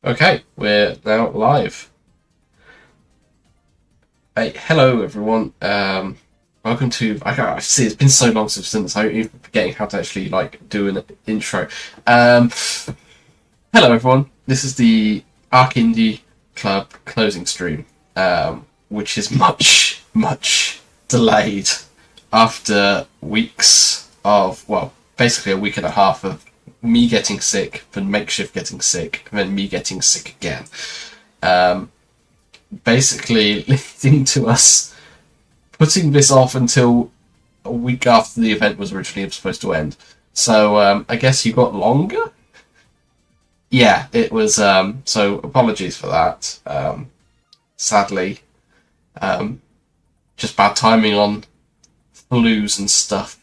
Okay, we're now live. Hey, hello everyone. Welcome to. I see it's been so long since I'm even forgetting how to actually do an intro. Hello everyone. This is the arcINDIE Club closing stream, which is much delayed after weeks of basically a week and a half of me getting sick, then Makeshift getting sick, and then me getting sick again. Basically leading to us putting this off until a week after the event was originally supposed to end. So I guess you got longer? Yeah, it was, so apologies for that. Sadly, just bad timing on flus and stuff.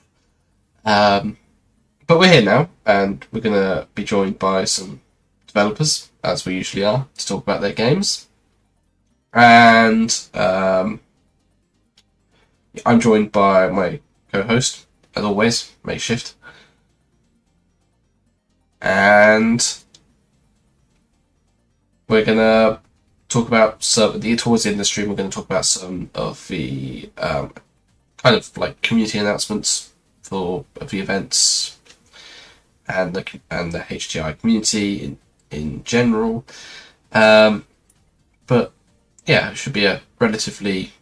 But we're here now, and we're going to be joined by some developers, as we usually are, to talk about their games. And I'm joined by my co-host, as always, Makeshift. And we're going to talk about towards the end of the stream, we're going to talk about some of the kind of like community announcements of the events and the HTI community in general. But yeah, it should be a relatively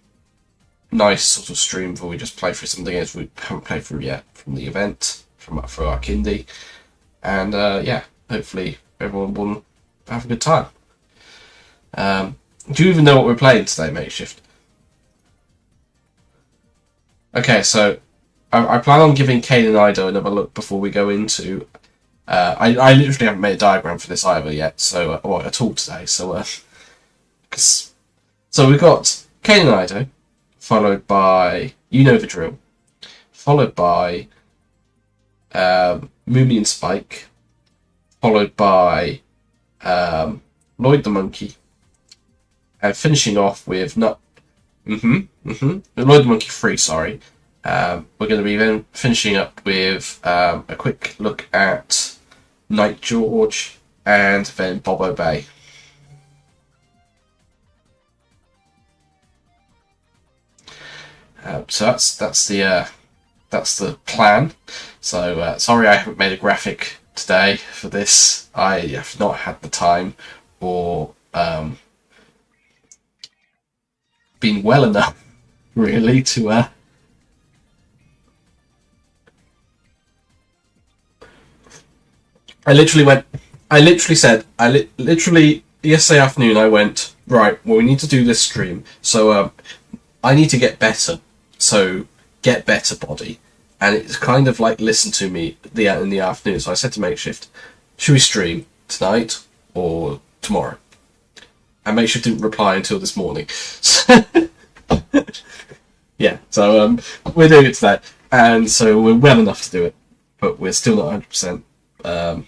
nice sort of stream where we just play through some of the games we haven't played through yet from the event, for arcINDIE. And yeah, hopefully everyone will have a good time. Do you even know what we're playing today, Makeshift? Okay, so I plan on giving Kane and Ido another look before we go into... I literally haven't made a diagram for this either yet, so at all today, so we've got Kane and Ido, followed by You Know the Drill, followed by Moomy and Spike, followed by Lloyd the Monkey, and finishing off with Lloyd the Monkey 3, sorry. We're going to be then finishing up with a quick look at Night George and then Bobo Bay. So that's the plan. So sorry I haven't made a graphic today for this. I have not had the time or been well enough really to yesterday afternoon I went, right, well we need to do this stream, so I need to get better, so get better body. And it's kind of like listen to me in the afternoon. So I said to Makeshift, should we stream tonight or tomorrow? And Makeshift didn't reply until this morning. Yeah, so we're doing it today, and so we're well enough to do it, but we're still not 100%.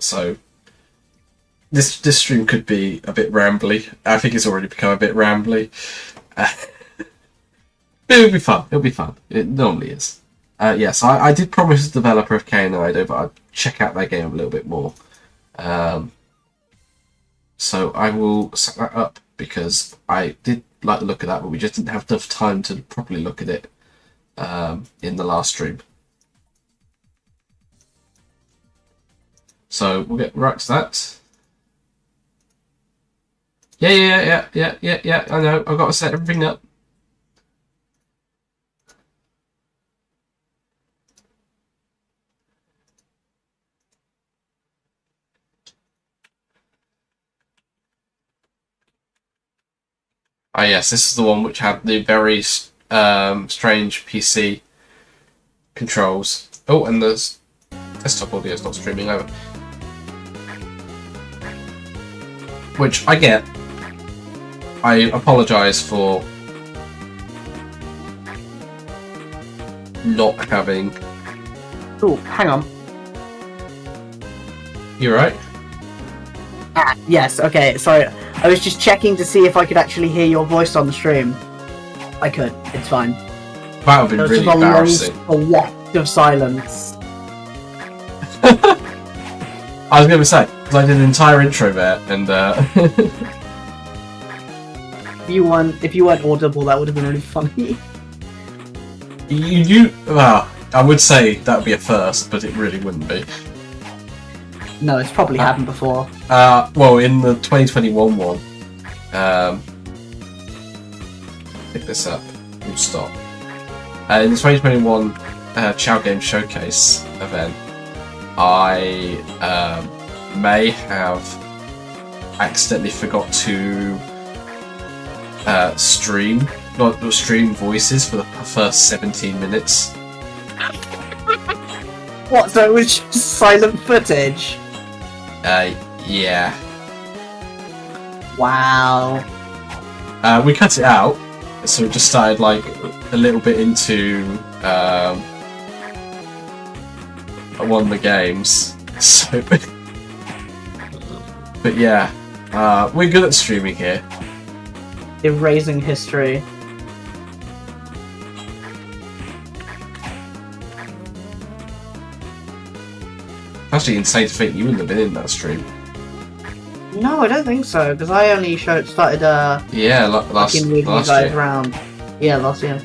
So this stream could be a bit rambly. I think it's already become a bit rambly. It'll be fun. It'll be fun. It normally is. Yes, I did promise the developer of Kane and Ido, but I'd check out their game a little bit more. So I will set that up because I did like the look of that, but we just didn't have enough time to properly look at it in the last stream. So we'll get right to that. Yeah. I know. I've got to set everything up. Ah, yes, this is the one which had the very strange PC controls. Oh, and the desktop audio is not streaming over. Which I get. I apologise for not having... Oh, hang on. You right? Ah, yes, okay, sorry. I was just checking to see if I could actually hear your voice on the stream. I could, it's fine. That would be really embarrassing. A lot of silence. I was going to say, 'Cause I did an entire intro there, and If you weren't audible, that would have been really funny. well, I would say that would be a first, but it really wouldn't be. No, it's probably happened before. Well, in the 2021 one, pick this up. We'll stop. In the 2021 Chow Game Showcase event, I may have accidentally forgot to stream voices for the first 17 minutes. What? So it was just silent footage? Yeah. Wow. We cut it out, so we just started like a little bit into one of the games. So, but yeah, we're good at streaming here. Erasing history. Actually, insane to think you wouldn't have been in that stream. No, I don't think so, because I only started Yeah, last with you guys year. around. Yeah, last year.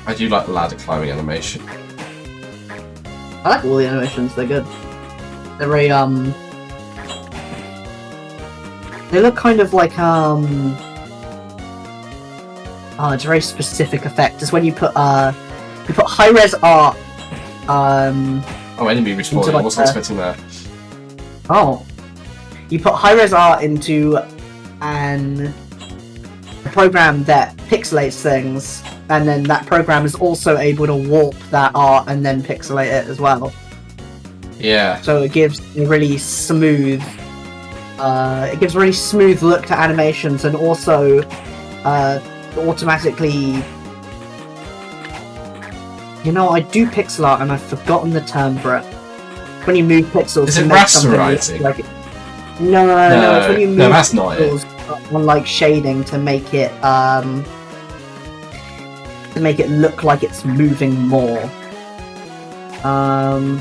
I do like the ladder climbing animation. I like all the animations, they're good. They're very, they look kind of like, oh, it's a very specific effect. It's when you put high-res art, Oh, enemy respawning, I wasn't expecting that. Oh. You put high-res art into a program that pixelates things, and then that program is also able to warp that art and then pixelate it as well. Yeah. So it gives a really smooth look to animations, and also automatically. You know, I do pixel art and I've forgotten the term for it. When you move pixels, Is to it make something rasterizing? like it. No, it's when you move that's not it. pixels on like shading to make it look like it's moving more. I've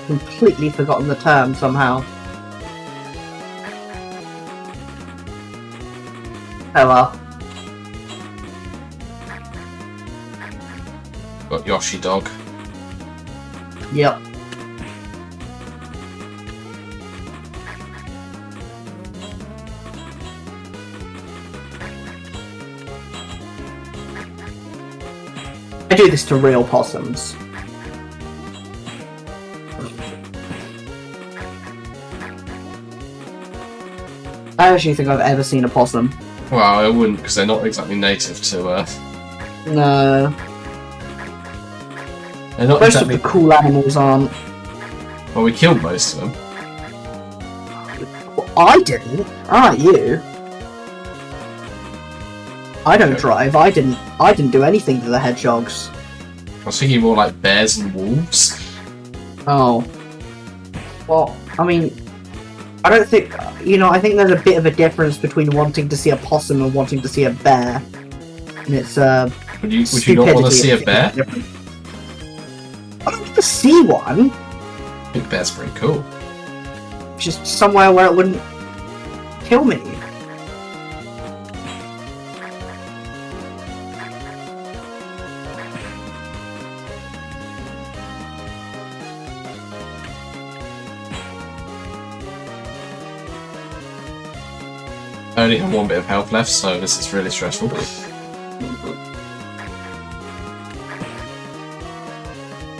completely forgotten the term somehow. Oh well. Got Yoshi Dog. Yep. I do this to real possums. I actually think I've ever seen a possum. Well, I wouldn't, because they're not exactly native to Earth. No. They're not Most exactly. of the cool animals aren't. Well, we killed most of them. Well, I didn't. Aren't you? I don't drive. I didn't do anything to the hedgehogs. I was thinking more like bears and wolves. Oh. Well, I mean, I don't think... I think there's a bit of a difference between wanting to see a possum and wanting to see a bear. And it's, Would you not want to see a bear? I don't want to see one. I think bear's pretty cool. Just somewhere where it wouldn't kill me. I only have one bit of health left, so this is really stressful.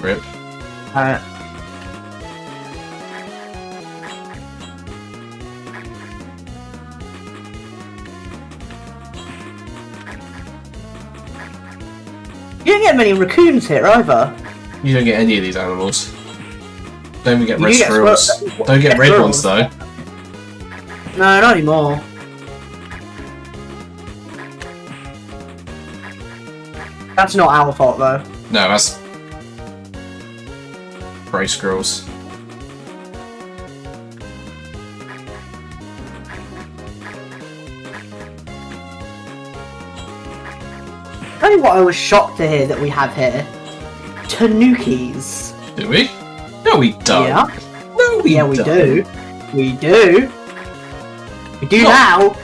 Rip. You don't get many raccoons here either. You don't get any of these animals. Don't even get You red get squirrels. squirrels. Don't get red Squirrels. ones though. No, not anymore. That's not our fault though. No, that's grey squirrels. Only know what I was shocked to hear that we have here? Tanukis. Do we? No, we don't. Yeah. No, we don't. We do. We do. We do No. now.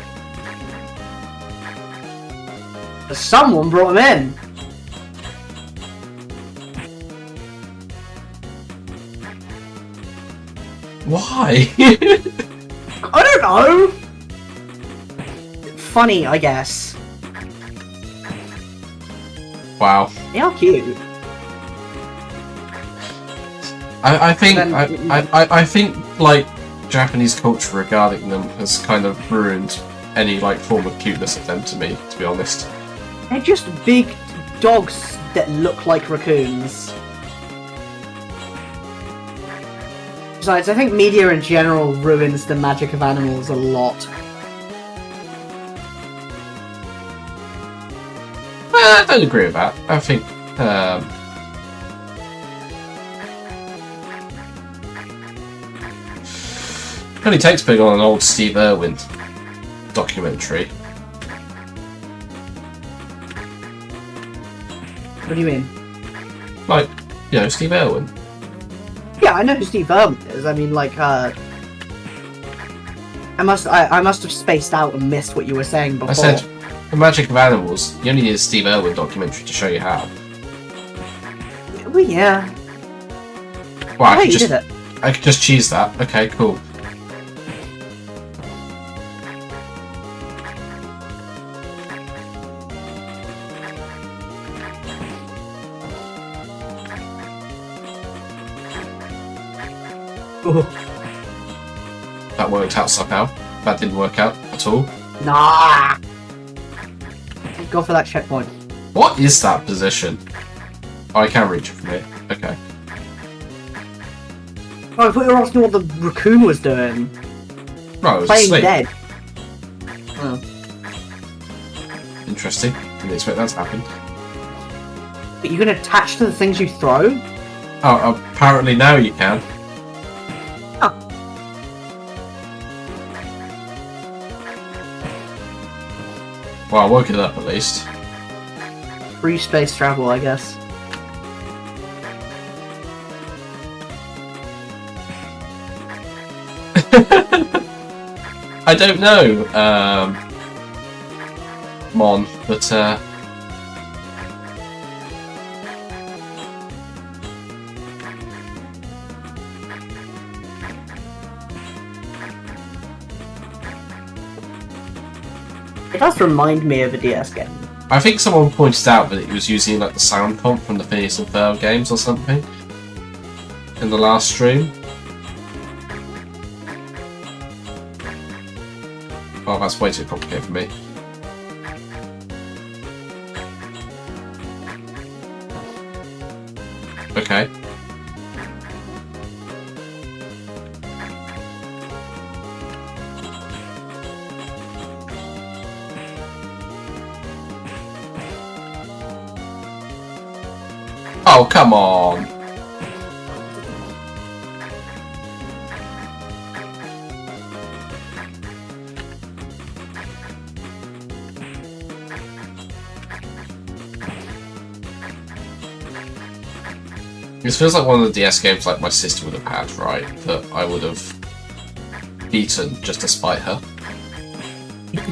But someone brought them in. Why? I don't know. Funny, I guess. Wow. They are cute. I think Then- I think like Japanese culture regarding them has kind of ruined any like form of cuteness of them to me, to be honest. They're just big dogs that look like raccoons. Besides, I think media in general ruins the magic of animals a lot. I don't agree with that. I think it only takes putting on an old Steve Irwin documentary. What do you mean? Like, you know, Steve Irwin. Yeah, I know who Steve Irwin is. I mean, like, I must have spaced out and missed what you were saying before. I said, the magic of animals, you only need a Steve Irwin documentary to show you how. Well, yeah. Well, I you did it. I could just cheese that. Okay, cool. That worked out somehow. That didn't work out at all. Nah. Go for that checkpoint. What is that position? Oh, I can reach it from here. Okay. Oh, I thought you were asking what the raccoon was doing. No, I was Playing asleep. dead. Oh. Interesting. Didn't expect that to happen. But you can attach to the things you throw? Oh, apparently now you can. Oh. Well, I woke it up at least. Free space travel, I guess. I don't know, Mon, but It does remind me of a DS game. I think someone pointed out that it was using like the sound comp from the Phineas and Ferb games or something in the last stream. Oh, that's way too complicated for me. Okay. Oh, come on! This feels like one of the DS games like my sister would have had, right? That I would have beaten just to spite her.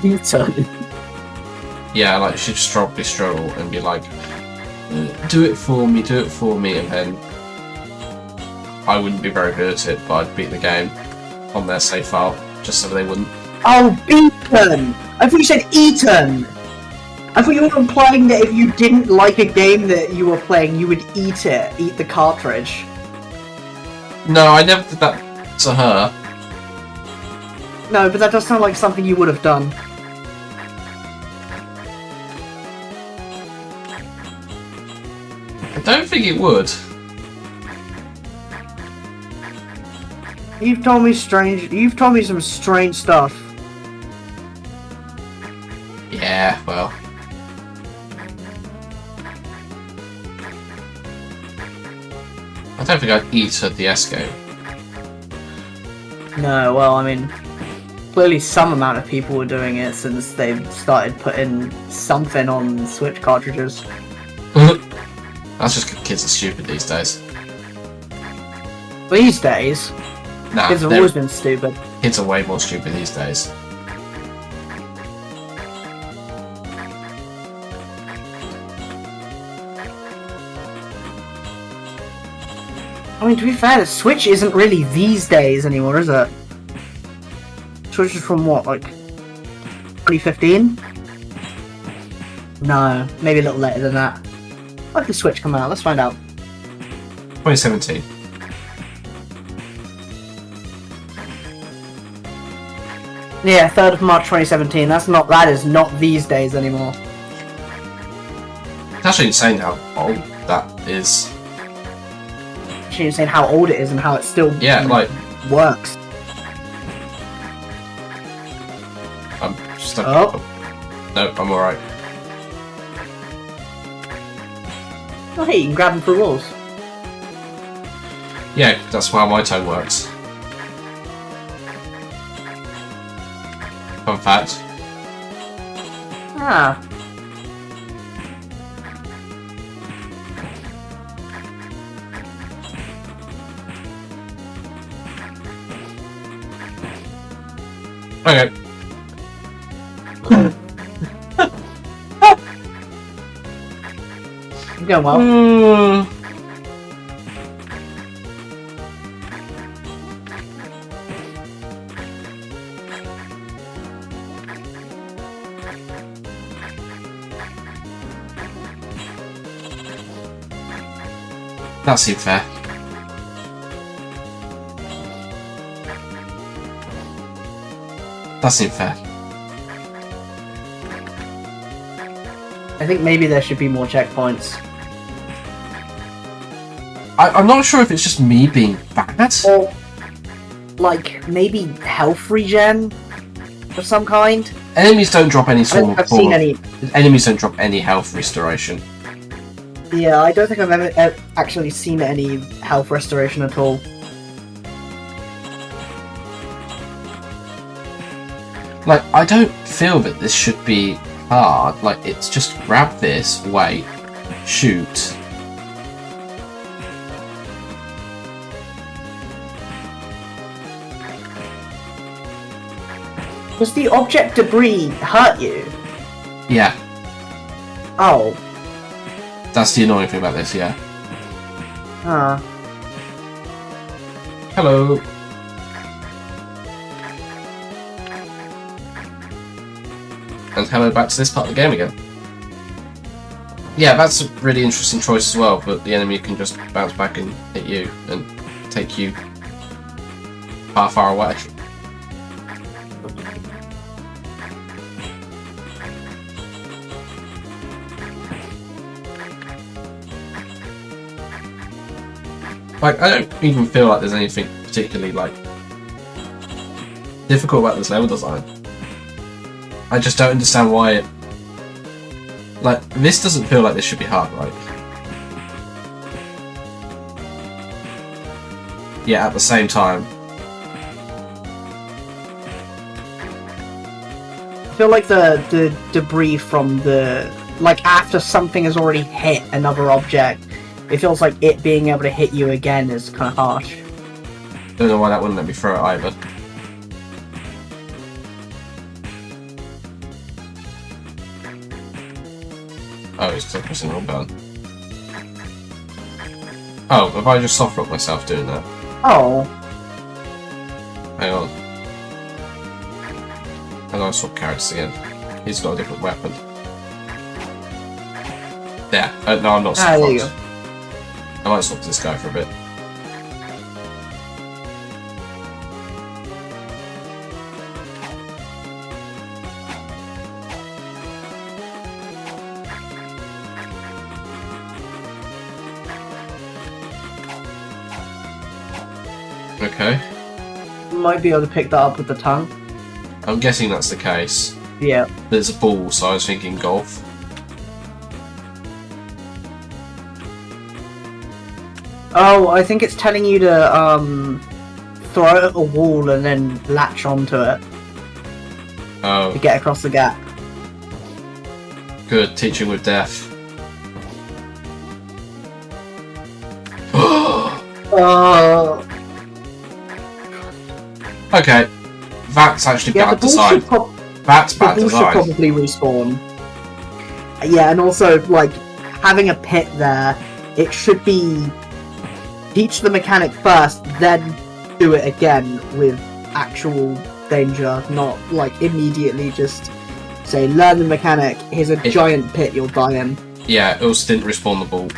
Beaten. Yeah, like she'd just probably struggle and be like, do it for me, and then I wouldn't be very good at it, but I'd beat the game on their save file, just so they wouldn't. Oh, beaten! I thought you said eaten! I thought you were implying that if you didn't like a game that you were playing, you would eat it. Eat the cartridge. No, I never did that to her. No, but that does sound like something you would have done. I don't think it would. You've told me some strange stuff. Yeah, well. I don't think I'd eat a DS game. No, well, I mean, clearly some amount of people were doing it since they've started putting something on Switch cartridges. That's just 'cause kids are stupid these days. These days, Nah, kids have always been stupid. kids are way more stupid these days. I mean, to be fair, the Switch isn't really these days anymore, is it? Switch is from what, like 2015? No, maybe a little later than that. When did the Switch come out? Let's find out. 2017. Yeah, 3rd of March 2017. That is not these days anymore. It's actually insane how old that is. Actually saying how old it is and how it still works. I'm stuck. Oh. No, I'm alright. Oh hey, you can grab them through walls. Yeah, that's how my tone works. Fun fact. Ah. Okay. You're going well. That seemed fair. That seemed fair. I think maybe there should be more checkpoints. I'm not sure if it's just me being bad. Or, like, maybe health regen of some kind? Enemies don't drop any sort I've seen any. Enemies don't drop any health restoration. Yeah, I don't think I've ever actually seen any health restoration at all. Like, I don't feel that this should be hard. Like, it's just grab this, wait, shoot. Does the object debris hurt you? Yeah, Oh. that's the annoying thing about this, yeah. Ah. Hello. And hello back to this part of the game again. Yeah, that's a really interesting choice as well, but the enemy can just bounce back and hit you and take you far away. Like, I don't even feel like there's anything particularly, like, difficult about this level design. I just don't understand why it... Like, this doesn't feel like this should be hard, right? Yeah, at the same time. I feel like the debris from the... Like, after something has already hit another object, it feels like it being able to hit you again is kind of harsh. Don't know why that wouldn't let me throw it either. Oh, it's because I'm pressing the wrong button. Oh, have I just soft rocked myself doing that? Oh. Hang on. How do I swap characters again? He's got a different weapon. There. No, I'm not soft There you rocked. I might swap to this guy for a bit. Okay. Might be able to pick that up with the tongue. I'm guessing that's the case. Yeah. There's a ball, so I was thinking golf. Oh, I think it's telling you to throw it at a wall and then latch onto it. Oh. to get across the gap. Good, teaching with death. Oh. Okay, that's actually Yeah, bad design. That's the bad ball should design. probably respawn. Yeah, and also, like, having a pit there, it should be teach the mechanic first, then do it again with actual danger, not, like, immediately just say, learn the mechanic, here's a giant pit you'll die in. Yeah, it also didn't respawn the ball.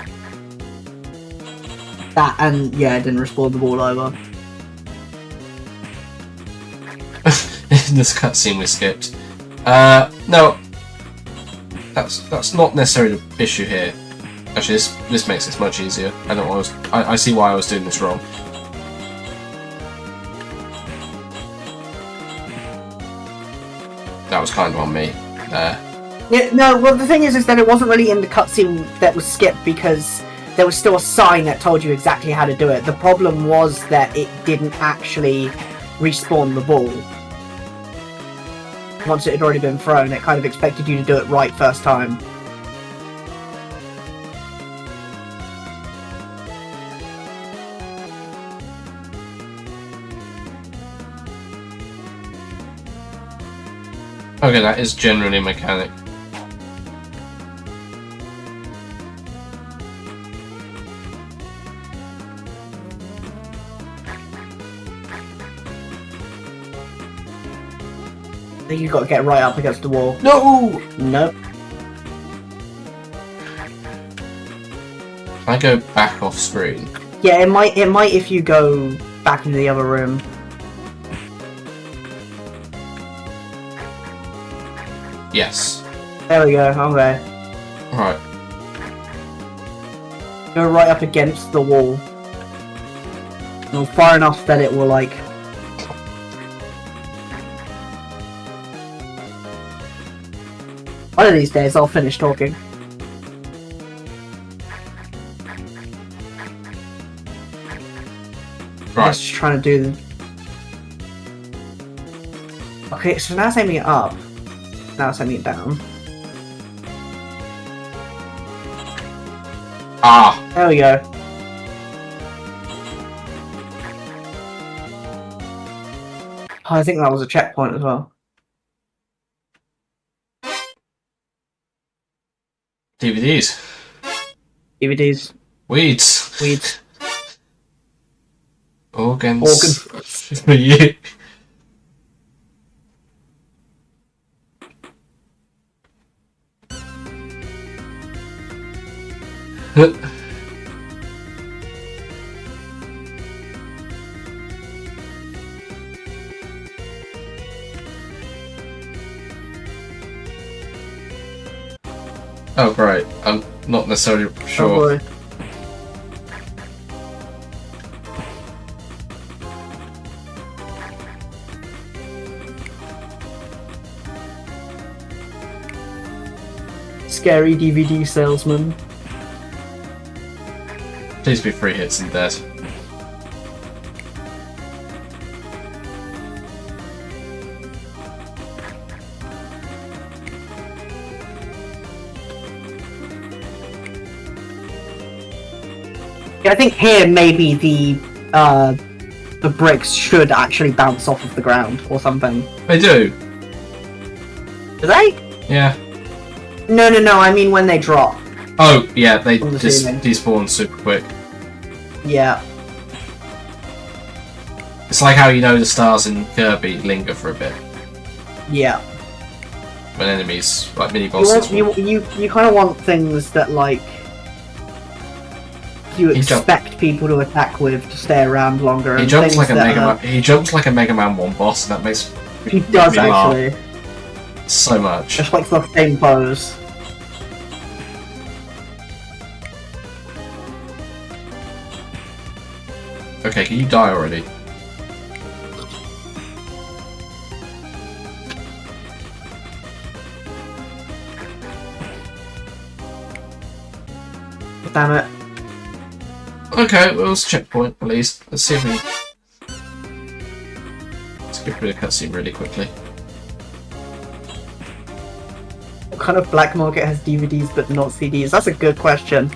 That, and, yeah, it didn't respawn the ball over. In this cutscene we skipped. No. That's not necessarily the issue here. Actually, this makes this much easier. I see why I was doing this wrong. That was kind of on me there. Yeah, no, well, the thing is that it wasn't really in the cutscene that was skipped because there was still a sign that told you exactly how to do it. The problem was that it didn't actually respawn the ball. Once it had already been thrown, it kind of expected you to do it right first time. Okay, that is generally a mechanic. I think you've got to get right up against the wall. No! Nope. Can I go back off screen? Yeah, it might if you go back into the other room. Yes. There we go, okay. Right. Go right up against the wall. And far enough that it will, like... One of these days I'll finish talking. Right. Just trying to do the... Okay, so now it's aiming it up. Now it's aiming it down. Ah! There we go. Oh, I think that was a checkpoint as well. DVDs. DVDs. Weeds. Weeds. Organs. For you. Oh, great. I'm not necessarily sure. Oh, boy. Scary DVD salesman. Please be 3 hits and dead. Yeah, I think here maybe the bricks should actually bounce off of the ground or something. They do. Do they? Yeah. No, I mean when they drop. Oh, yeah, they From the just ceiling. despawn super quick. Yeah. It's like how you know the stars in Kirby linger for a bit. Yeah. When enemies, like mini You bosses, want, you kind of want things that like you He jump- expect people to attack with to stay around longer. he and jumps like things a that Mega are- Man. He jumps like a Mega Man 1 boss, and that makes He does me laugh actually. so much. Just like the same pose. Okay, can you die already? Damn it. Okay, well, it's a checkpoint at least. Let's see if we. Let's get rid of cutscene really quickly. What kind of black market has DVDs but not CDs? That's a good question.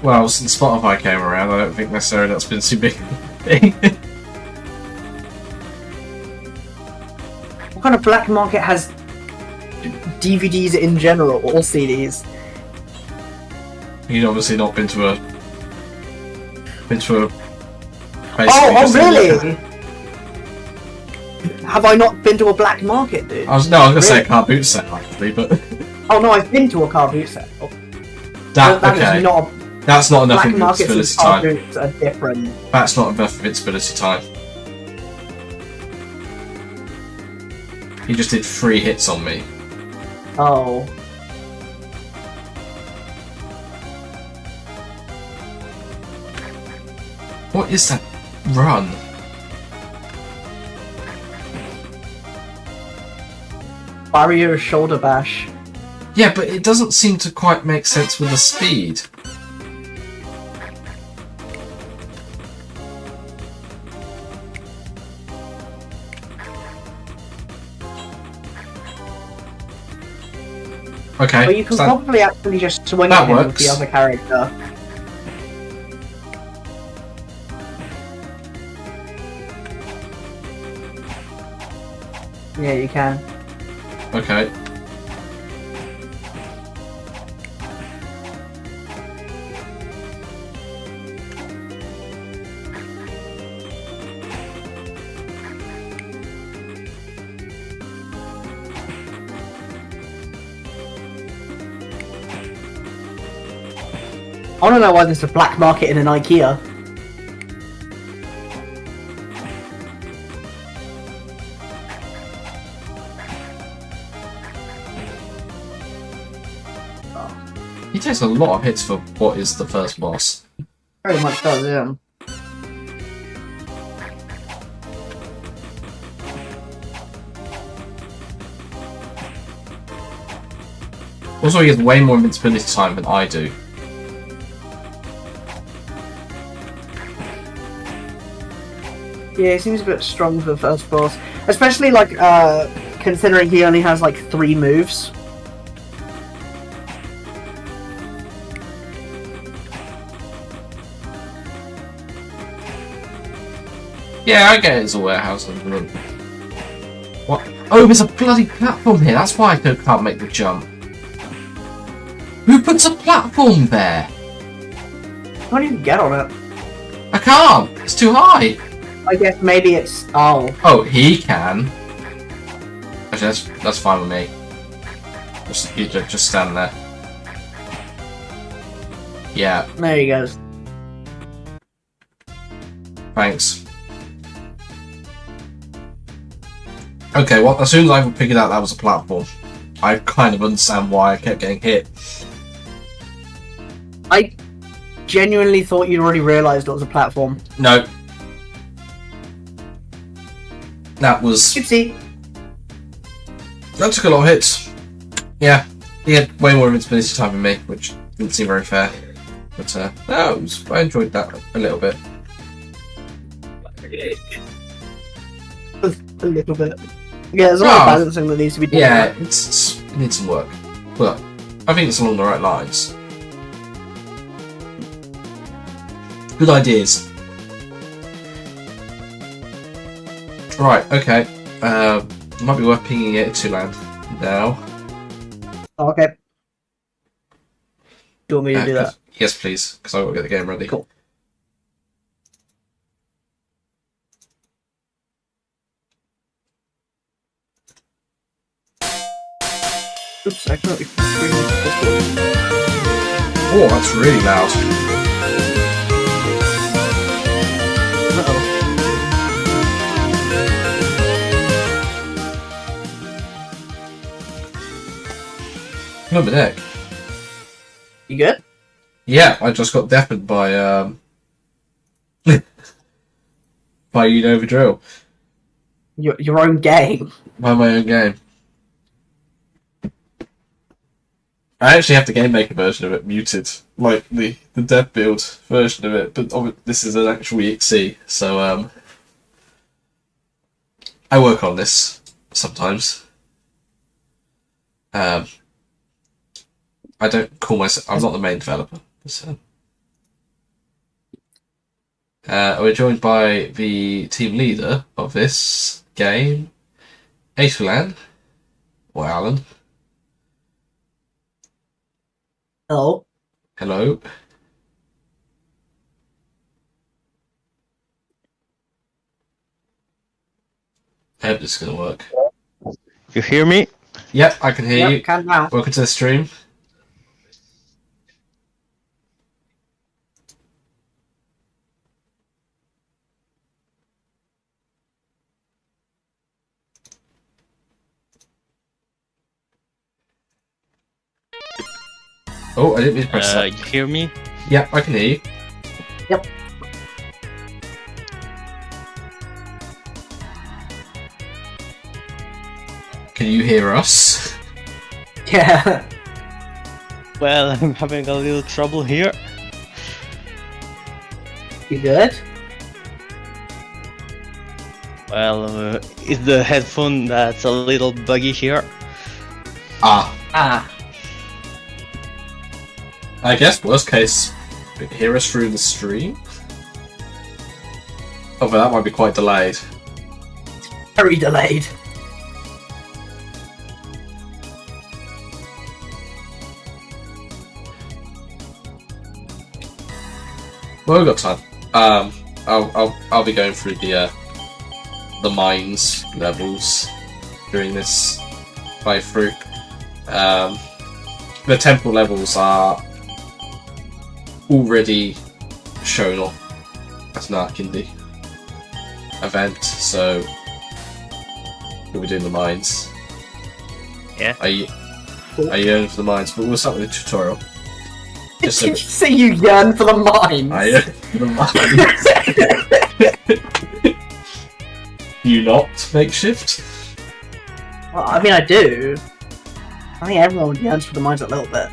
Well, since Spotify came around, I don't think necessarily that's been too big. What kind of black market has DVDs in general or CDs? You've obviously not been to a. Oh, really? Have I not been to a black market, dude? I was gonna say a car boot set actually, but. Oh no, I've been to a car boot set. That okay. Is not. That's not enough black markets invincibility and car time. boots are different. That's not enough invincibility time. He just did 3 hits on me. Oh. What is that run? Barrier shoulder bash. Yeah, but it doesn't seem to quite make sense with the speed. Okay. But you can probably actually just swing that at him with works. the other character. Yeah, you can. Okay. I don't know why there's a black market in an IKEA. He takes a lot of hits for what is the first boss. Very much does, yeah. Also, he has way more invincibility time than I do. Yeah, he seems a bit strong for the first boss. Especially, like, considering he only has, like, 3 moves. Yeah, I get it's a warehouse. What? Oh, there's a bloody platform here. That's why I can't make the jump. Who puts a platform there? I can't even get on it. I can't. It's too high. I guess maybe it's... Oh. Oh, he can. Actually, that's fine with me. Just stand there. Yeah. There he goes. Thanks. Okay, well, as soon as I figured out that was a platform, I kind of understand why I kept getting hit. I genuinely thought you'd already realised it was a platform. No. That was... Oopsie. That took a lot of hits. Yeah, he had way more invincibility time than me, which didn't seem very fair. But, no, I enjoyed that a little bit. A little bit. Yeah, there's a lot of balancing that needs to be done. Yeah, it needs some work. But I think it's along the right lines. Good ideas. Right, okay. Might be worth pinging it to land now. Okay. Do you want me to do that? Yes, please, because I've got to get the game ready. Cool. Oops, I can't. Oh, that's really loud. Uh-oh. Number deck. You good? Yeah, I just got deafened by by Unova Drill. Your own game. By my own game. I actually have the Game Maker version of it muted, like the dev build version of it, but this is an actual EXE, so I work on this sometimes. I don't call myself. I'm not the main developer. So. We're joined by the team leader of this game, Alan, or Alan. Hello. Hello. I hope this is going to work. You hear me? Yep, I can hear you. Can now. Welcome to the stream. Oh, I didn't mean to press that. You hear me? Yep, I can hear you. Yep. Can you hear us? Yeah. Well, I'm having a little trouble here. You good? Well, it's the headphone that's a little buggy here. Ah. I guess worst case, hear us through the stream. Oh, but that might be quite delayed. Very delayed. Well, we've got time. I'll be going through the mines levels during this playthrough. The temple levels are already shown off as an arcINDIE event, so we'll be doing the mines. Yeah. Are you going for the mines? But we'll start with the tutorial. Did you say you yearn for the mines? I yearn for the mines. You not makeshift? Well, I mean, I do. I think everyone yearns for the mines a little bit.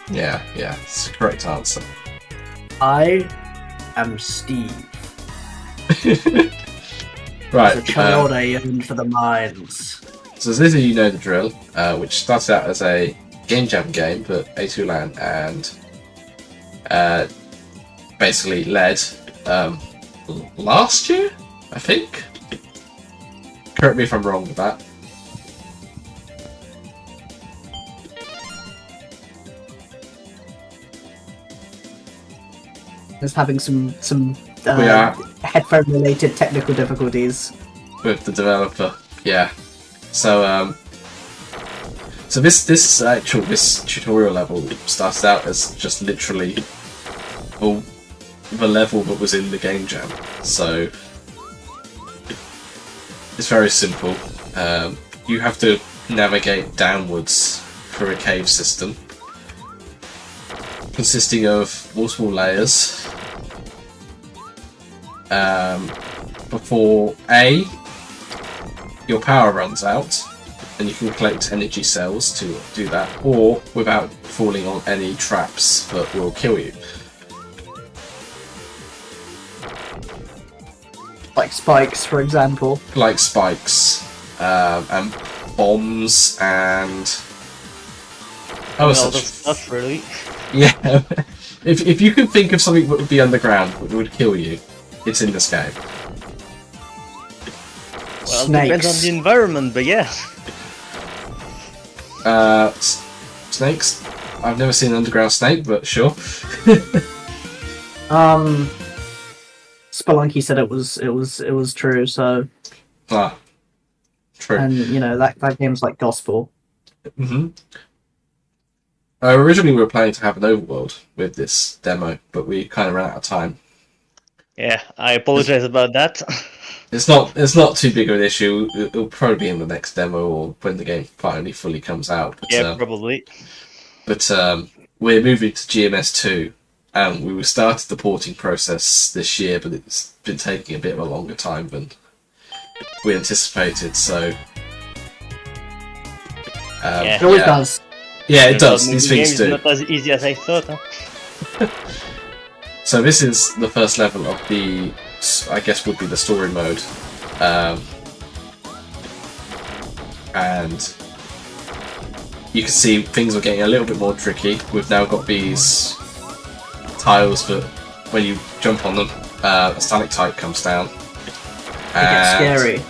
Yeah, it's a correct answer. I am Steve. Right. As a child, I yearned for the mines. So as Lizzie, you know the drill, which started out as a game jam game, but A2LAN and basically led last year, I think. Correct me if I'm wrong with that. Just having some Yeah. headphone related technical difficulties. With the developer, yeah. So this tutorial level started out as just literally the level that was in the game jam. So it's very simple. You have to navigate downwards through a cave system consisting of multiple layers. Before your power runs out, and you can collect energy cells to do that, or without falling on any traps that will kill you. Like spikes, for example. Like spikes, and bombs, and Other stuff, really. Yeah. If you could think of something that would be underground that would kill you, it's in this game. Well, Snakes. depends on the environment, but yeah. Snakes? I've never seen an underground snake, but sure. Spelunky said it was true, so True. and you know that game's like gospel. Mm-hmm. Originally we were planning to have an overworld with this demo, but we kind of ran out of time. Yeah, I apologize about that. It's not too big of an issue. It'll probably be in the next demo or when the game finally fully comes out. But, Yeah, probably. But we're moving to GMS2, and we started the porting process this year, but it's been taking a bit of a longer time than we anticipated. So Yeah. It always does. Yeah, it does. These The game things is do. not as easy as I thought. Huh? So this is the first level of the, I guess, would be the story mode, and you can see things are getting a little bit more tricky. We've now got these tiles that when you jump on them, a stalactite comes down. It gets scary.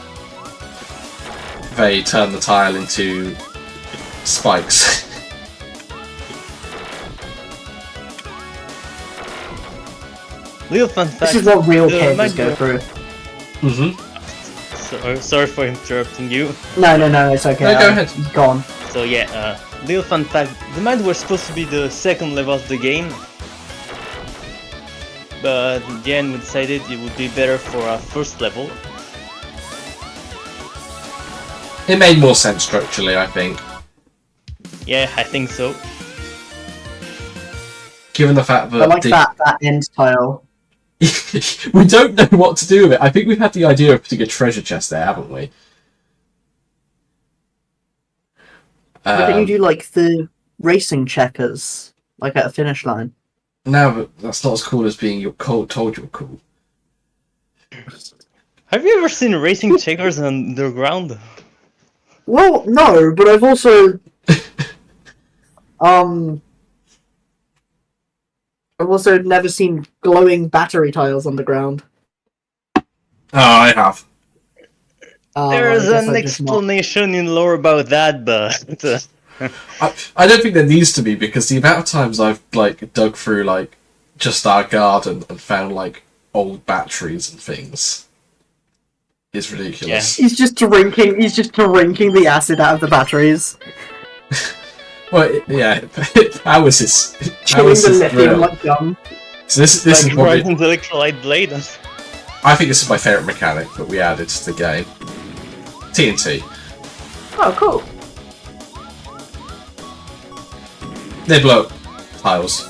They turn the tile into spikes. Little fun fact. This is what real the cavers go Magma- through. Sorry for interrupting you. No, it's okay. No, go ahead. Go on. So yeah, little fun fact. The mines were supposed to be the second level of the game, but in the end we decided it would be better for our first level. It made more sense structurally, I think. Yeah, I think so. Given the fact that I like that end tile. we don't know what to do with it. I think we've had the idea of putting a treasure chest there, haven't we? Why don't you do like the racing checkers, like at a finish line? No, but that's not as cool as being told you're cool. Have you ever seen racing checkers underground? Well, no, but I've also I've also never seen glowing battery tiles on the ground. Oh, I have. There's I guess an I just not. explanation in lore about that, but I don't think there needs to be, because the amount of times I've like dug through like just our garden and found like old batteries and things is ridiculous. He's just drinking the acid out of the batteries. Well, yeah, how is this? How Chewing is the this lithium real? like gum. So this is like probably, Horizon's electrolyte blade. I think this is my favourite mechanic that we added to the game. TNT. Oh, cool. They blow up tiles.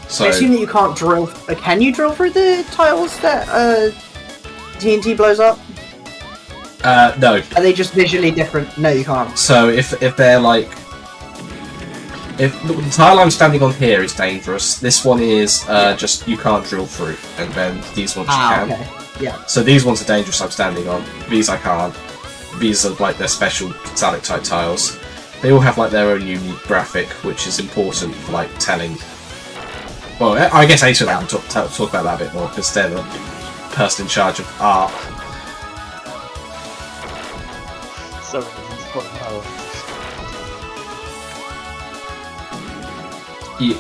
So I assume that you can't drill. Can you drill through the tiles that TNT blows up? no. Are they just visually different? No, you can't. So if they're like, if the tile I'm standing on here is dangerous, this one is just you can't drill through, and then these ones you can. Okay. Yeah. So these ones are dangerous. I'm standing on. These I can't. These are like their special stalactite tiles. They all have like their own unique graphic, which is important for like telling. Well, I guess Ace will have to talk about that a bit more, because they're the person in charge of art. Sorry,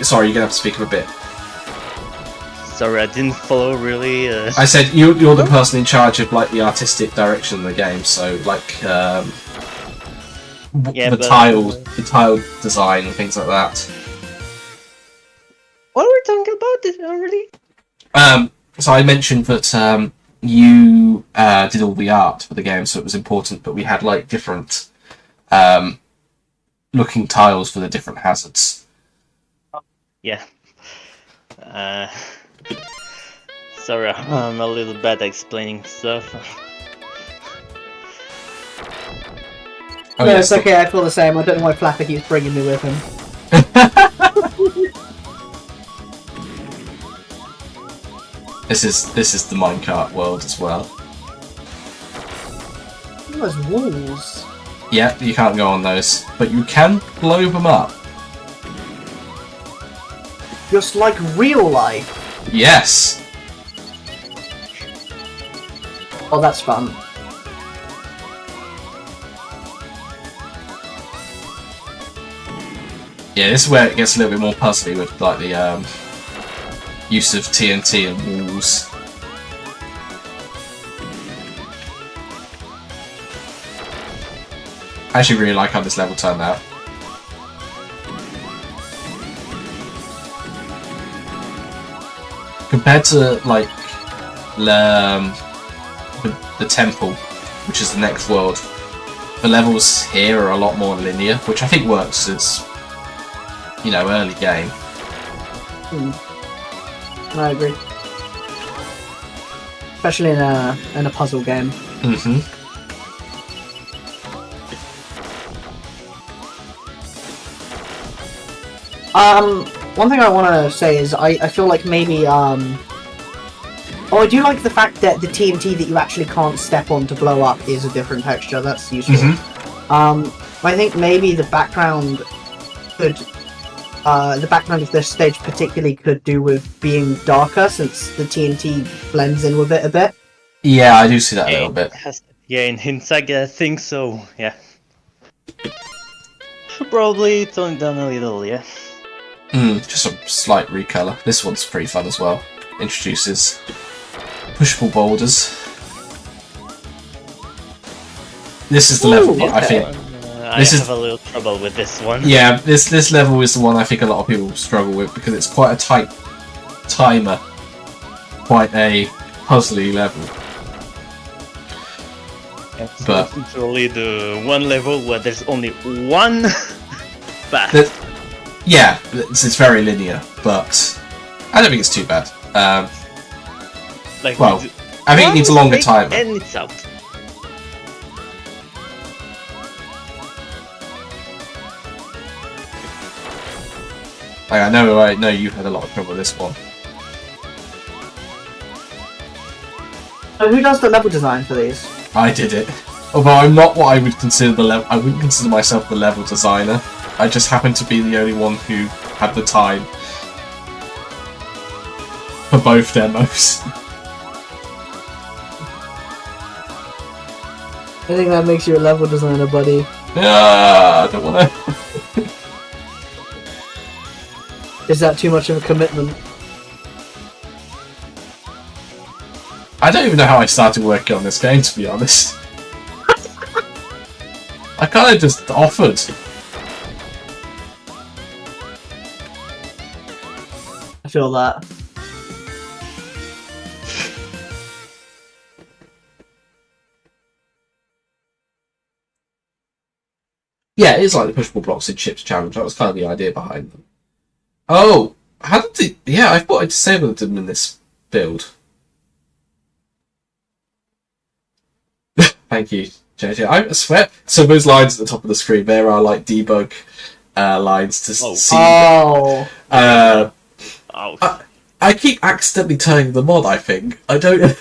Sorry, you're gonna have to speak up a bit. sorry, I didn't follow really. I said you're the person in charge of like the artistic direction of the game, so like Yeah, the but- tile design and things like that. What are we talking about this already? So I mentioned that you did all the art for the game, so it was important that we had like different looking tiles for the different hazards. Yeah. Sorry, I'm a little bad at explaining stuff. Oh, No, yes, it's okay. I feel the same. I don't know why Flapper keeps bringing me with him. This is the minecart world as well. Those walls. Yeah, you can't go on those, but you can blow them up. Just like real life. Yes. Oh, that's fun. Yeah, this is where it gets a little bit more puzzly with like the use of TNT and walls. I actually really like how this level turned out. Compared to like the temple, which is the next world, the levels here are a lot more linear, which I think works as, you know, early game. I agree. Especially in a puzzle game. Mm-hmm. One thing I want to say is I feel like maybe Oh, I do like the fact that the TNT that you actually can't step on to blow up is a different texture. That's useful. I think maybe the background could, the background of this stage particularly could do with being darker, since the TNT blends in with it a bit. Yeah, I do see that a little bit. Yeah, in hindsight, I think so. Yeah. Probably tone it down a little. Yeah. Just a slight recolor. This one's pretty fun as well. Introduces pushable boulders. This is the level I think. I have a little trouble with this one. Yeah, this level is the one I think a lot of people struggle with because it's quite a tight timer, quite a puzzly level. But it's only the one level where there's only one path. Yeah, it's very linear, but I don't think it's too bad. Well, I think it needs a longer timer. And it's out. I know you had a lot of trouble with this one. So who does the level design for these? I did it. Although I'm not what I would consider the level. I wouldn't consider myself the level designer. I just happen to be the only one who had the time for both demos. I think that makes you a level designer, buddy. I don't want to. Is that too much of a commitment? I don't even know how I started working on this game, to be honest. I kind of just offered. I feel that. Yeah, it is like the pushable blocks in Chips Challenge. That was kind of the idea behind them. Oh, how did they... Yeah, I thought I disabled them in this build. Thank you, JJ. I swear. So those lines at the top of the screen, there are like debug lines to see. Oh. I keep accidentally turning them on, I think. I don't...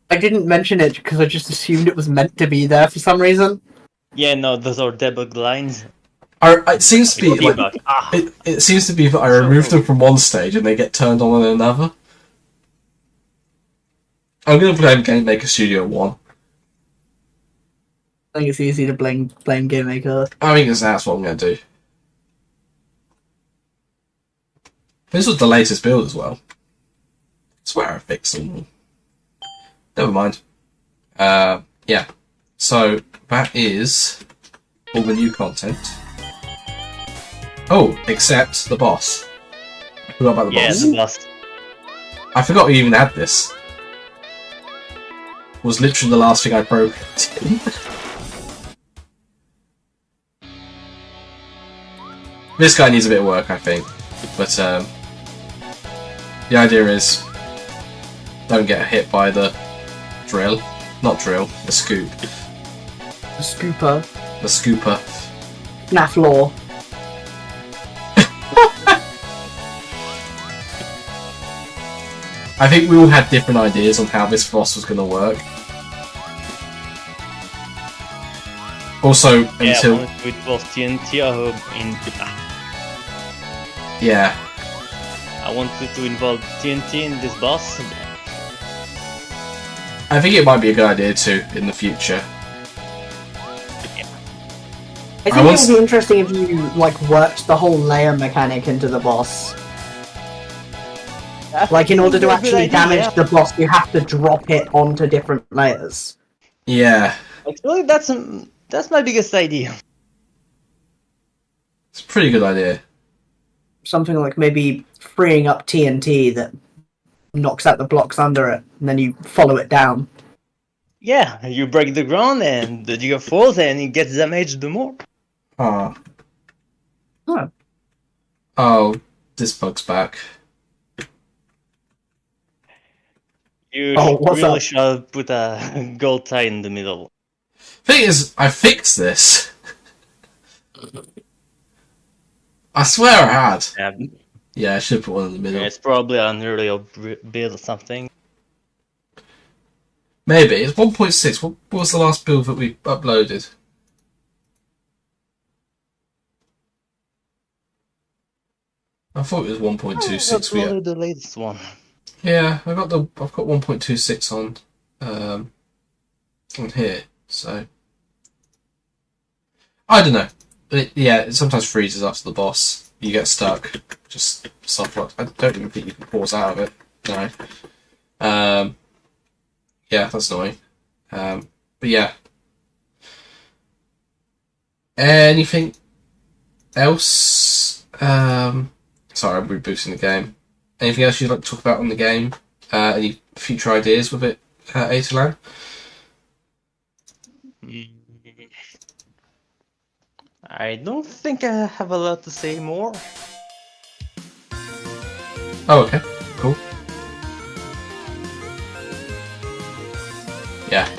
I didn't mention it because I just assumed it was meant to be there for some reason. Yeah, no, those are debug lines. It seems to be like, it seems to be that I remove them from one stage and they get turned on in another. I'm gonna blame Game Maker Studio 1. I think it's easy to blame Game Maker. I think that's what I'm gonna do. This was the latest build as well. I swear I fixed them. Never mind. Yeah. So that is all the new content. Oh, except the boss. I forgot about the boss. Yeah, the boss. I forgot we even had this. It was literally the last thing I broke. This guy needs a bit of work, I think. But the idea is don't get hit by the drill. Not drill, the scoop. The scooper. The scooper. FNAF law. I think we all had different ideas on how this boss was going to work. Also, until... Yeah, it was TNT Yeah. I wanted to involve TNT in this boss. I think it might be a good idea too, in the future. I think it would be interesting if you like worked the whole layer mechanic into the boss. Like, in order to actually damage the boss, you have to drop it onto different layers. Yeah. Actually, that's my biggest idea. It's a pretty good idea. Something like maybe freeing up TNT that knocks out the blocks under it, and then you follow it down. Yeah, you break the ground and the digger falls and it gets damaged the more. Oh. Oh. Oh, this bug's back. You what's really up? should put a gold tie in the middle. Thing is, I fixed this. I swear I had. Yeah, I should put one in the middle. It's probably an earlier build or something. Maybe. It's 1.6. What was the last build that we uploaded? I thought it was 1.26. That's probably the latest one. Yeah, I've got 1.26 on here, so I don't know. It sometimes freezes after the boss. You get stuck. Just soft lock. I don't even think you can pause out of it. No. Yeah, that's annoying. But yeah. Anything else? Sorry, I'm rebooting the game. Anything else you'd like to talk about on the game? Any future ideas with it, Atalan? I don't think I have a lot to say more. Oh, okay. Cool. Yeah.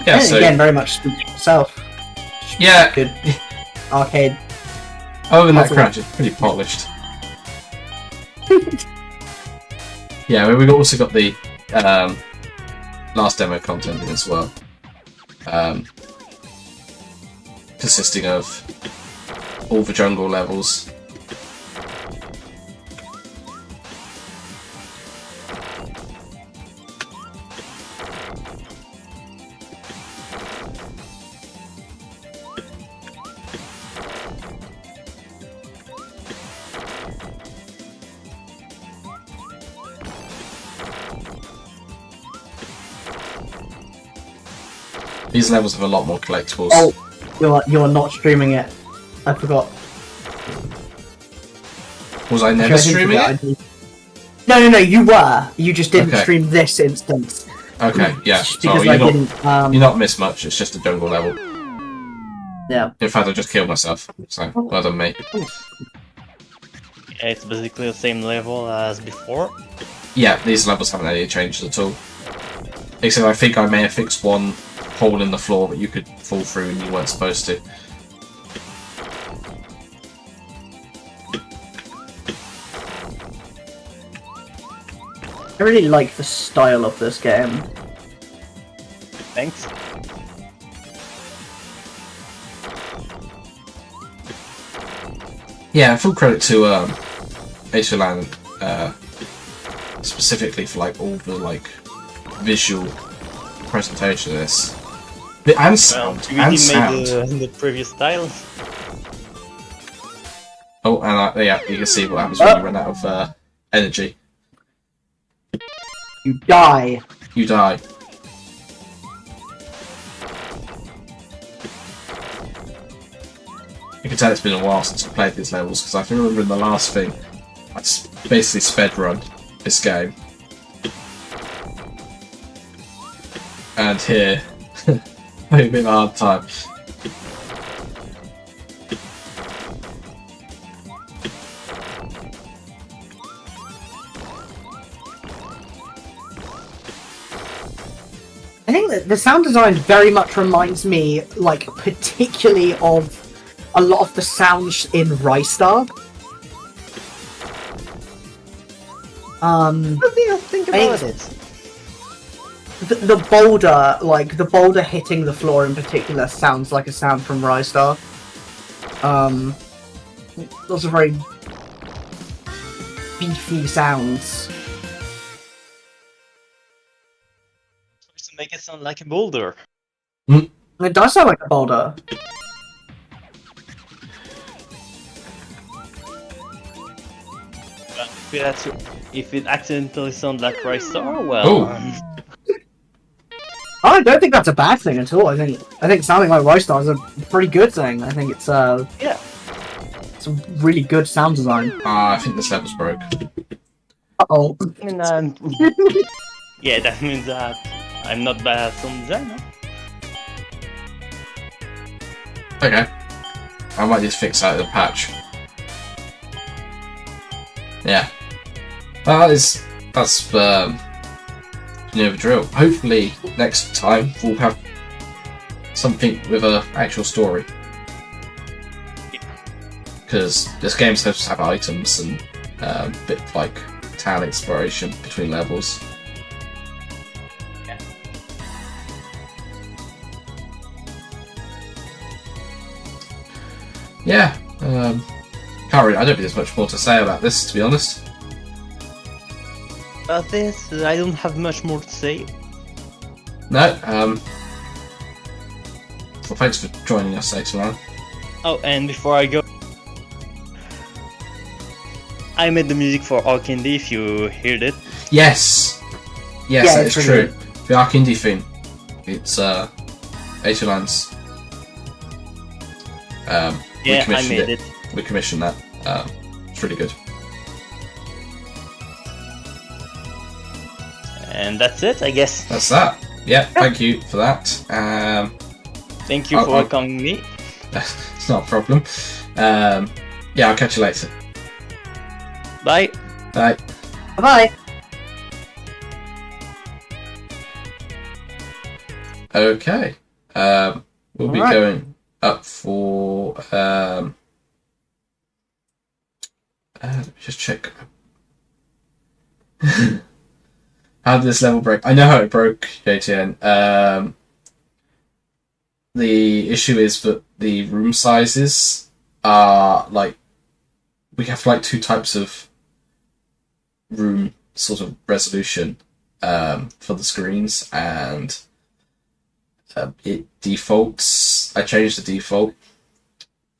Yeah, And so... again, very much speaks for itself. Yeah. Good arcade. Other than that Awesome. crunch, it's pretty polished. Yeah, we've also got the last demo content in as well. Consisting of all the jungle levels. These levels have a lot more collectibles. Oh, you're not streaming it. I forgot. Was I never streaming it? No, you were. You just didn't Okay. stream this instance. Okay, yeah. Just So because you're I not, didn't. you're not missed much, it's just a jungle level. Yeah. In fact, I just killed myself, so well done me. Yeah, it's basically the same level as before. Yeah, these levels haven't had any changes at all. Except I think I may have fixed one hole in the floor that you could fall through and you weren't supposed to. I really like the style of this game. Thanks. Yeah, full credit to Atalan, specifically for like all the like visual presentation of this. And sound. You And made sound. the previous style. Oh, and yeah, you can see what happens when you run out of energy. You die. You die. You can tell it's been a while since I played these levels, because I can remember in the last thing, I basically sped run this game. And here, I had a bit of a hard time. I think that the sound design very much reminds me, like, particularly of a lot of the sounds in Rystar. What do you think about it? The boulder, like, the boulder hitting the floor in particular sounds like a sound from Rystar. Those are very beefy sounds. To make it sound like a boulder. It does sound like a boulder. But if it accidentally sounds like Rystar, well... Oh. I don't think that's a bad thing at all. I think sounding like Rystar is a pretty good thing. I think it's yeah. it's a really good sound design. I think this level's broke. Uh-oh. And, yeah, that means that I'm not bad at sound design, huh? Okay. I might just fix that in a patch. Yeah. That's you know the drill. Hopefully next time we'll have something with an actual story. because this game supposed to have items and a bit like town exploration between levels. Yeah, can't really, I don't think there's much more to say about this, to be honest. About this, I don't have much more to say. No, well, thanks for joining us, X-Man. Oh, and before I go, I made the music for arcINDIE, if you heard it. Yes! Yes, Yeah, that it's is really true. The arcINDIE theme. It's, A2Lands. We Yeah, I commissioned made it. We commissioned that. It's really good. And that's it, I guess. That's that. Yeah, thank you for that. Thank you for welcoming me. It's not a problem. Yeah, I'll catch you later. Bye. Bye. Bye. Okay. We'll be Alright. going up for let me just check. How did this level break? I know how it broke, JTN. The issue is that the room sizes are like, we have like two types of room sort of resolution for the screens, and it defaults. I changed the default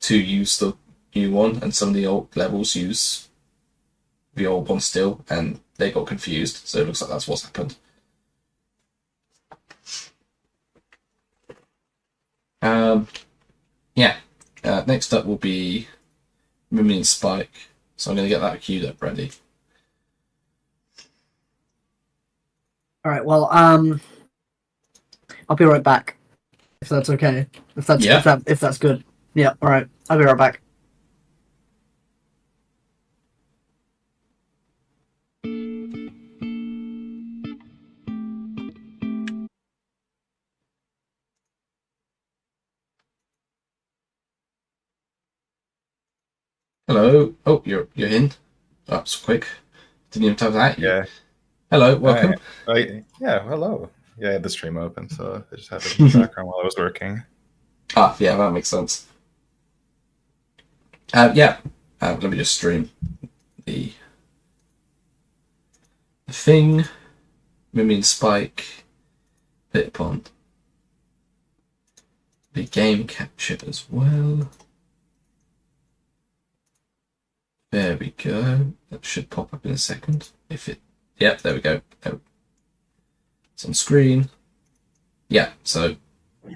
to use the new one, and some of the old levels use the old one still, and they got confused, so it looks like that's what's happened. Yeah, next up will be Mimi and Spike, so I'm going to get that queued up ready. Alright, well, I'll be right back. If that's okay. If that's if that's good. Yeah, alright. I'll be right back. Hello. Oh, you're in. That's quick. Didn't even type that. Yeah. Hello. Welcome. Yeah. Hello. Yeah, I had the stream open, so I just had it in the background while I was working. Ah, yeah, that makes sense. Yeah. Let me just stream the thing. Mimi and Spike. Bit upon the game capture as well. There we go. That should pop up in a second. If it, yep, there we go. Oh. It's on screen. Yeah. So,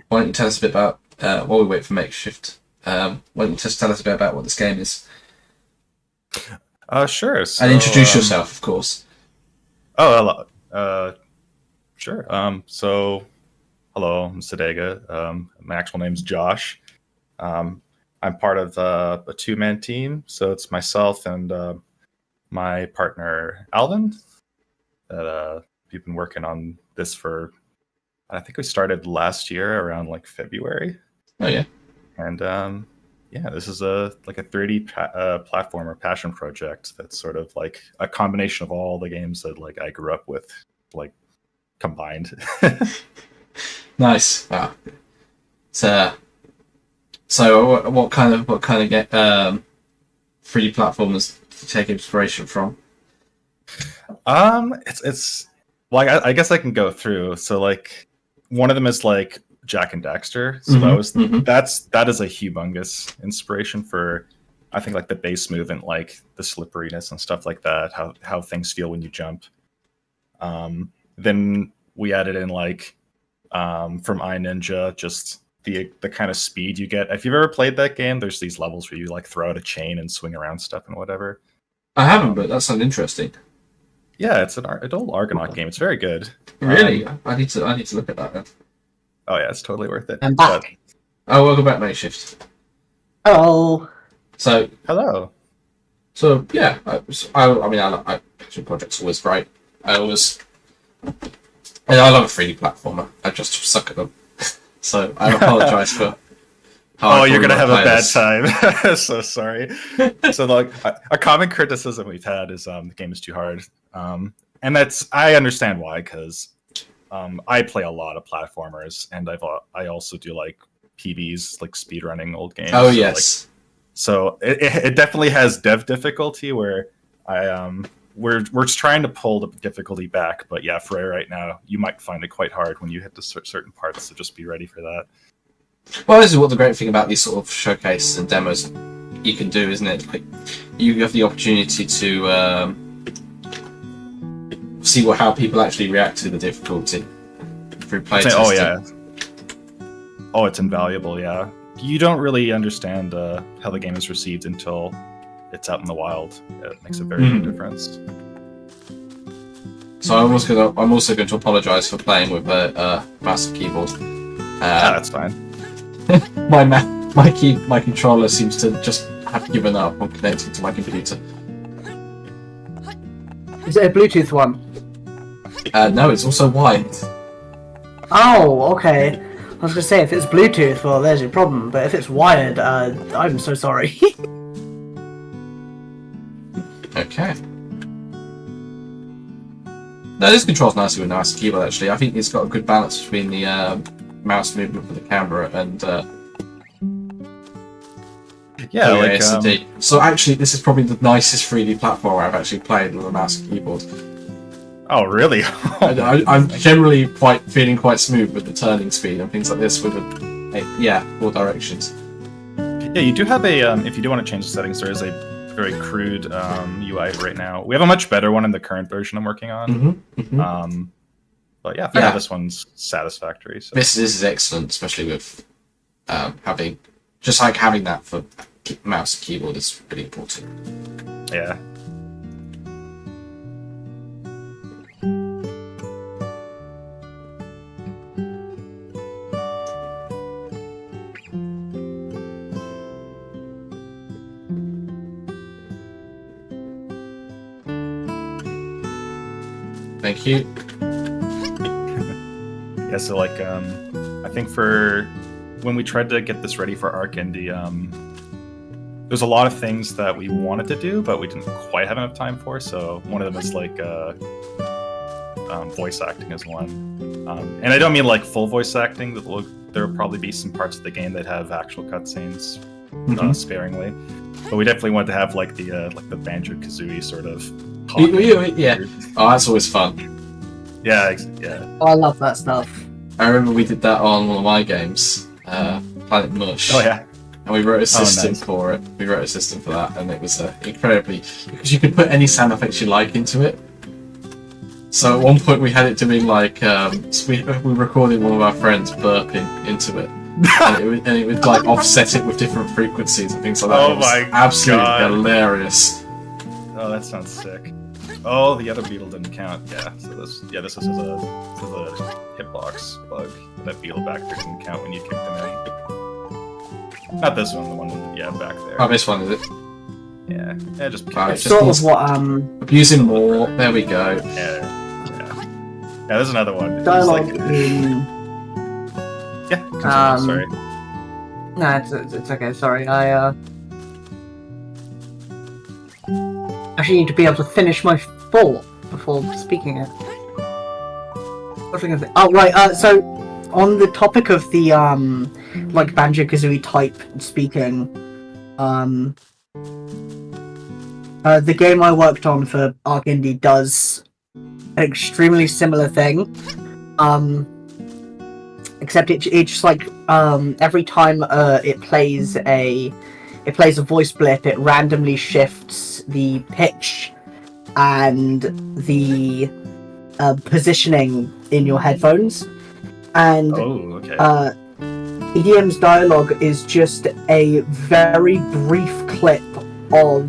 why don't you tell us a bit about while we wait for Makeshift? Why don't you just tell us a bit about what this game is? Sure. So, And introduce yourself, of course. Oh, hello. Sure. So, hello, I'm Sadega. My actual name's Josh. I'm part of a two-man team, so it's myself and my partner Alvin. That we've been working on this for. I think we started last year around like February. Oh yeah. And yeah, this is a 3D platformer passion project that's sort of like a combination of all the games that like I grew up with, like combined. Nice. Wow. So what kind of 3D platformers do you take inspiration from? It's like I guess I can go through. So like one of them is like Jack and Daxter. So that is a humongous inspiration for, I think, like the base movement, like the slipperiness and stuff like that, how things feel when you jump. Then we added in like from iNinja, just the kind of speed you get. If you've ever played that game, there's these levels where you like throw out a chain and swing around stuff and whatever. I haven't, but that sounds interesting. Yeah, it's an old Argonaut game. It's very good. Really? I need to look at that then. Oh yeah, it's totally worth it. I'm back. Oh, welcome back, Makeshift. Oh. So Hello. So yeah, I passion projects always great. I love a 3D platformer. I just suck at them. So I apologise for Oh, you're gonna have a bad time. So sorry. So like a common criticism we've had is the game is too hard, and I understand why, because I play a lot of platformers, and I also do like PBs, like speedrunning old games. Oh yes. So it definitely has dev difficulty where we're just trying to pull the difficulty back, but yeah, for right now you might find it quite hard when you hit the certain parts, so just be ready for that. Well, this is what the great thing about these sort of showcases and demos you can do, isn't it? Like, you have the opportunity to see how people actually react to the difficulty through playtesting. Oh yeah. Oh, it's invaluable. Yeah, you don't really understand how the game is received until it's out in the wild. It makes a very big difference. So I'm also going to apologise for playing with a mouse and keyboard. That's fine. my controller seems to just have given up on connecting to my computer. Is it a Bluetooth one? No, it's also wired. Oh, okay. I was gonna say, if it's Bluetooth, well, there's your problem. But if it's wired, I'm so sorry. Okay. No, this controls nicely with a mouse and keyboard, actually. I think it's got a good balance between the mouse movement for the camera and Yeah, like arcINDIE. So actually, this is probably the nicest 3D platformer I've actually played with a mouse and keyboard. oh really? I'm generally feeling quite smooth with the turning speed and things like this with all directions. Yeah, you do have a if you do want to change the settings, there is a very crude UI right now. We have a much better one in the current version I'm working on. But yeah, for now this one's satisfactory. So. This is excellent, especially with having that for mouse and keyboard is really important. Yeah. Thank you. Yeah, so like I think for when we tried to get this ready for arcINDIE, there's a lot of things that we wanted to do, but we didn't quite have enough time for. So one of them is like voice acting is one, and I don't mean like full voice acting. There'll probably be some parts of the game that have actual cutscenes sparingly, but we definitely wanted to have like the Banjo-Kazooie sort of. Yeah. Oh, that's always fun. Yeah. Oh, I love that stuff. I remember we did that on one of my games, Planet Mush. Oh yeah. And we wrote a system for it. We wrote a system for that, and it was incredibly, because you could put any sound effects you like into it. So at one point we had it doing like we recorded one of our friends burping into it, and it would like offset it with different frequencies and things like that. Oh my absolutely God. Hilarious. Oh, that sounds sick. Oh, the other beetle didn't count. Yeah, so this is a hitbox bug. That beetle back there didn't count when you kicked him out. Not this one, the one back there. Oh, this one is it? Yeah, just Right, It's sort of what abusing more. There we go. Yeah, there's another one. It's dialogue like- in. Yeah, continue, sorry. No, it's okay. Sorry, I actually need to be able to finish my thought before speaking it. What was I gonna say? Oh right. So on the topic of the like Banjo-Kazooie type speaking, the game I worked on for arcINDIE does an extremely similar thing. Except it's just like every time it plays a voice blip, it randomly shifts the pitch and the positioning in your headphones. And Oh, okay. EDM's dialogue is just a very brief clip of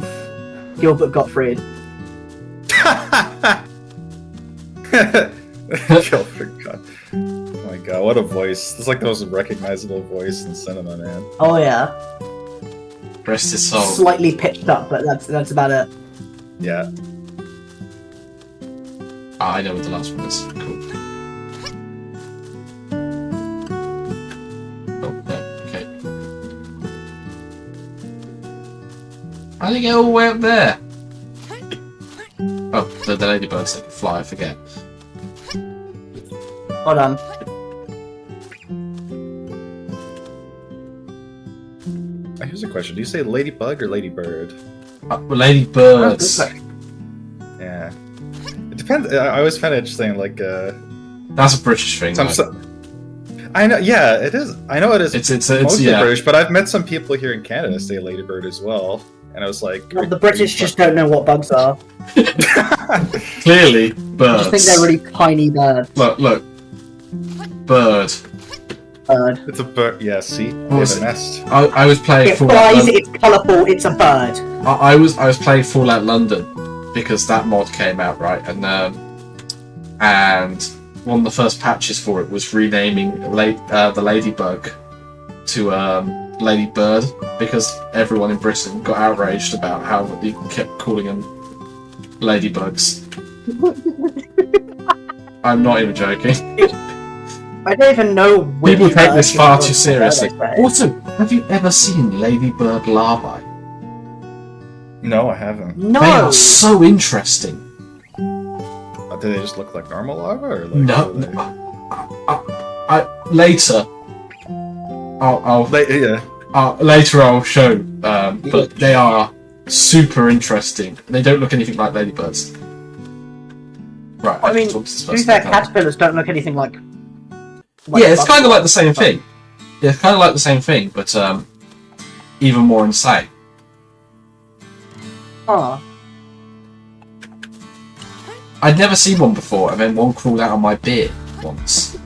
Gilbert Gottfried. Gilbert God. Oh my god, what a voice. It's like the most recognizable voice in cinema, man. Oh yeah, Rest his soul. slightly pitched up, but that's about it. Yeah. I know what the last one is. Cool. Oh, no, okay. How do you get all the way up there? Oh, the ladybirds that can fly, I forget. Hold on. Here's a question. Do you say ladybug or ladybird? Ladybirds. Yeah. It depends. I always find it interesting, like, That's a British thing. I know, yeah, it is. I know it is It's mostly yeah. British, but I've met some people here in Canada say ladybird as well. And I was like... Well, the British just don't know what bugs are. Clearly, I birds. just think they're really tiny birds. Look. Bird. Bird. It's a bird. Yeah, see? They was have a it? nest. I was playing It Fallout flies, London. it's colourful, it's a bird. I was playing Fallout London because that mod came out, right? And one of the first patches for it was renaming the ladybug to ladybird because everyone in Britain got outraged about how you kept calling them ladybugs. I'm not even joking. I don't even know which People take this version far of too the seriously. bird I say. Also, have you ever seen ladybird larvae? No, I haven't. No! They are so interesting. Do they just look like normal larvae? Or like, No, do they- later. yeah. Later I'll show. But they are super interesting. They don't look anything like ladybirds. Right. I mean, can talk to this to be person, fair, can't I? caterpillars don't look anything like Yeah, it's kind of like the butterflies. same thing. Yeah, it's kind of like the same thing, but even more insane. Huh. I'd never seen one before, and then one crawled out on my beer once.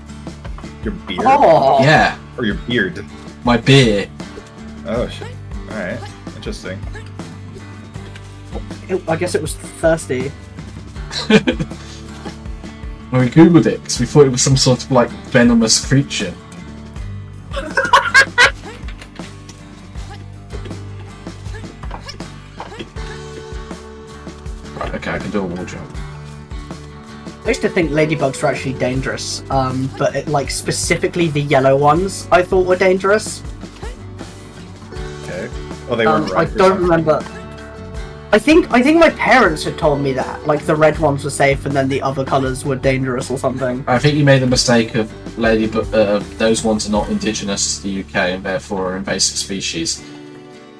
Your beard? Oh! Yeah, Or your beard? my beer. Oh, shit. Alright. Interesting. I guess it was thirsty. When we googled it, because we thought it was some sort of like venomous creature. Right, okay, I can do a wall jump. I used to think ladybugs were actually dangerous, but like specifically the yellow ones I thought were dangerous. Okay. Oh, they weren't I right. or don't something. remember. I think my parents had told me that, like the red ones were safe and then the other colours were dangerous or something. I think you made the mistake of those ones are not indigenous to the UK and therefore are invasive species.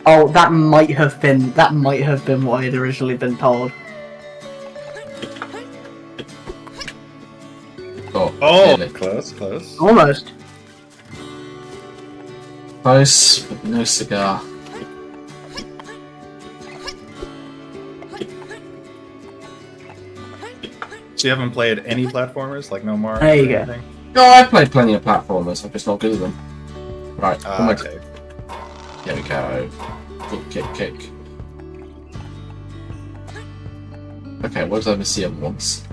Oh, that might have been what I had originally been told. Oh, really. close, close. Almost. Close, but no cigar. So you haven't played any platformers, like No More? There you or go. anything? No, I've played plenty of platformers, I'm just not good at them. Right, Okay. Here we go. Kick. Okay, what did I miss the other ones?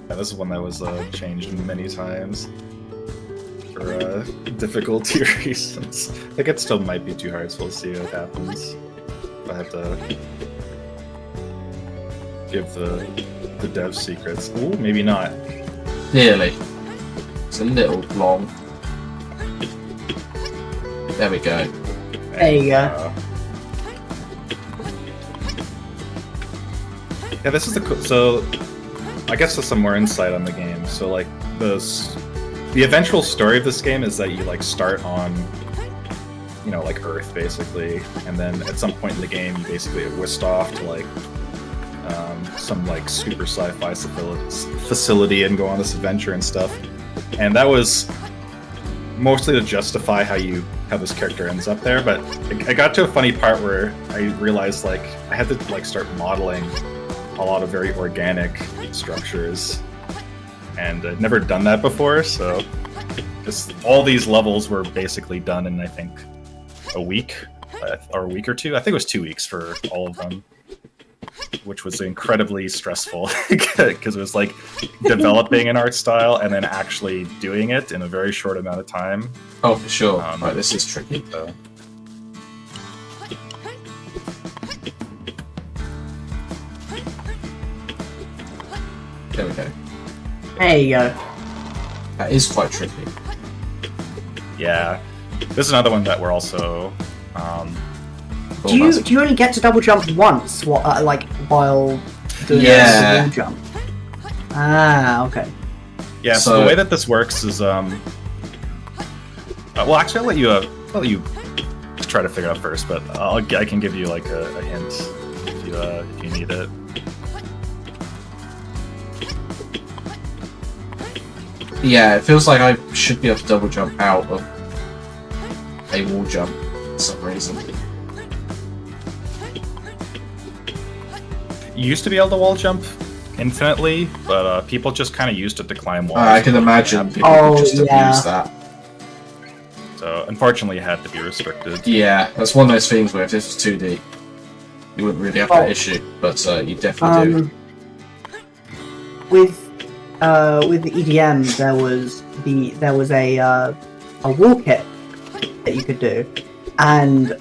Yeah, this is one that was changed many times for difficulty reasons. I think it still might be too hard, so we'll see what happens. I have to give the dev secrets. Ooh, maybe not. Nearly. It's a little long. There we go. There you go. Yeah, this is so. I guess there's some more insight on the game. So like the eventual story of this game is that you like start on, you know, like Earth basically, and then at some point in the game you basically get whisked off to like some like super sci-fi facility and go on this adventure and stuff. And that was mostly to justify how this character ends up there. But I got to a funny part where I realized like I had to like start modeling a lot of very organic structures, and I'd never done that before, so just all these levels were basically done in I think a week or a week or two. I think it was 2 weeks for all of them, which was incredibly stressful because it was like developing an art style and then actually doing it in a very short amount of time. Oh, for sure. Right, this is tricky. So. There we go. There you go. That is quite tricky. Yeah, this is another one that we're also. Do you only get to double jump once? Like while doing Yeah. the wall jump? Ah, okay. Yeah. So the way that this works is well, actually, I'll let you try to figure it out first, but I can give you like a hint if you need it. Yeah, it feels like I should be able to double jump out of a wall jump for some reason. You used to be able to wall jump infinitely, but people just kind of used it to climb walls. I can imagine people would just abuse that. So unfortunately, it had to be restricted. Yeah, that's one of those things where if this was 2D, you wouldn't really have that issue, but you definitely do. With the EDM, there was a wall kit that you could do, and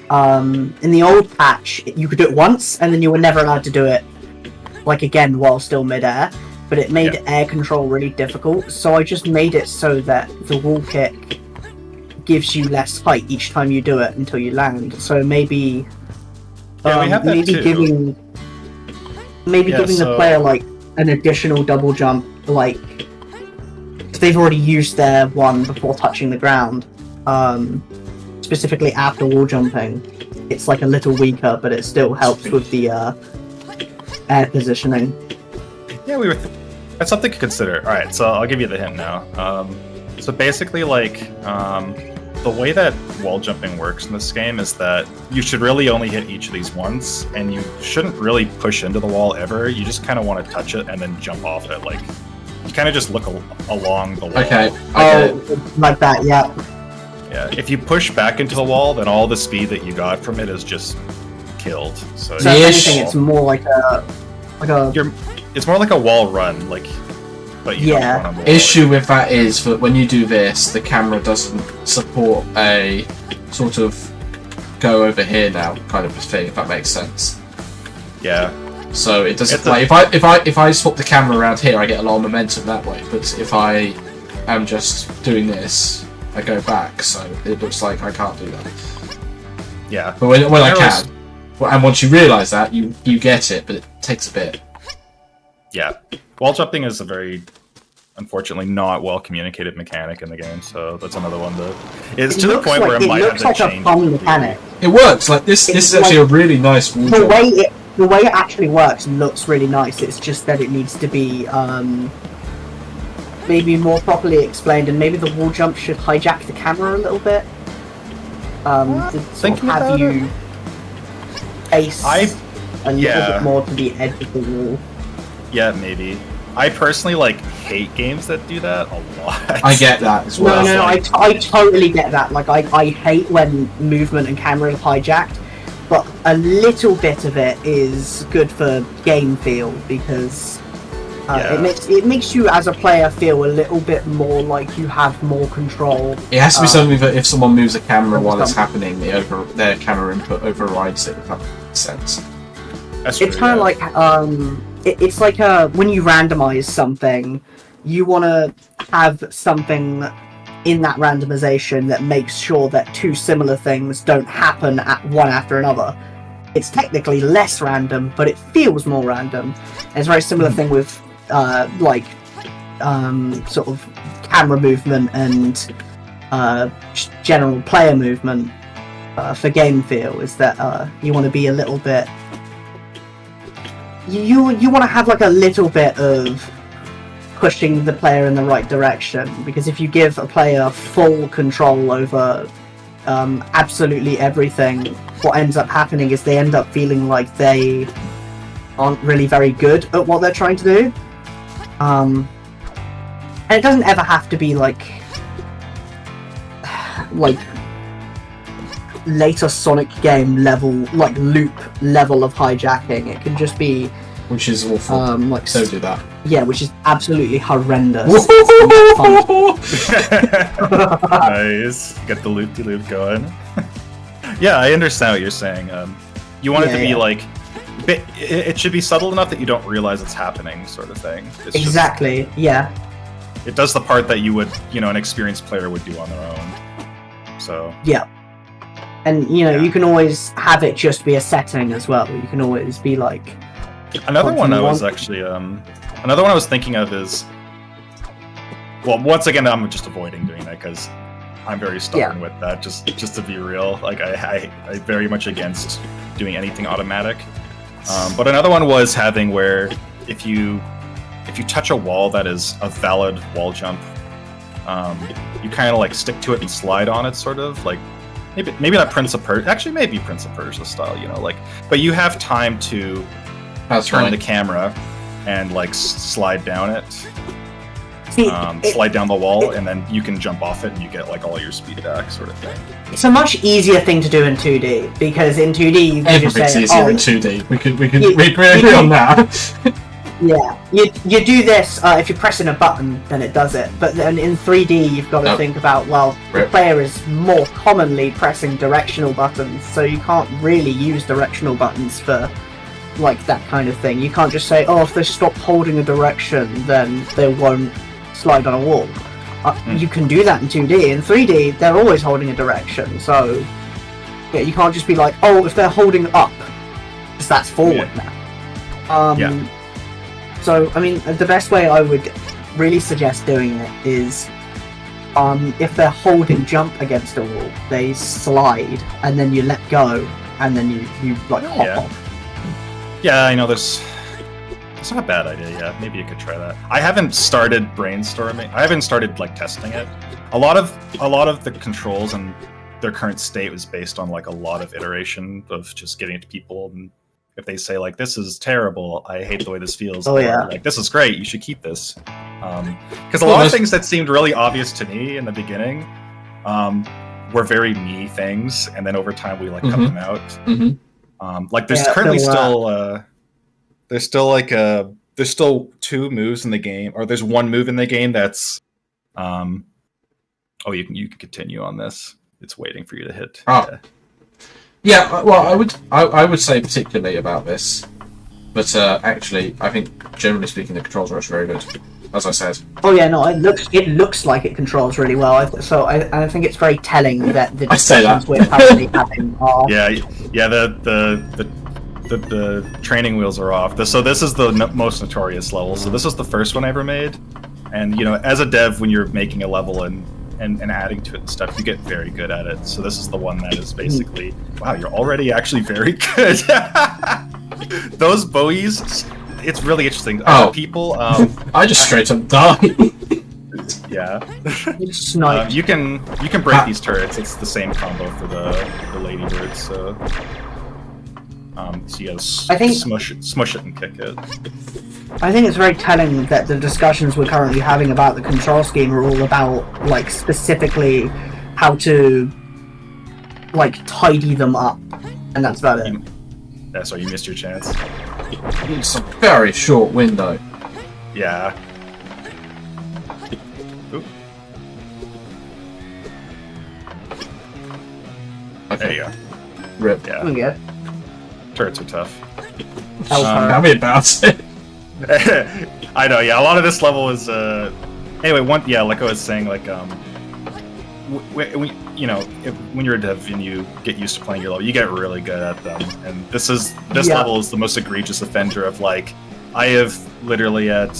in the old patch you could do it once, and then you were never allowed to do it like again while still midair. But it made air control really difficult, so I just made it so that the wall kick gives you less height each time you do it until you land. So maybe, we have that too. giving the player like an additional double jump, like if they've already used their one before touching the ground, specifically after wall jumping, it's like a little weaker, but it still helps with the air positioning. Yeah, that's something to consider. All right, so I'll give you the hint now. So basically, like, the way that wall jumping works in this game is that you should really only hit each of these once, and you shouldn't really push into the wall ever. You just kind of want to touch it and then jump off it. Like, you kind of just look along the wall. Okay. Like that, yeah. Yeah. If you push back into the wall, then all the speed that you got from it is just killed. So if anything, it's more like a it's more like a wall run, like. But you don't run on the wall. Issue with that is that when you do this, the camera doesn't support a sort of go over here now kind of thing, if that makes sense. Yeah. So it doesn't like if I swap the camera around here, I get a lot of momentum that way. But if I am just doing this, I go back. So it looks like I can't do that. Yeah. But when I can, and once you realise that, you get it, but it takes a bit. Yeah. Wall jumping is a very, unfortunately, not well communicated mechanic in the game, so that's another one that is to the point where it might have to change. It looks like a fun mechanic. It works. Like this is actually a really nice wall jump. The way it actually works looks really nice. It's just that it needs to be maybe more properly explained, and maybe the wall jump should hijack the camera a little bit. To sort of have you face a little bit more to the edge of the wall. Yeah, maybe. I personally hate games that do that a lot. I get that as well. No, I totally get that. Like I hate when movement and camera is hijacked, but a little bit of it is good for game feel because it makes you as a player feel a little bit more like you have more control. It has to be something that if someone moves a camera while it's happening, their camera input overrides it. If that makes sense. It's kind of like it's like when you randomize something, you want to have something in that randomization that makes sure that two similar things don't happen at one after another. It's technically less random, but it feels more random. And it's a very similar thing with sort of camera movement and general player movement for game feel. Is that you want to be a little bit. You want to have like a little bit of pushing the player in the right direction, because if you give a player full control over absolutely everything, what ends up happening is they end up feeling like they aren't really very good at what they're trying to do. And it doesn't ever have to be like later Sonic game level, like loop level of hijacking. It can just be, which is awful. So do that. Yeah, which is absolutely horrendous. Nice, get the loop-de-loop going. Yeah, I understand what you're saying. You want it to be like, it should be subtle enough that you don't realize it's happening, sort of thing. It's exactly. just, yeah. it does the part that you would, an experienced player would do on their own. So Yeah. And, you know, Yeah. you can always have it just be a setting as well. You can always be like... another one I was want- actually, another one I was thinking of is, well, once again, I'm just avoiding doing that because I'm very stubborn with that. Just to be real, like I very much against doing anything automatic. But another one was having where if you touch a wall that is a valid wall jump, you kind of like stick to it and slide on it, sort of like maybe not Prince of Persia. Actually, maybe Prince of Persia style, like. But you have time to turn the camera and like slide down it. Slide down the wall, and then you can jump off it, and you get like all your speed back, sort of thing. It's a much easier thing to do in 2D, because in 2D you can just Everything's say, easier in 2D. We agree on that. Yeah, you do this, if you're pressing a button, then it does it. But then in 3D, you've got to think about, well, the player is more commonly pressing directional buttons, so you can't really use directional buttons for, like, that kind of thing. You can't just say, oh, if they stop holding a direction, then they won't slide on a wall. You can do that in 2D. In 3D, they're always holding a direction, so yeah, you can't just be like, oh, if they're holding up, because that's forward now. So, I mean, the best way I would really suggest doing it is, if they're holding jump against a wall, they slide, and then you let go, and then you like, hop off. Yeah, I know there's... It's not a bad idea, yeah. Maybe you could try that. I haven't started brainstorming. I haven't started, like, testing it. A lot of the controls and their current state was based on, like, a lot of iteration of just getting it to people, and if they say, like, this is terrible, I hate the way this feels, like, this is great, you should keep this. Because a lot of things that seemed really obvious to me in the beginning were very me things, and then over time we, like, cut them out. Like, there's currently there's still two moves in the game, or there's one move in the game that's, you can continue on this. It's waiting for you to hit. Yeah, well, I would say particularly about this, but actually, I think generally speaking, the controls are very good, as I said. Oh yeah, no, it looks like it controls really well. I think it's very telling that the discussions we're currently having are. The training wheels are off. So this is the most notorious level. So this is the first one I ever made, and as a dev, when you're making a level and adding to it and stuff, you get very good at it. So this is the one that is basically, wow, you're already actually very good. Those buoys, it's really interesting. People, I just straight up die. Yeah. You can break these turrets. It's the same combo for the ladybirds. So you gotta smush it and kick it. I think it's very telling that the discussions we're currently having about the control scheme are all about, like, specifically how to, like, tidy them up, and that's about it. That's why you missed your chance. It's a very short window. Yeah. Oop. Okay. There you go. Rip. Yeah. Doing good. Turrets are tough. Tell me about it. I know, yeah. A lot of this level is anyway. Like I was saying, like when you're a dev and you get used to playing your level, you get really good at them. And this level is the most egregious offender of, like, I have literally at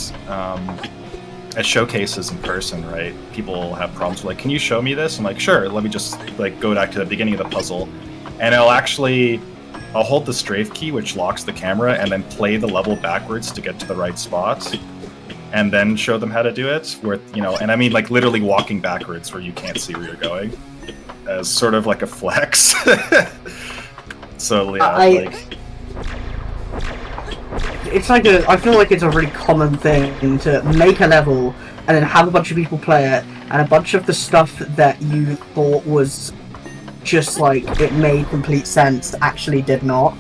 showcases in person, right? People have problems with, like, can you show me this? I'm like, sure. Let me just, like, go back to the beginning of the puzzle, and I'll hold the strafe key, which locks the camera, and then play the level backwards to get to the right spot, and then show them how to do it. And I mean, like, literally walking backwards where you can't see where you're going, as sort of like a flex. So yeah, I feel like it's a really common thing to make a level and then have a bunch of people play it, and a bunch of the stuff that you thought was just, like, it made complete sense actually did not.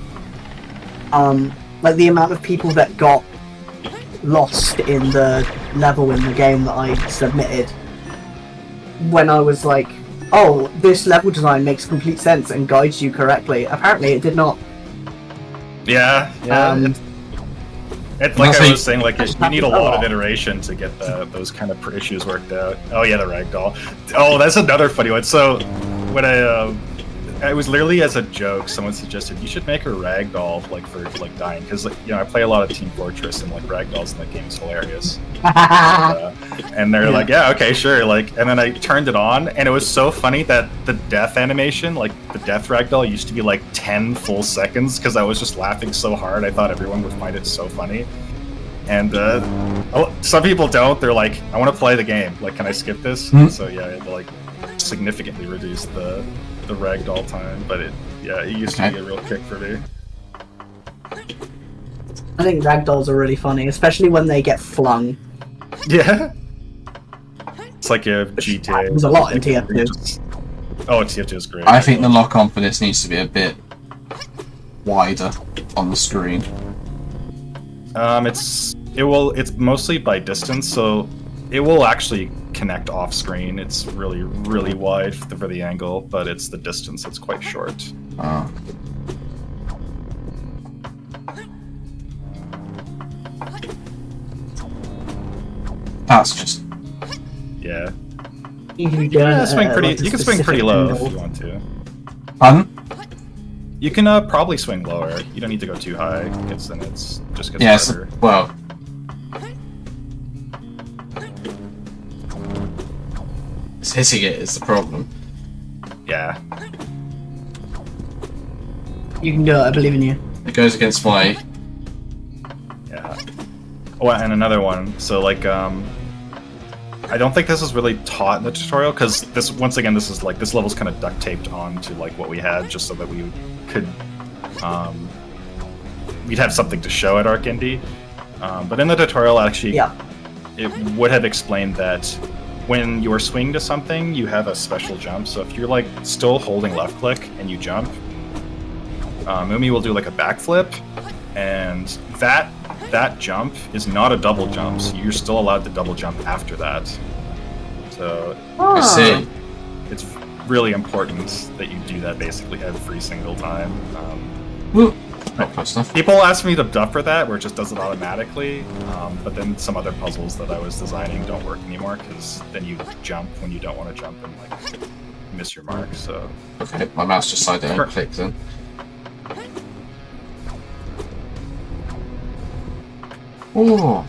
Like, the amount of people that got lost in the level in the game that I submitted when I was like, oh, this level design makes complete sense and guides you correctly. Apparently it did not. Yeah. It's like That's I how was saying, like you need a Oh. lot of iteration to get those kind of issues worked out. Oh yeah, the ragdoll. Oh, that's another funny one. So when it was literally as a joke, someone suggested you should make a ragdoll like for like dying because I play a lot of Team Fortress and like ragdolls in that game is hilarious. And they're like, yeah, okay, sure. Like, and then I turned it on, and it was so funny that the death animation, like the death ragdoll, used to be like 10 full seconds because I was just laughing so hard. I thought everyone would find it so funny. And some people don't. They're like, I want to play the game. Like, can I skip this? So yeah, I had to like significantly reduce the ragdoll time, but it used to be a real kick for me. I think ragdolls are really funny, especially when they get flung. Yeah. It's like a GTA. There's a lot in TF2. Oh, TF2 is great. I think the lock-on for this needs to be a bit wider on the screen. It's mostly by distance, so it will actually connect off screen. It's really, really wide for the angle, but it's the distance that's quite short. That's just... Yeah. You can swing pretty. You can swing pretty low if you want to. Pardon? You can probably swing lower. You don't need to go too high, because then it's just gets Yes. harder. Well, it's hitting it is the problem. Yeah. You can do it, I believe in you. It goes against my... Yeah. Oh, and another one. So like, I don't think this is really taught in the tutorial because this, once again, this is like this level's kind of duct taped on to like what we had, just so that we could, we'd have something to show at arcINDIE. But in the tutorial, actually, it would have explained that when you're swinging to something, you have a special jump. So if you're like still holding left click and you jump, Umi will do like a backflip, and that jump is not a double jump, so you're still allowed to double jump after that. So I see. it's really important that you do that basically every single time. Well, not close enough. People ask me to buffer that, where it just does it automatically, but then some other puzzles that I was designing don't work anymore, because then you jump when you don't want to jump and like miss your mark. So Okay, my mouse just decided to click then. Oh,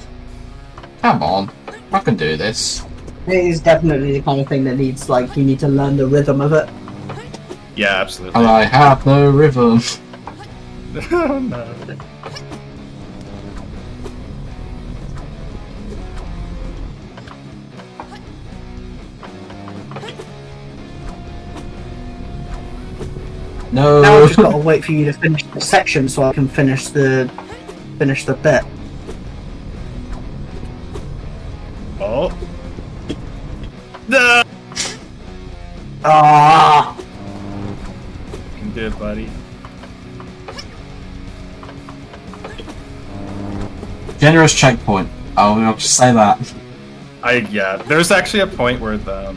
come on! I can do this. It is definitely the kind of thing that needs, like, you need to learn the rhythm of it. yeah, absolutely. And I have no rhythm. Oh, no. No. Now I've just got to wait for you to finish the section so I can finish the bit. Oh. No. Ah! You can do it, buddy. Generous checkpoint. I'll just say that. There's actually a point where the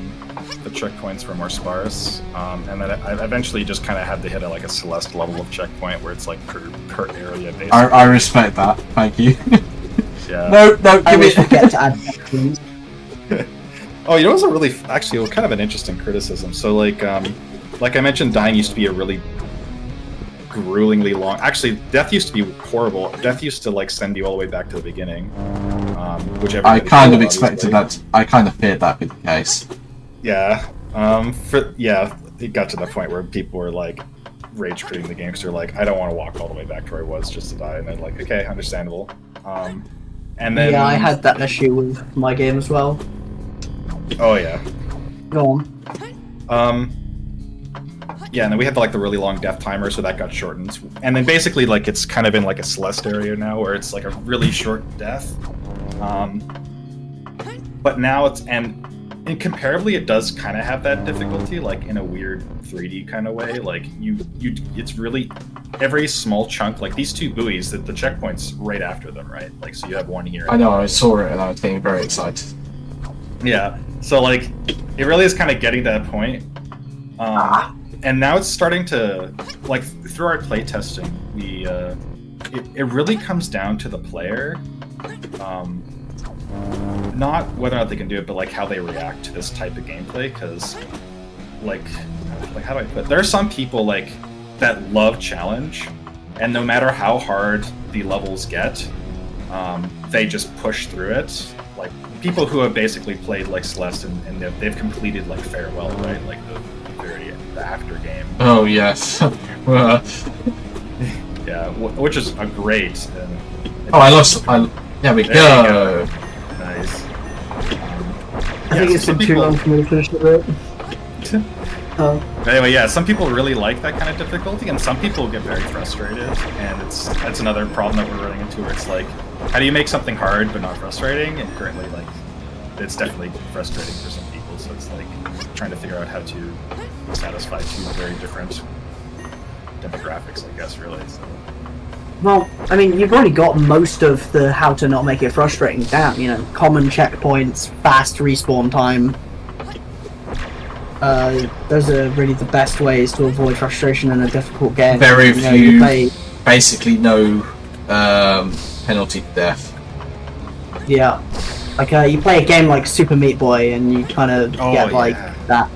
checkpoints were more sparse, and then I eventually just kind of had to hit a Celeste level of checkpoint where it's like per area basically. I respect that. Thank you. Yeah. No, I give always me. forget to add sections. Oh, you know what's a really actually kind of an interesting criticism. So like I mentioned, dying used to be a really gruelingly long. Actually, death used to be horrible. Death used to like send you all the way back to the beginning, which I kind of expected that. I kind of feared that would be the case. Yeah. It got to the point where people were like rage quitting the game because they're like, I don't want to walk all the way back to where I was just to die, and then like, okay, understandable. And then Yeah, I had that issue with my game as well. Oh yeah. Go on. Yeah, and then we had the really long death timer, so that got shortened. And then basically like it's kind of in like a Celeste area now where it's like a really short death. But now and comparably it does kind of have that difficulty, like in a weird 3D kind of way. Like it's really every small chunk, like these two buoys, the checkpoints right after them, right? Like so you have one here. I know. I saw it and I was getting very excited. Yeah. So like it really is kind of getting to that point. And now it's starting to, like, through our playtesting, it really comes down to the player. Not whether or not they can do it, but like how they react to this type of gameplay. Because, like how do I put it? There are some people like that love challenge, and no matter how hard the levels get, they just push through it. Like people who have basically played like Celeste and they've completed like Farewell, right? Like the after game. Oh yes. Yeah, which is a great. Oh, I lost. There we go. Nice. I think it's been too long for me to finish it. But anyway, yeah, some people really like that kind of difficulty, and some people get very frustrated, and that's another problem that we're running into, where it's like, how do you make something hard but not frustrating? And currently, like, it's definitely frustrating for some people, so it's like trying to figure out how to satisfy two very different demographics, I guess, really. So. Well, I mean, you've already got most of the how to not make it frustrating down, you know, common checkpoints, fast respawn time. Those are really the best ways to avoid frustration in a difficult game. Very few, basically no penalty to death. Yeah. Like, you play a game like Super Meat Boy and you kind of get like that.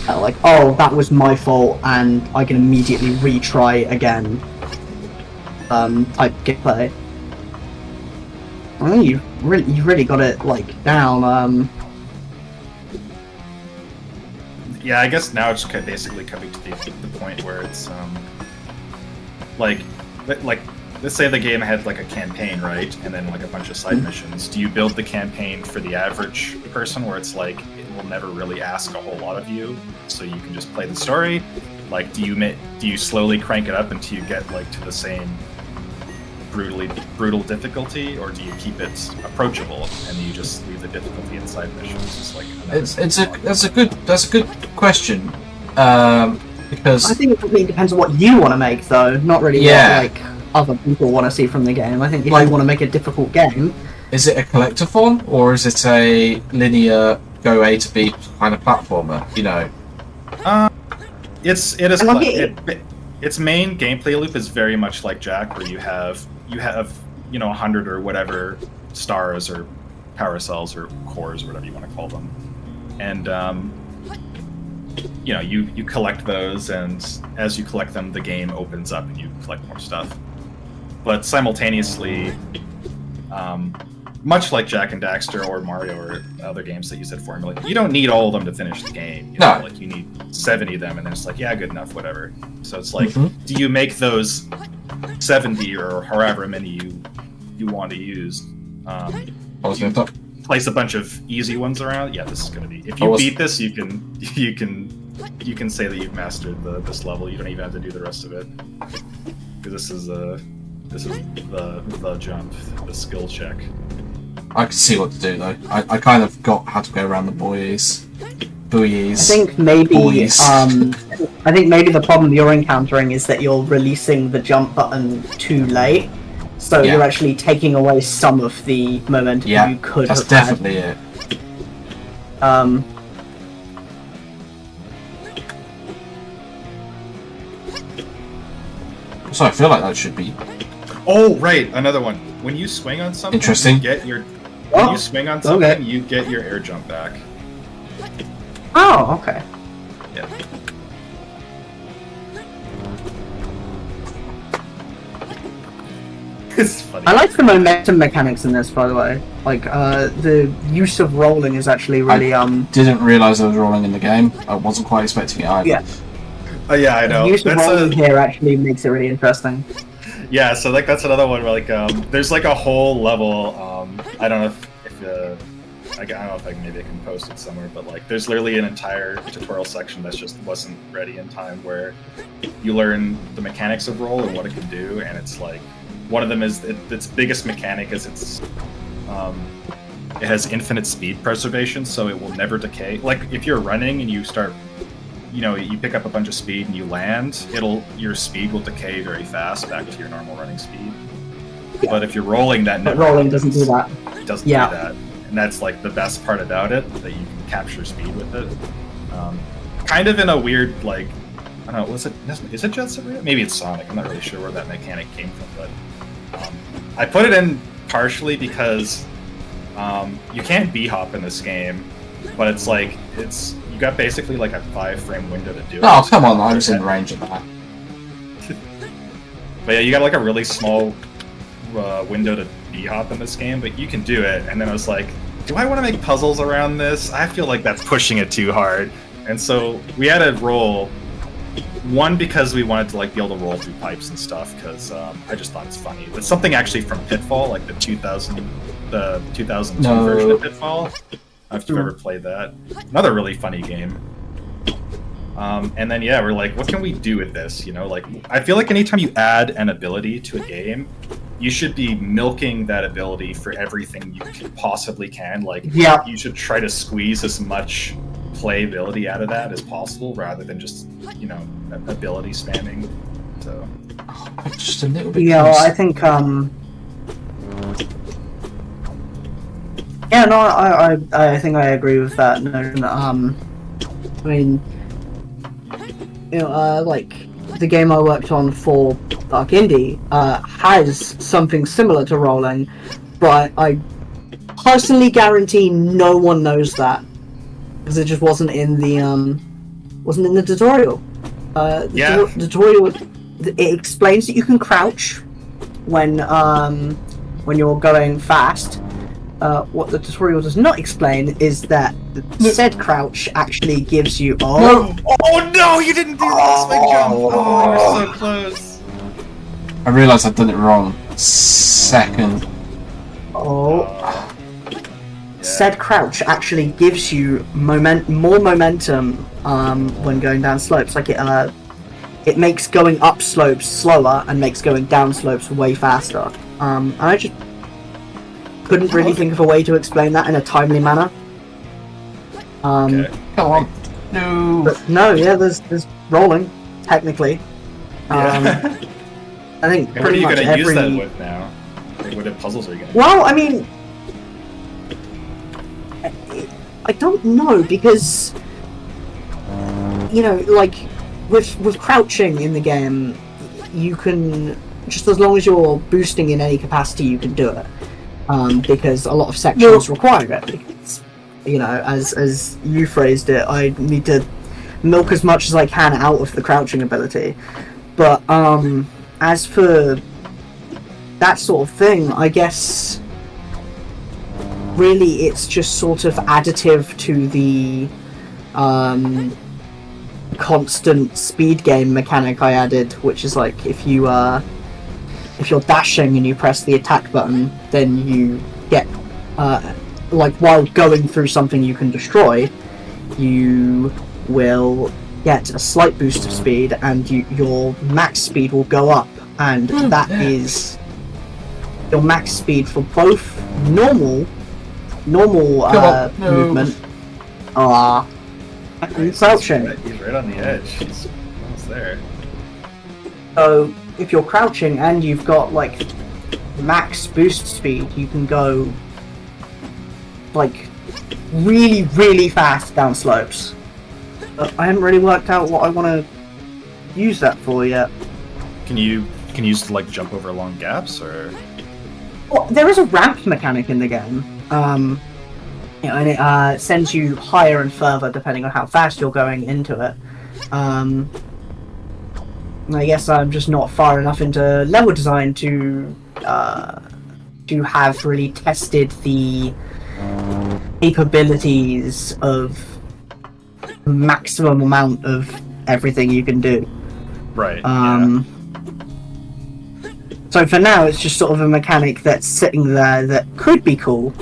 Like, oh, that was my fault and I can immediately retry again. Type gameplay. I think you've really got it like down. Yeah, I guess now it's basically coming to the point where it's like let's say the game had like a campaign, right, and then like a bunch of side missions. Do you build the campaign for the average person, where it's like it will never really ask a whole lot of you, so you can just play the story? Like, do you slowly crank it up until you get like to the same brutal difficulty, or do you keep it approachable and you just leave the difficulty in side missions? It's like that's a good question, because I think it really depends on what you want to make, though, not really what like other people want to see from the game. I think if you want to make a difficult game, is it a collectathon or is it a linear go A to B kind of platformer? You know, its main gameplay loop is very much like Jack, where you have 100 or whatever stars or power cells or cores or whatever you want to call them, and you collect those, and as you collect them, the game opens up and you collect more stuff. But simultaneously, much like Jak and Daxter or Mario or other games that use that formula, you don't need all of them to finish the game. Like you need 70 of them, and then it's like, yeah, good enough, whatever. So it's like, do you make those 70 or however many you want to use? Place a bunch of easy ones around. Yeah, this is going to be. If you beat this, you can say that you've mastered this level. You don't even have to do the rest of it, because this is the jump, the skill check. I can see what to do though. I kind of got how to go around the buoys. I think maybe the problem you're encountering is that you're releasing the jump button too late, so you're actually taking away some of the momentum you could have had. That's definitely it. So I feel like that should be. Oh right, another one. When you swing on something, interesting. You swing on something, you get your air jump back. Oh, okay. Yeah. It's funny. I like the momentum mechanics in this, by the way. Like, the use of rolling is actually really I didn't realise I was rolling in the game. I wasn't quite expecting it either. Yeah. Yeah, I know. The use of rolling here actually makes it really interesting. Yeah, so like that's another one where like there's like a whole level. I don't know if I don't know if maybe I can post it somewhere, but like there's literally an entire tutorial section that just wasn't ready in time, where you learn the mechanics of roll and what it can do, and it's like one of them is its biggest mechanic is it has infinite speed preservation, so it will never decay. Like if you're running and you start, you pick up a bunch of speed and you land, your speed will decay very fast back to your normal running speed. Yeah. But if you're rolling, rolling doesn't do that. It doesn't do that, and that's like the best part about it, that you can capture speed with it. Kind of in a weird, like, I don't know, is it Jet Set Radio? Maybe it's Sonic. I'm not really sure where that mechanic came from, but I put it in partially because you can't b-hop in this game, but it's like you got basically like a 5-frame window to do it. Oh, come on, I was in range of that. But yeah, you got like a really small window to b-hop in this game, but you can do it. And then I was like, do I want to make puzzles around this? I feel like that's pushing it too hard. And so we had to roll. One, because we wanted to like be able to roll through pipes and stuff, because I just thought it's funny. But something actually from Pitfall, like the 2002 version of Pitfall. I don't know if you've ever played that. Another really funny game. And then yeah, we're like, what can we do with this? You know, like I feel like anytime you add an ability to a game, you should be milking that ability for everything you possibly can. Like, you should try to squeeze as much playability out of that as possible, rather than just, you know, ability spamming. So, just a little bit. Yeah, well, I think. Yeah, no, I think I agree with that notion. I mean, you know, like the game I worked on for arcINDIE has something similar to rolling, but I personally guarantee no one knows that because it just wasn't in the tutorial. The tutorial it explains that you can crouch when you're going fast. What the tutorial does not explain is that said crouch actually gives you. Oh no! You didn't do that spike jump. Oh, you're so close. I realised I'd done it wrong. Second. Said crouch actually gives you more momentum when going down slopes. Like it makes going up slopes slower and makes going down slopes way faster. And I just couldn't really think of a way to explain that in a timely manner. Okay. Come on. No. But no, yeah, there's rolling technically. I think And what are pretty you much gonna use every. that with now? Like, what puzzles are you gonna? Well, I mean, I don't know because you know, like with crouching in the game, you can just as long as you're boosting in any capacity, you can do it. Because a lot of sections require it. Because, you know, as you phrased it, I need to milk as much as I can out of the crouching ability. But as for that sort of thing, I guess really it's just sort of additive to the constant speed game mechanic I added, which is like if you're dashing and you press the attack button, then you get, like while going through something you can destroy, you will get a slight boost of speed and your max speed will go up, and that is your max speed for both normal movement and crouching. He's right on the edge. He's almost there. So if you're crouching and you've got like max boost speed, you can go like really, really fast down slopes. But I haven't really worked out what I want to use that for yet. Can you use to like jump over long gaps or? Well, there is a ramp mechanic in the game, you know, and it sends you higher and further depending on how fast you're going into it. I guess I'm just not far enough into level design to have really tested the capabilities of maximum amount of everything you can do. Right. So for now, it's just sort of a mechanic that's sitting there that could be cool,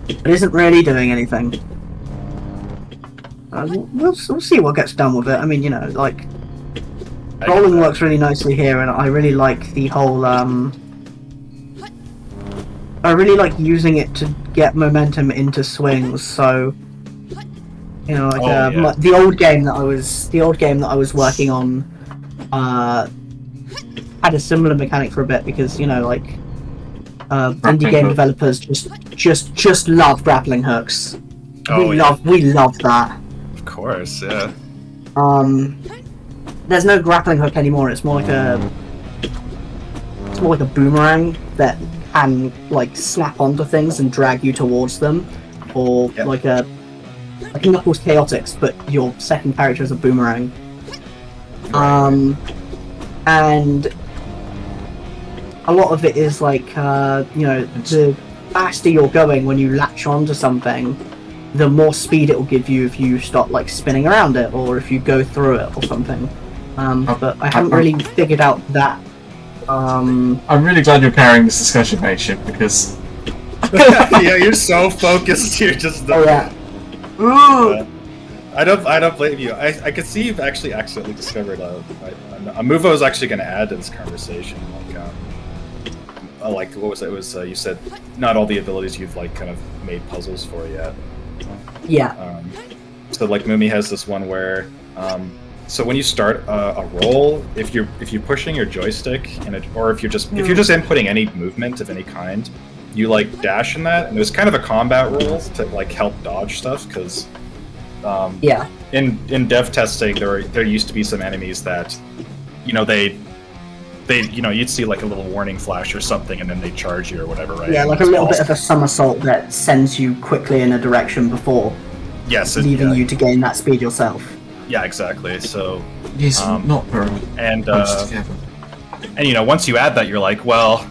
but isn't really doing anything. We'll see what gets done with it. I mean, you know, like rolling works really nicely here, and I really like the whole. I really like using it to get momentum into swings. So, you know, like the old game that I was working on, had a similar mechanic for a bit because, you know, like indie game developers just love grappling hooks. We love that. Of course, yeah. There's no grappling hook anymore. It's more like it's more like a boomerang that can like snap onto things and drag you towards them, or like a Knuckles Chaotix, but your second character is a boomerang. And a lot of it is like the faster you're going when you latch onto something, the more speed it will give you if you start like spinning around it or if you go through it or something. But I haven't really figured out that. I'm really glad you're carrying this discussion, mateship, because yeah, you're so focused. You're just. Oh yeah. I don't blame you. I could see you've actually accidentally discovered a move I was actually going to add to this conversation. Like what was it? It was you said not all the abilities you've like kind of made puzzles for yet. Yeah. So like Mumi has this one where so when you start a roll, if you're pushing your joystick or if you're just inputting any movement of any kind, you like dash in that, and it was kind of a combat roll to like help dodge stuff because in dev testing there used to be some enemies that they you'd see like a little warning flash or something and then they charge you or whatever, right? Yeah, like a little bit of a somersault that sends you quickly in a direction before leaving you to gain that speed yourself. Yeah, exactly. So it's not very and together. And once you add that, you're like, well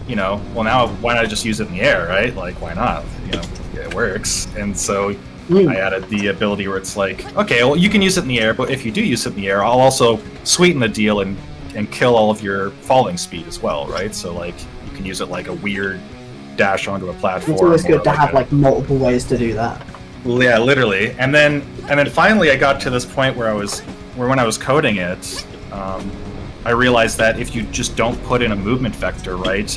now why not just use it in the air, right? Like why not? It works. And so I added the ability where it's like, okay, well you can use it in the air, but if you do use it in the air, I'll also sweeten the deal and kill all of your falling speed as well, right? So like you can use it like a weird dash onto a platform. It's always good to have like multiple ways to do that. Yeah, literally. And then finally I got to this point where when I was coding it, I realized that if you just don't put in a movement vector, right,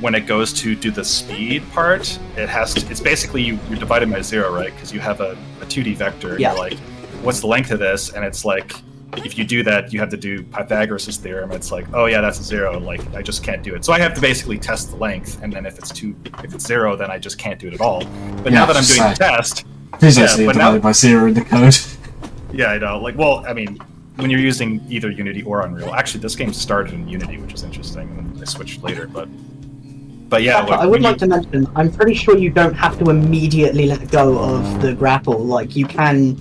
when it goes to do the speed part, it's basically you're divided by 0, right? Because you have a 2D vector, and you're like, what's the length of this? And it's like, if you do that, you have to do Pythagoras' theorem. It's like, oh yeah, that's a 0. Like I just can't do it. So I have to basically test the length, and then if it's 0, then I just can't do it at all. But now that I'm doing the test, divided by 0 in the code. Yeah, I know. Like, well, I mean, when you're using either Unity or Unreal, actually, this game started in Unity, which is interesting, and then I switched later. But yeah, I would like to mention, I'm pretty sure you don't have to immediately let go of the grapple. Like you can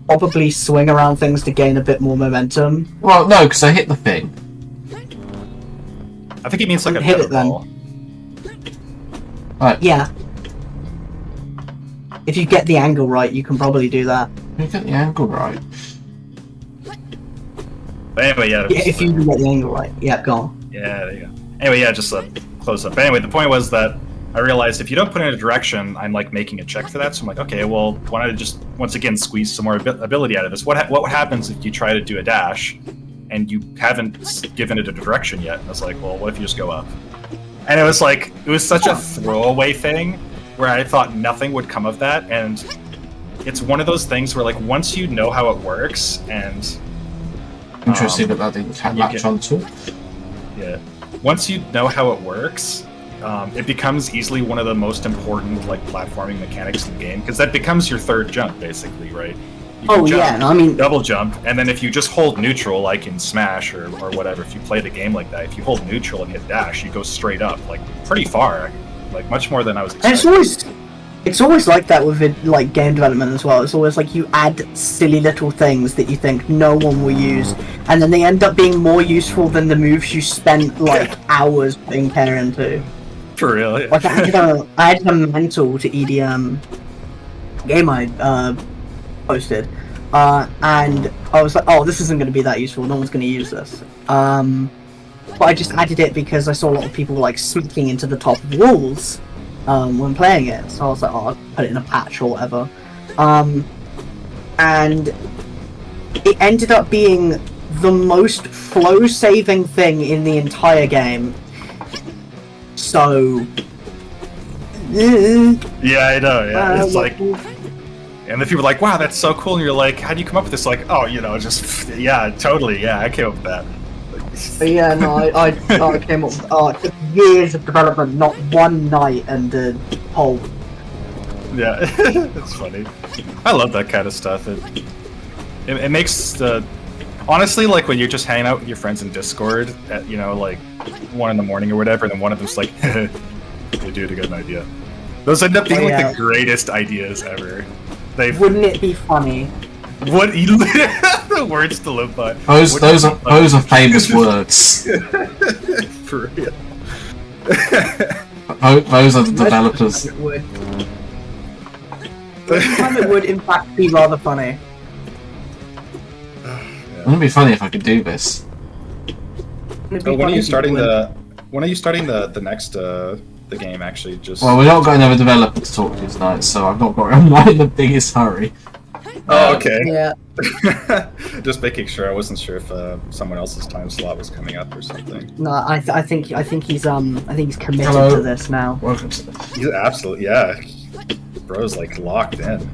probably swing around things to gain a bit more momentum. Well, no, because I hit the thing. I think it means like a hit it ball. Right. Yeah. If you get the angle right, you can probably do that. You get the angle right. But anyway, if you get the angle right. Yeah, go on. Yeah, there you go. Anyway, just a close up. But anyway, the point was that I realized if you don't put in a direction, I'm like making a check for that. So I'm like, okay, well, why don't I just once again squeeze some more ability out of this? What happens if you try to do a dash and you haven't given it a direction yet? And I was like, well, what if you just go up? And it was such a throwaway thing where I thought nothing would come of that. And it's one of those things where like once you know how it works and interesting that didn't latch onto it. Yeah, once you know how it works. It becomes easily one of the most important like platforming mechanics in the game because that becomes your third jump basically, right? Double jump, and then if you just hold neutral like in Smash or whatever, if you play the game like that, if you hold neutral and hit dash, you go straight up like pretty far, like much more than I was expecting. And it's always like that with like game development as well. It's always like you add silly little things that you think no one will use, and then they end up being more useful than the moves you spent like hours putting care into. For real, yeah. Like I had a mantle to EDM game I posted, and I was like, oh, this isn't going to be that useful. No one's going to use this. But I just added it because I saw a lot of people like smacking into the top of walls when playing it. So I was like, oh, I'll put it in a patch or whatever. And it ended up being the most flow-saving thing in the entire game. So yeah, I know. Yeah, it's like, and then people are like, "Wow, that's so cool!" And you're like, "How do you come up with this?" Like, "Oh, just yeah, totally, yeah, I came up with that." But yeah, no, I came up with it took years of development, not one night and a whole. Yeah, it's funny. I love that kind of stuff. It makes Honestly, like when you're just hanging out with your friends in Discord at, you know, like 1 in the morning or whatever, and then one of them's like, "Hey, dude, I got an idea." Those end up being like the greatest ideas ever. Wouldn't it be funny? What the words to live by? Those are famous words. For real. Those are the developers. It would. It would in fact be rather funny. Wouldn't it be funny if I could do this? So when are you starting the next the game actually? Just Well, we've not got another developer to talk to tonight, so I've not got I'm not in the biggest hurry. Oh, okay. Yeah. Just making sure. I wasn't sure if someone else's time slot was coming up or something. No, I think he's committed Hello. to this now. Welcome to the... He's absolutely, yeah. Bro's like locked in.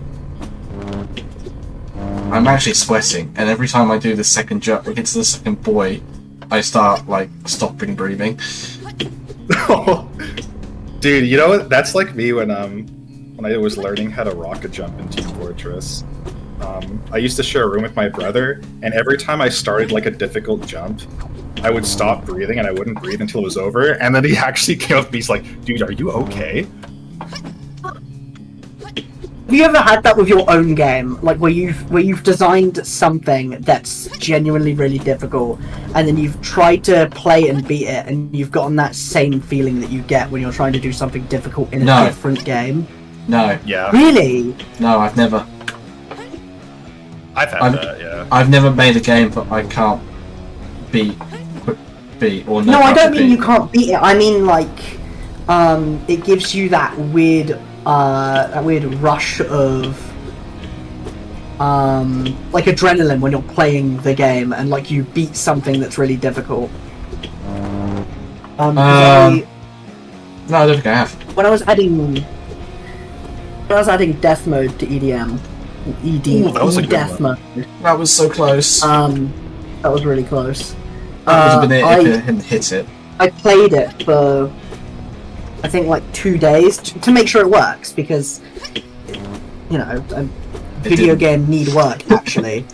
I'm actually sweating, and every time I do the second jump, get to the second buoy, I start like stopping breathing. Dude, you know what? That's like me when I was learning how to rocket jump in Team Fortress. I used to share a room with my brother, and every time I started like a difficult jump, I would stop breathing and I wouldn't breathe until it was over, and then he actually came up to me, he's like, "Dude, are you okay?" Have you ever had that with your own game, like where you've designed something that's genuinely really difficult, and then you've tried to play and beat it, and you've gotten that same feeling that you get when you're trying to do something difficult in a different game? No. Yeah. Really? No, I've never. I've had that, yeah. I've never made a game that I can't beat or No, I don't mean you can't beat it. I mean like, it gives you that weird rush of like adrenaline when you're playing the game and like you beat something that's really difficult. No, I don't think I have. When I was adding death mode to EDM, Ooh, that was a good death one. mode. That was so close. That was really close. That would have been it if it hadn't hit it. I played it for I think like 2 days to make sure it works because you know a video game need work actually.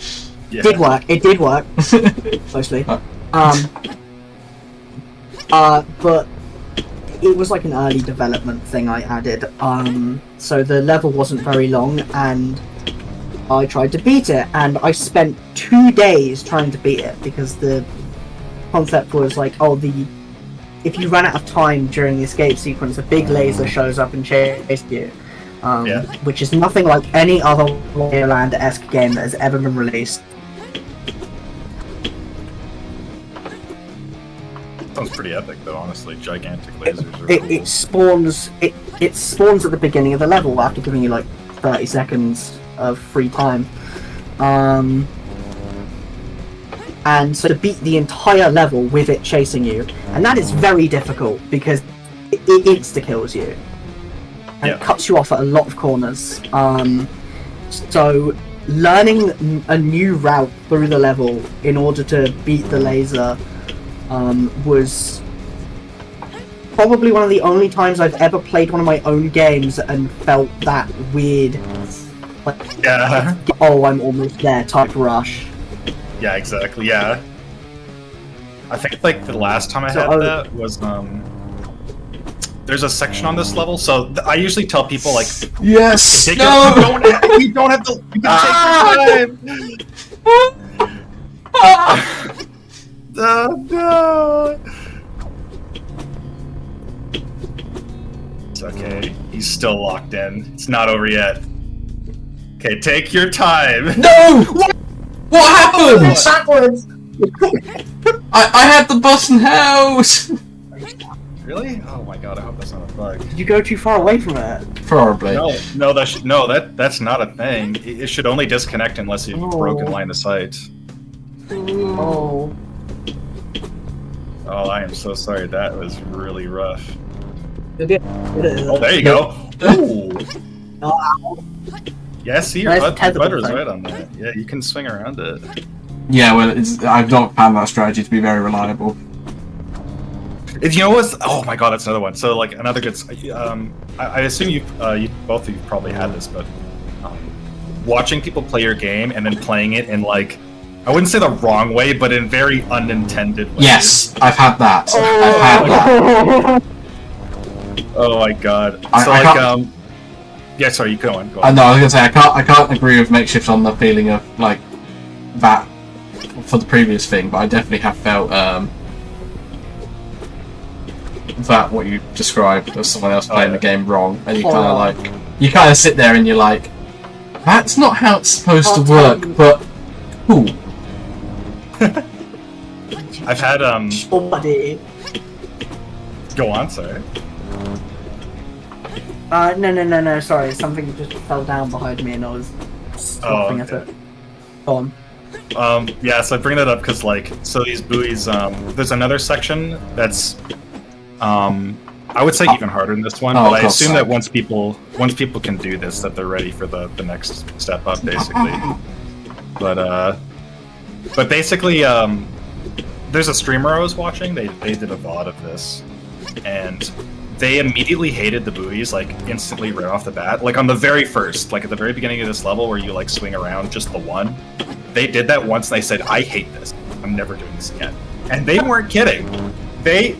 Yeah. Did work. It did work mostly. But it was like an early development thing I added. So the level wasn't very long and I tried to beat it and I spent 2 days trying to beat it because the concept was like, if you run out of time during the escape sequence, a big laser shows up and chases you. Which is nothing like any other Land-esque game that has ever been released. Sounds pretty epic though, honestly. Gigantic lasers are cool. It spawns at the beginning of the level after giving you like 30 seconds of free time. And so to beat the entire level with it chasing you, and that is very difficult because it insta-kills you. And it cuts you off at a lot of corners. So learning a new route through the level in order to beat the laser was probably one of the only times I've ever played one of my own games and felt that weird, like, oh, I'm almost there type rush. Yeah, exactly. Yeah, I think like the last time I had that was there's a section on this level, so I usually tell people like, yes, you don't have to. You can take your time. No. It's okay. He's still locked in. It's not over yet. Okay, take your time. No! What happened? Backwards! I had the button held! Really? Oh my god! I hope that's not a bug. Did you go too far away from it? Probably. No, that's not a thing. It should only disconnect unless you've broken line of sight. Oh. Oh, I am so sorry. That was really rough. It is. Oh, there you go. Ooh. Oh. Yeah, see, your Nice butter's thing. right on that. Yeah, you can swing around it. Yeah, well, I've not found that strategy to be very reliable. If you know what's, oh my god, that's another one. So like another good, I assume you both of you probably had this, but watching people play your game and then playing it in like I wouldn't say the wrong way, but in very unintended ways. Yes, I've had that. I've had that. Oh my god. I So like, can't- yeah, sorry, you go on. No, I was gonna say I can't agree with Makeshift on the feeling of like that for the previous thing, but I definitely have felt that what you described as someone else playing the game wrong, and you kind of sit there and you're like, that's not how it's supposed to work, but cool. I've had Buddy. go on, sorry. No, sorry, something just fell down behind me and I was laughing at it. Go on. Yeah, so I bring that up because, like, so these buoys, there's another section that's, I would say even harder than this one, but I assume that once people can do this, that they're ready for the next step up, basically. But basically, there's a streamer I was watching, they did a VOD of this, and they immediately hated the buoys, like, instantly right off the bat. Like, on the very first, like, at the very beginning of this level where you, like, swing around just the one, they did that once and they said, I hate this. I'm never doing this again. And they weren't kidding. They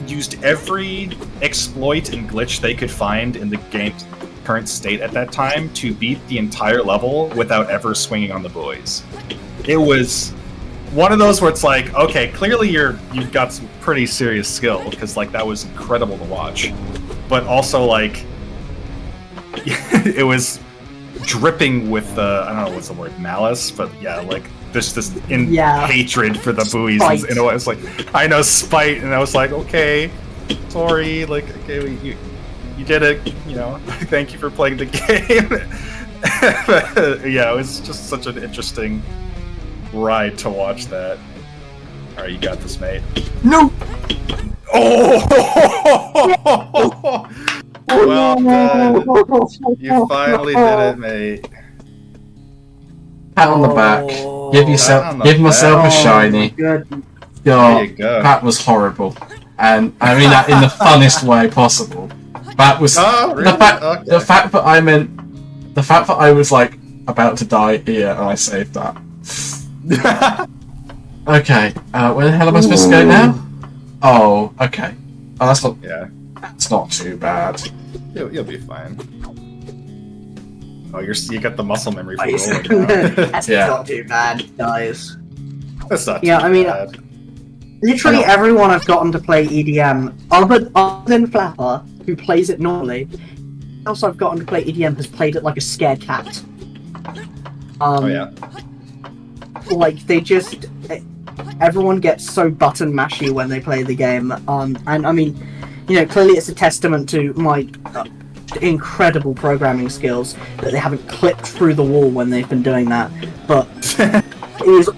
used every exploit and glitch they could find in the game's current state at that time to beat the entire level without ever swinging on the buoys. It was one of those where it's like, okay, clearly you've got some pretty serious skill, because like that was incredible to watch. But also like it was dripping with I don't know what's the word, malice, but yeah, like this hatred for the buoys, and it was like, I know, spite, and I was like, okay, sorry, like, okay, you did it, you know, thank you for playing the game. Yeah, it was just such an interesting ride to watch that. All right, you got this, mate. No. Oh! Well done. You finally did it, mate. Pat on the back. Give myself a shiny. Good. There you go. That was horrible, and I mean that in the funnest way possible. That was really? the fact that I was like about to die here, and I saved that. Okay, where the hell am I supposed to go now? Oh, okay. Oh, that's not. Yeah. That's not too bad. You'll be fine. Oh, you got the muscle memory for Nice. rolling now. That's not too bad, guys. That's not Yeah, too I mean, bad. literally everyone I've gotten to play EDM, other than Flapper, who plays it normally, else I've gotten to play EDM has played it like a scared cat. Oh yeah. Like, they just... Everyone gets so button mashy when they play the game, and I mean, you know, clearly it's a testament to my incredible programming skills that they haven't clipped through the wall when they've been doing that, but it is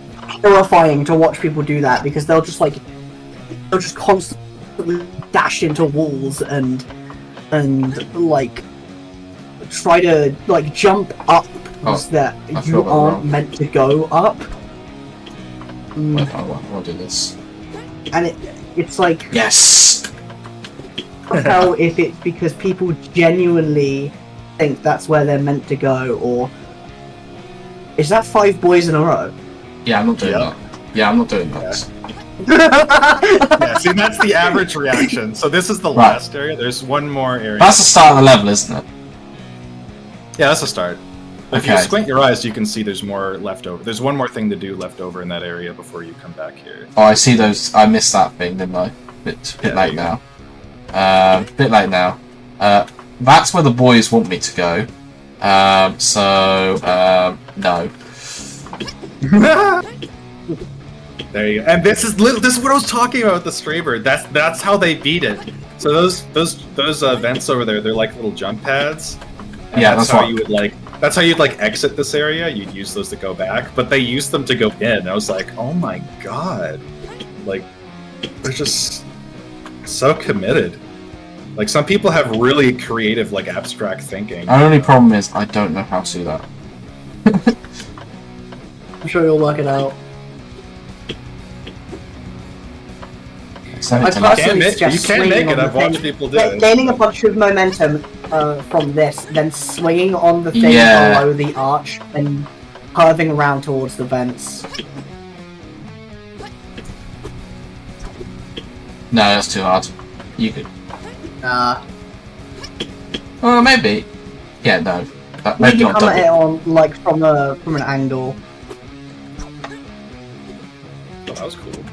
horrifying to watch people do that, because they'll just constantly dash into walls and like try to like jump up that you aren't meant to go up. I'll do this. And it's like, Yes. I don't know if it's because people genuinely think that's where they're meant to go, or is that 5 boys in a row? Yeah, I'm not doing that. Yeah, I'm not doing that. Yeah, see, that's the average reaction. So this is the last area. There's one more area. That's the start of the level, isn't it? Yeah, that's the start. If you Okay. squint your eyes, you can see there's more left over. There's one more thing to do left over in that area before you come back here. Oh, I see those. I missed that thing, didn't I? Bit late now. Bit late now. That's where the boys want me to go. No. There you go. And this is what I was talking about with the streamer. That's how they beat it. So those vents over there, they're like little jump pads. And Yeah, that's that's how what- you would like. That's how you'd like exit this area. You'd use those to go back, but they used them to go in. I was like, oh my god, like they're just so committed. Like some people have really creative, like abstract thinking. Our only problem is I don't know how to do that. I'm sure you'll work it out. So I it's like- personally you suggest can make swinging it. on I've the watched thing, people do it. gaining a bunch of momentum from this, then swinging on the thing Yeah. below the arch, and curving around towards the vents. No, that's too hard. You could. Well, maybe. Yeah, no. maybe Maybe not come at it double. on like from an angle. Oh, that was cool.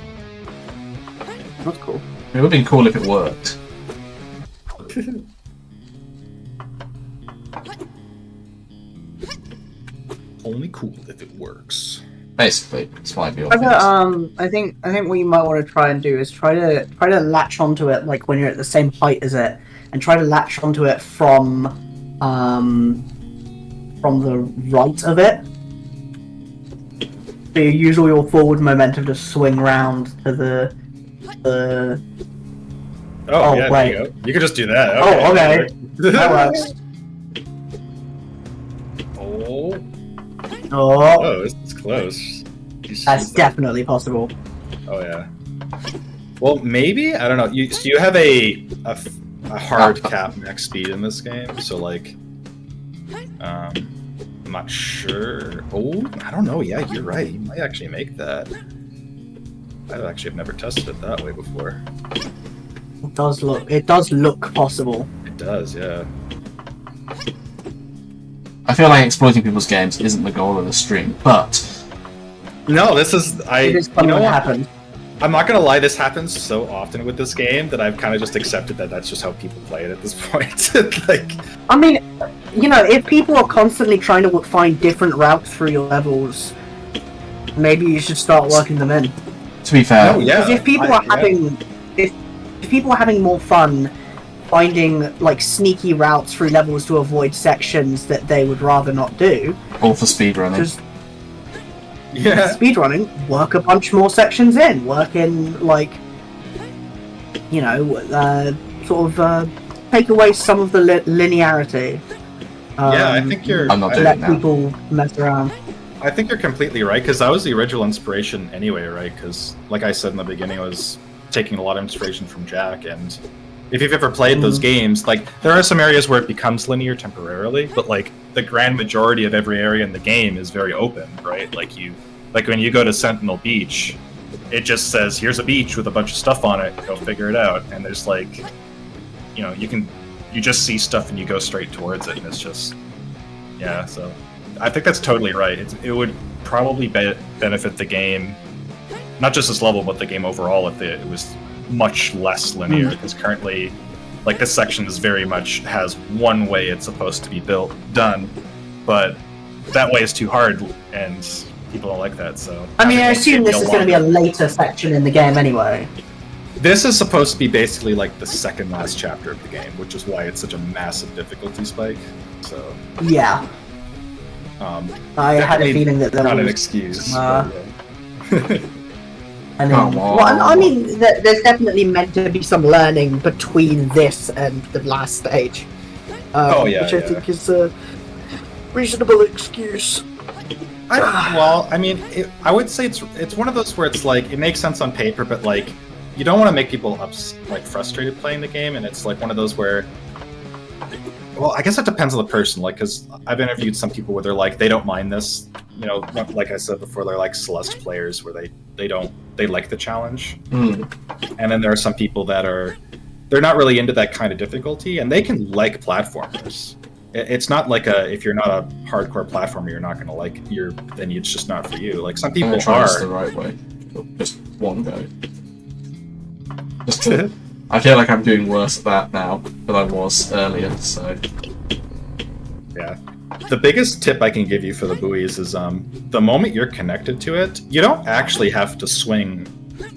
That's cool. It would have been cool if it worked. Only cool if it works. Basically, that's why we all I think what you might want to try and do is try to latch onto it like when you're at the same height as it, and try to latch onto it from the right of it. So you use all your forward momentum to swing round to the. Oh, yeah, right. there you go. You could just do that. Oh, okay. That works. Oh. Oh, Oh, this is close. that's definitely possible. Oh yeah. Well, maybe I don't know. So you have a hard cap max speed in this game, so like, I'm not sure. Oh, I don't know. Yeah, you're right. You might actually make that. I actually have never tested it that way before. It does look possible. It does, yeah. I feel like exploiting people's games isn't the goal of the stream, but No, this is It is funny what happened. I'm not gonna lie. This happens so often with this game that I've kind of just accepted that that's just how people play it at this point. Like, I mean, you know, if people are constantly trying to find different routes through your levels, maybe you should start working them in. to be fair, No, yeah. Because if people are having, if people are having more fun finding like sneaky routes through levels to avoid sections that they would rather not do, all for speedrunning. just yeah. speedrunning, work a bunch more sections in, work in like, you know, take away some of the linearity. Yeah, I think you're. I'm not doing let it now. people mess around. I think you're completely right, because that was the original inspiration anyway, right? Because, like I said in the beginning, I was taking a lot of inspiration from Jack, and if you've ever played those games, like, there are some areas where it becomes linear temporarily, but, like, the grand majority of every area in the game is very open, right? Like, when you go to Sentinel Beach, it just says, here's a beach with a bunch of stuff on it, go figure it out, and there's, like, you know, you just see stuff and you go straight towards it, and it's just, yeah, so I think that's totally right. It would probably benefit the game, not just this level, but the game overall, if it was much less linear, because currently, like, this section is very much has one way it's supposed to be done, but that way is too hard, and people don't like that, so... I mean, I assume this is is going to be a later section in the game anyway. This is supposed to be basically like the second last chapter of the game, which is why it's such a massive difficulty spike. So, Yeah, I had a definitely feeling that there not was... an excuse. uh, but, yeah. I mean, Come on. well, I mean, there's definitely meant to be some learning between this and the last stage. Oh, yeah, which I yeah. think is a reasonable excuse. I mean, I would say it's one of those where it's like it makes sense on paper, but like you don't want to make people frustrated playing the game, and it's like one of those where. Well, I guess it depends on the person, like, because I've interviewed some people where they're like, they don't mind this, you know, like I said before, they're like Celeste players where they like the challenge. Mm. And then there are some people that they're not really into that kind of difficulty, and they can like platformers. It's not like if you're not a hardcore platformer, you're not going to like, then it's just not for you. Like, some I'm people gonna try this are. the right way. Just one go. I feel like I'm doing worse at that now than I was earlier, so... Yeah. The biggest tip I can give you for the buoys is the moment you're connected to it, you don't actually have to swing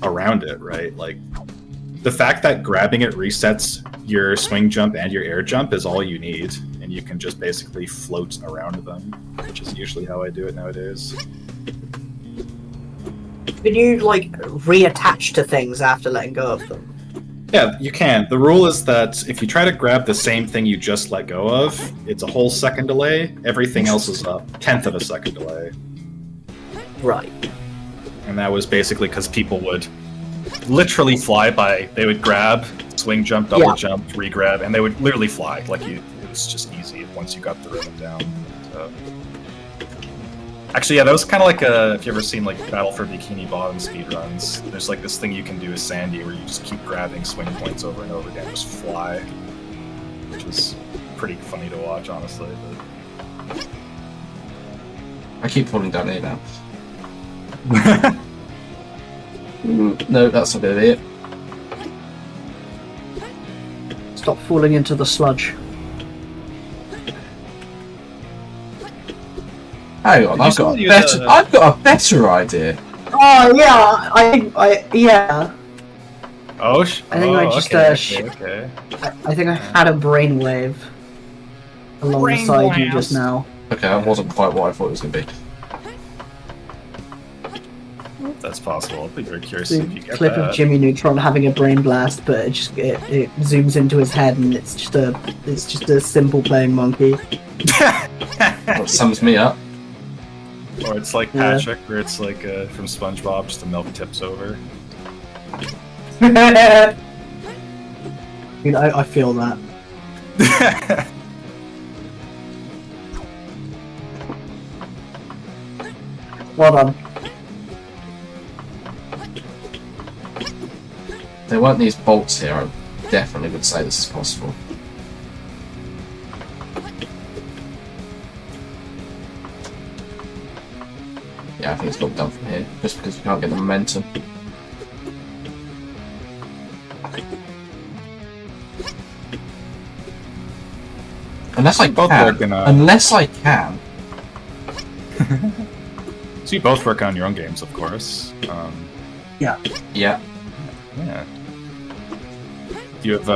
around it, right? Like, the fact that grabbing it resets your swing jump and your air jump is all you need, and you can just basically float around them, which is usually how I do it nowadays. Can you, like, reattach to things after letting go of them? Yeah, you can. The rule is that if you try to grab the same thing you just let go of, it's a whole second delay. Everything else is a 1/10 of a second delay. Right. And that was basically because people would literally fly by. They would grab, swing jump, double jump, re-grab, and they would literally fly. Like, it was just easy once you got the rhythm down. So. Actually, yeah, that was kind of like if you ever seen like Battle for Bikini Bottom speedruns. There's like this thing you can do with Sandy where you just keep grabbing swing points over and over again, just fly, which was pretty funny to watch, honestly. But... I keep falling down here now. No, that's a bit of it. Stop falling into the sludge. Hang on, I've got a better idea. Oh yeah, yeah. Oh, I think I just okay. I think I had a brainwave alongside you just now. Okay, that wasn't quite what I thought it was going to be. That's possible. I'll be very curious to see if you get Clip that. of Jimmy Neutron having a brain blast, but it zooms into his head and it's just a simple playing monkey. That sums me up. Or it's like Patrick, where it's like from SpongeBob, just the milk tips over. I mean, I feel that. Well done. If there weren't these bolts here, I definitely would say this is possible. Yeah, I think it's not done from here, just because we can't get the momentum. Unless I both can. working on- Unless I can. So you both work on your own games, of course. Yeah. Yeah. Yeah. You have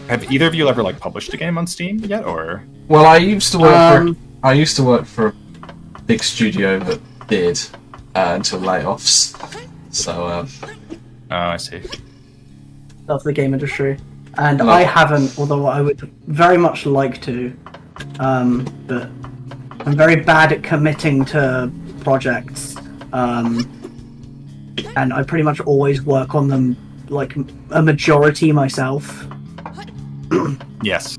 have either of you ever like published a game on Steam yet, or? Well, I used to work for a big studio that did until layoffs. So. Oh, I see. Of the game industry, and Hello. I haven't, although I would very much like to, but I'm very bad at committing to projects, and I pretty much always work on them like a majority myself. Yes.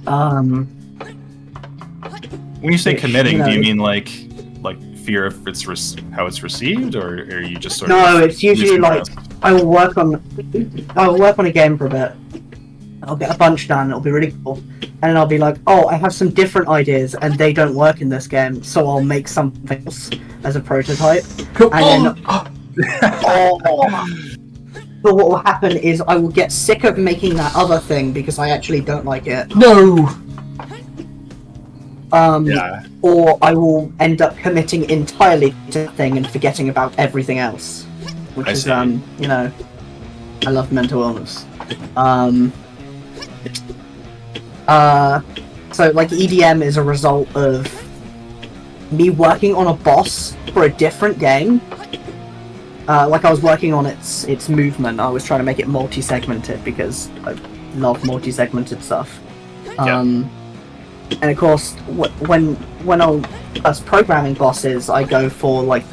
Um, When you say Which, committing, you know, do you mean like fear of how it's received, or are you just sort no, of? it's usually losing like interest? I will work on a game for a bit. I'll get a bunch done. It'll be really cool, and then I'll be like, "Oh, I have some different ideas, and they don't work in this game, so I'll make something else as a prototype." Come And on! But what will happen is I will get sick of making that other thing because I actually don't like it. No! Yeah. Or I will end up committing entirely to that thing and forgetting about everything else. Which I is, see. you know, I love mental illness. So, like, EDM is a result of me working on a boss for a different game. Like, I was working on its movement. I was trying to make it multi-segmented because I love multi-segmented stuff. And of course, when I'm programming bosses, I go for like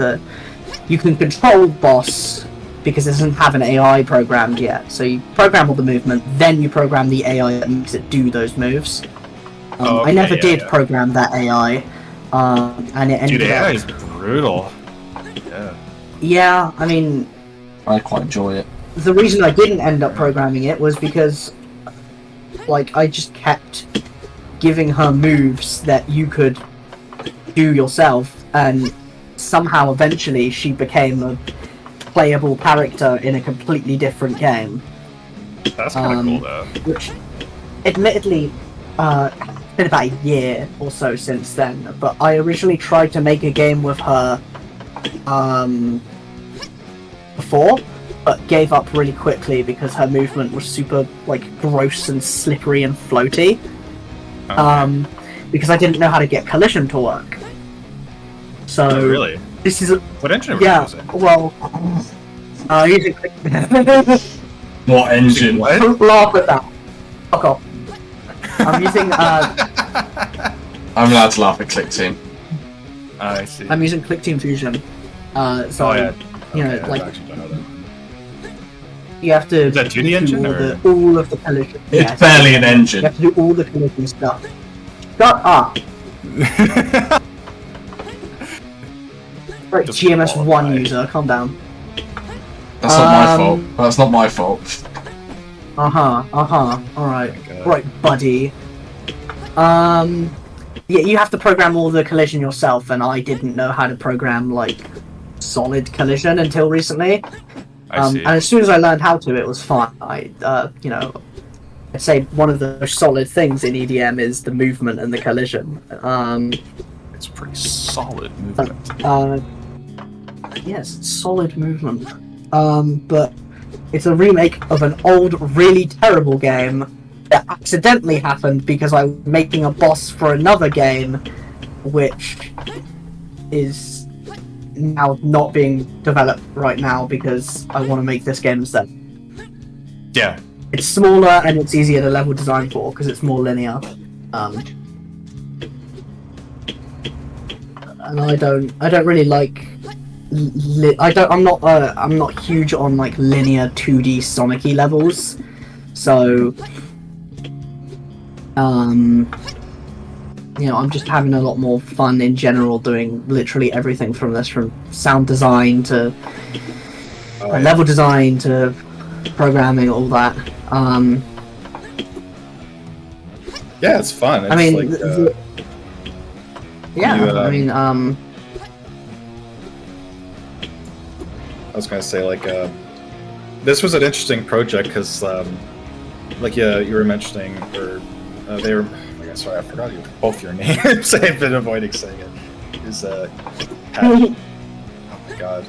you can control the boss because it doesn't have an AI programmed yet. So you program all the movement, then you program the AI that makes it do those moves. I never did program that AI, and it ended Dude, AI up. is brutal. Yeah. Yeah, I mean, I quite enjoy it. the reason I didn't end up programming it was because, like, I just kept giving her moves that you could do yourself, and somehow eventually she became a playable character in a completely different game. That's kind of cool, though. Which, admittedly, it's been about a year or so since then, but I originally tried to make a game with her before, but gave up really quickly because her movement was super, like, gross and slippery and floaty. Because I didn't know how to get collision to work. So Oh, really? this is What engine were you yeah. using? Well, using What engine? What? don't laugh at that. Fuck off. I'm using I'm allowed to laugh at Click Team. I see. I'm using Click Team Fusion. So Oh, yeah. you know, Okay, like I actually don't know that. you have to Is that 2D do engine, all, or? all of the collision. It's yeah, barely an you engine. have to do all the collision stuff. Shut up. Right, Just GMS1 qualify. user, calm down. That's not my fault. That's not my fault. Alright. God. Right, buddy. Yeah, you have to program all the collision yourself, and I didn't know how to program, like, solid collision until recently. I see. And as soon as I learned how to, it was fine. You know, I'd say one of the solid things in EDM is the movement and the collision. It's pretty solid movement. Yes, solid movement. But it's a remake of an old, really terrible game that accidentally happened because I was making a boss for another game, which is now not being developed right now because I want to make this game instead. Yeah. It's smaller and it's easier to level design for because it's more linear. And I don't really like. I'm not huge on like linear 2D Sonic-y levels, so you know, I'm just having a lot more fun in general doing literally everything from this, from sound design to level design to programming, all that. Yeah, it's fun. It's I mean, like, yeah, you, I mean, I was gonna say, like, this was an interesting project because, like, you were mentioning, or they were. Oh my God, sorry, I forgot both your names. I've been avoiding saying it. Is Pat? Oh my God.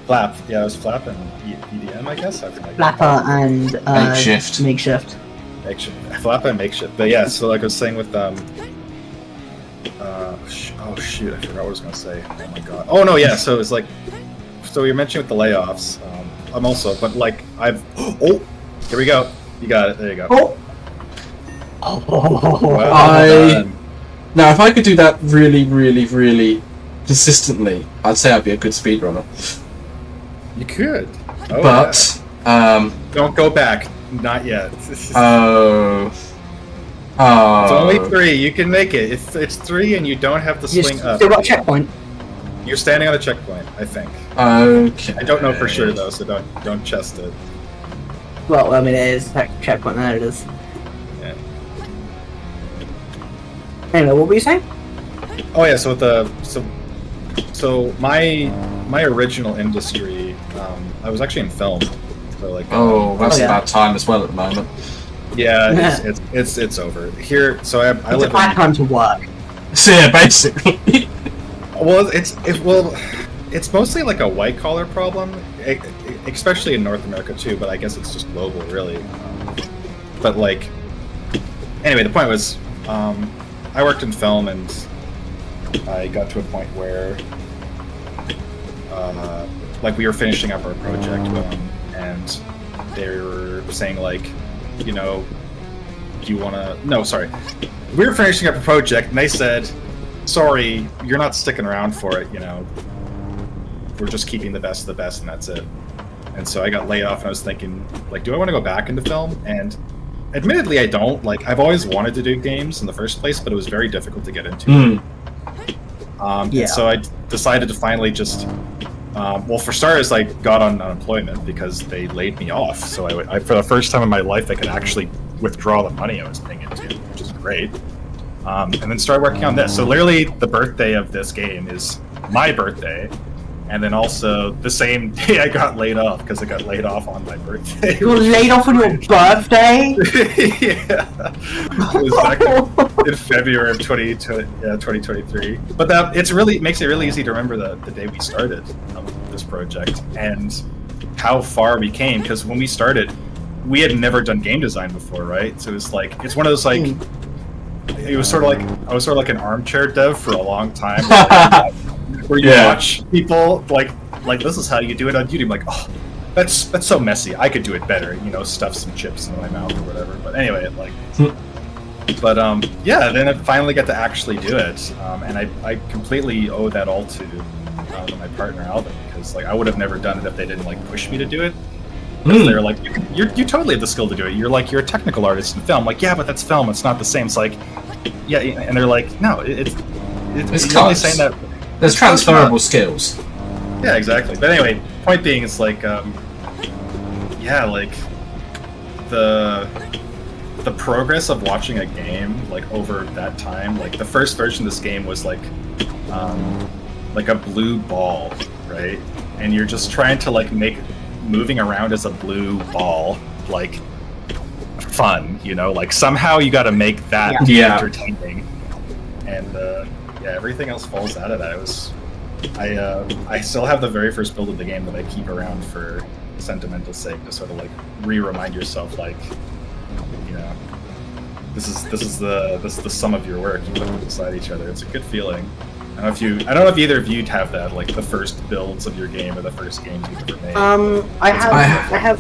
Flap. Yeah, it was Flap and EDM, I guess. Flapper and Makeshift. Makeshift. Flap and Makeshift. But yeah, so like I was saying with oh shoot, I forgot what I was gonna say. Oh my God. Oh no, yeah. So it's like. So you're mentioning with the layoffs. I'm also, but like oh, here we go. You got it. There you go. Oh. Well done. Now, if I could do that really, really, really consistently, I'd say I'd be a good speedrunner. You could. Oh, But yeah. Don't go back. Not yet. It's only 3. You can make it. It's 3, and you don't have to swing up. Still got a checkpoint. You're standing on a checkpoint, I think. Okay. I don't know for sure though, so don't chest it. Well, I mean, it is a checkpoint. There it is. Yeah. Anyway, what were you saying? Oh yeah. So my original industry, I was actually in film. So like. Oh, that's yeah. about time as well at the moment. Yeah, it's over here. So I It's live. a bad time to work. So yeah, basically. Well, it's mostly like a white collar problem, especially in North America too. But I guess it's just global, really. But like, anyway, the point was, I worked in film, and I got to a point where, like, we were finishing up our project, and they were saying like, you know, do you want to? No, sorry, we were finishing up a project, and they said, sorry, you're not sticking around for it, you know. We're just keeping the best of the best, and that's it. And so I got laid off, and I was thinking, like, do I want to go back into film? And admittedly, I don't. Like, I've always wanted to do games in the first place, but it was very difficult to get into. And so I decided to finally just, well, for starters, I got on unemployment because they laid me off. So I for the first time in my life, I could actually withdraw the money I was paying into, which is great. And then started working on this. So literally, the birthday of this game is my birthday, and then also the same day I got laid off because I got laid off on my birthday. You were laid off on your birthday? Yeah, it was back in February of 2023. But that makes it really easy to remember the day we started this project and how far we came. Because when we started, we had never done game design before, right? So it's one of those like. It was sort of like I was sort of like an armchair dev for a long time, where you watch people like this is how you do it on YouTube. Like, oh, that's so messy. I could do it better. You know, stuff some chips in my mouth or whatever. But anyway, yeah. Then I finally got to actually do it, and I completely owe that all to my partner Alvin, because like I would have never done it if they didn't like push me to do it. Because they're like, you totally have the skill to do it. You're a technical artist in film. Like, yeah, but that's film. It's not the same. It's like, yeah, and they're like, no, it's It's you're only close. saying that. There's transferable skills. Yeah, exactly. But anyway, point being, it's like, yeah, like the progress of watching a game like over that time. Like the first version of this game was like a blue ball, right? And you're just trying to like make moving around as a blue ball like fun, you know? Like somehow you got to make that Yeah. entertaining. And yeah, everything else falls out of that. It was. I still have the very first build of the game that I keep around for sentimental sake to sort of like remind yourself, like, you know, this is the sum of your work. You put them beside each other. It's a good feeling. I don't know if either of you'd have that, like the first builds of your game or the first games you've ever made. I have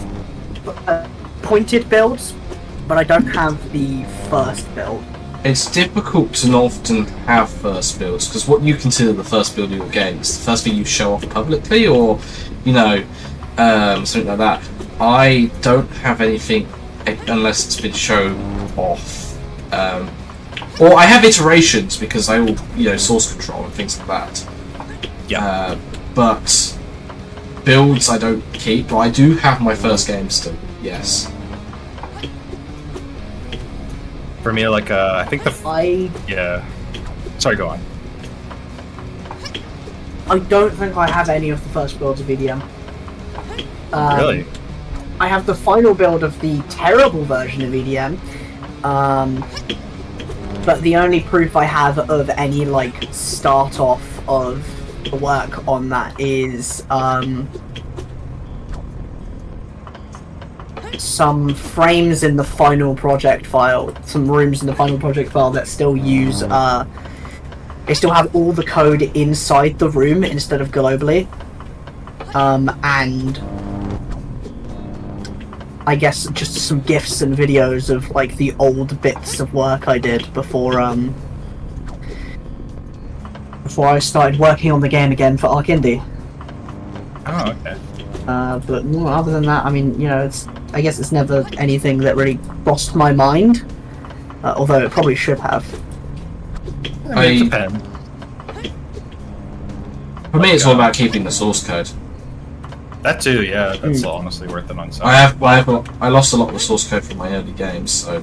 pointed builds, but I don't have the first build. It's difficult to often have first builds, because what you consider the first build of your game is the first thing you show off publicly, or, you know, something like that. I don't have anything unless it's been shown off. Or I have iterations, because I will, you know, source control and things like that. Yeah. But builds I don't keep. But I do have my first game still, yes. For me, like, I think yeah. Sorry, go on. I don't think I have any of the first builds of EDM. Really? I have the final build of the terrible version of EDM. But the only proof I have of any like start off of the work on that is some frames in the final project file, some rooms in the final project file that still use they still have all the code inside the room instead of globally. And I guess just some GIFs and videos of like the old bits of work I did before I started working on the game again for arcINDIE. Oh, okay. But no, other than that, I mean, you know, I guess it's never anything that really crossed my mind, although it probably should have. I mean, it depends. For me, it's all about keeping the source code. That too, yeah. That's honestly worth it on some. I lost a lot of the source code from my early games, so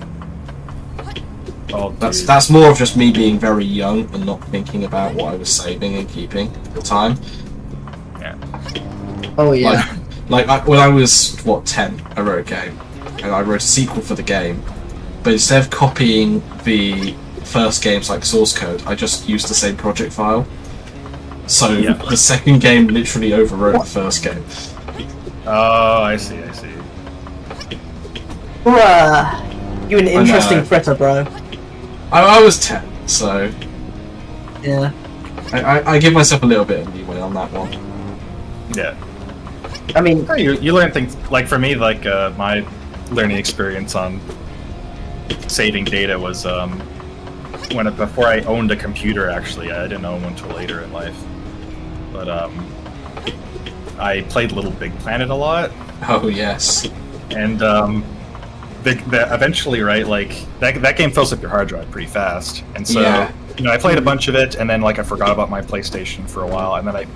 Oh, that's more of just me being very young and not thinking about what I was saving and keeping at the time. Yeah. Oh yeah. When I was 10, I wrote a game, and I wrote a sequel for the game, but instead of copying the first game's like source code, I just used the same project file. So the second game literally overwrote the first game. Oh, I see. Bruh, you an interesting fritter, bro. I was 10, so Yeah. I give myself a little bit of leeway on that one. Yeah. I mean, You learn things, like for me, like my learning experience on saving data was before I owned a computer. Actually, I didn't own one until later in life, but I played Little Big Planet a lot. Oh yes. And eventually, right, like that game fills up your hard drive pretty fast, and so you know, I played a bunch of it, and then like I forgot about my PlayStation for a while, and then I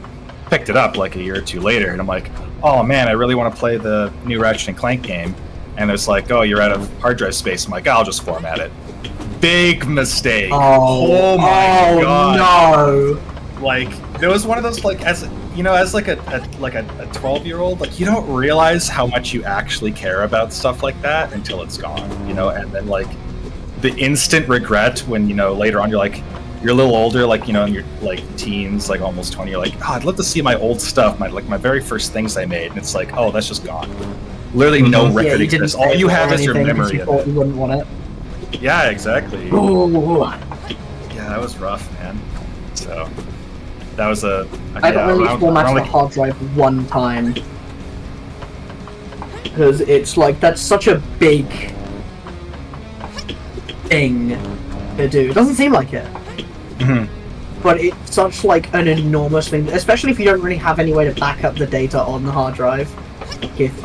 picked it up like a year or two later, and I'm like, oh man, I really want to play the new Ratchet and Clank game, and it's like, oh, you're out of hard drive space. I'm like, I'll just format it. Big mistake. Oh my god. No. Like, there was one of those, like, as you know, as like a 12-year-old, like, you don't realize how much you actually care about stuff like that until it's gone, you know. And then like the instant regret when, you know, later on you're a little older, like, you know, in your like teens, like almost 20, you're like, oh, I'd love to see my old stuff, my very first things I made, and it's like, oh, that's just gone. Literally no record exists. All you have is your memory of it. You wouldn't want it. Yeah, exactly. Ooh. Yeah, that was rough, man. So that was I've only formatted a hard drive one time, because it's like, that's such a big thing to do. It doesn't seem like it, but it's such like an enormous thing, especially if you don't really have any way to back up the data on the hard drive. If you've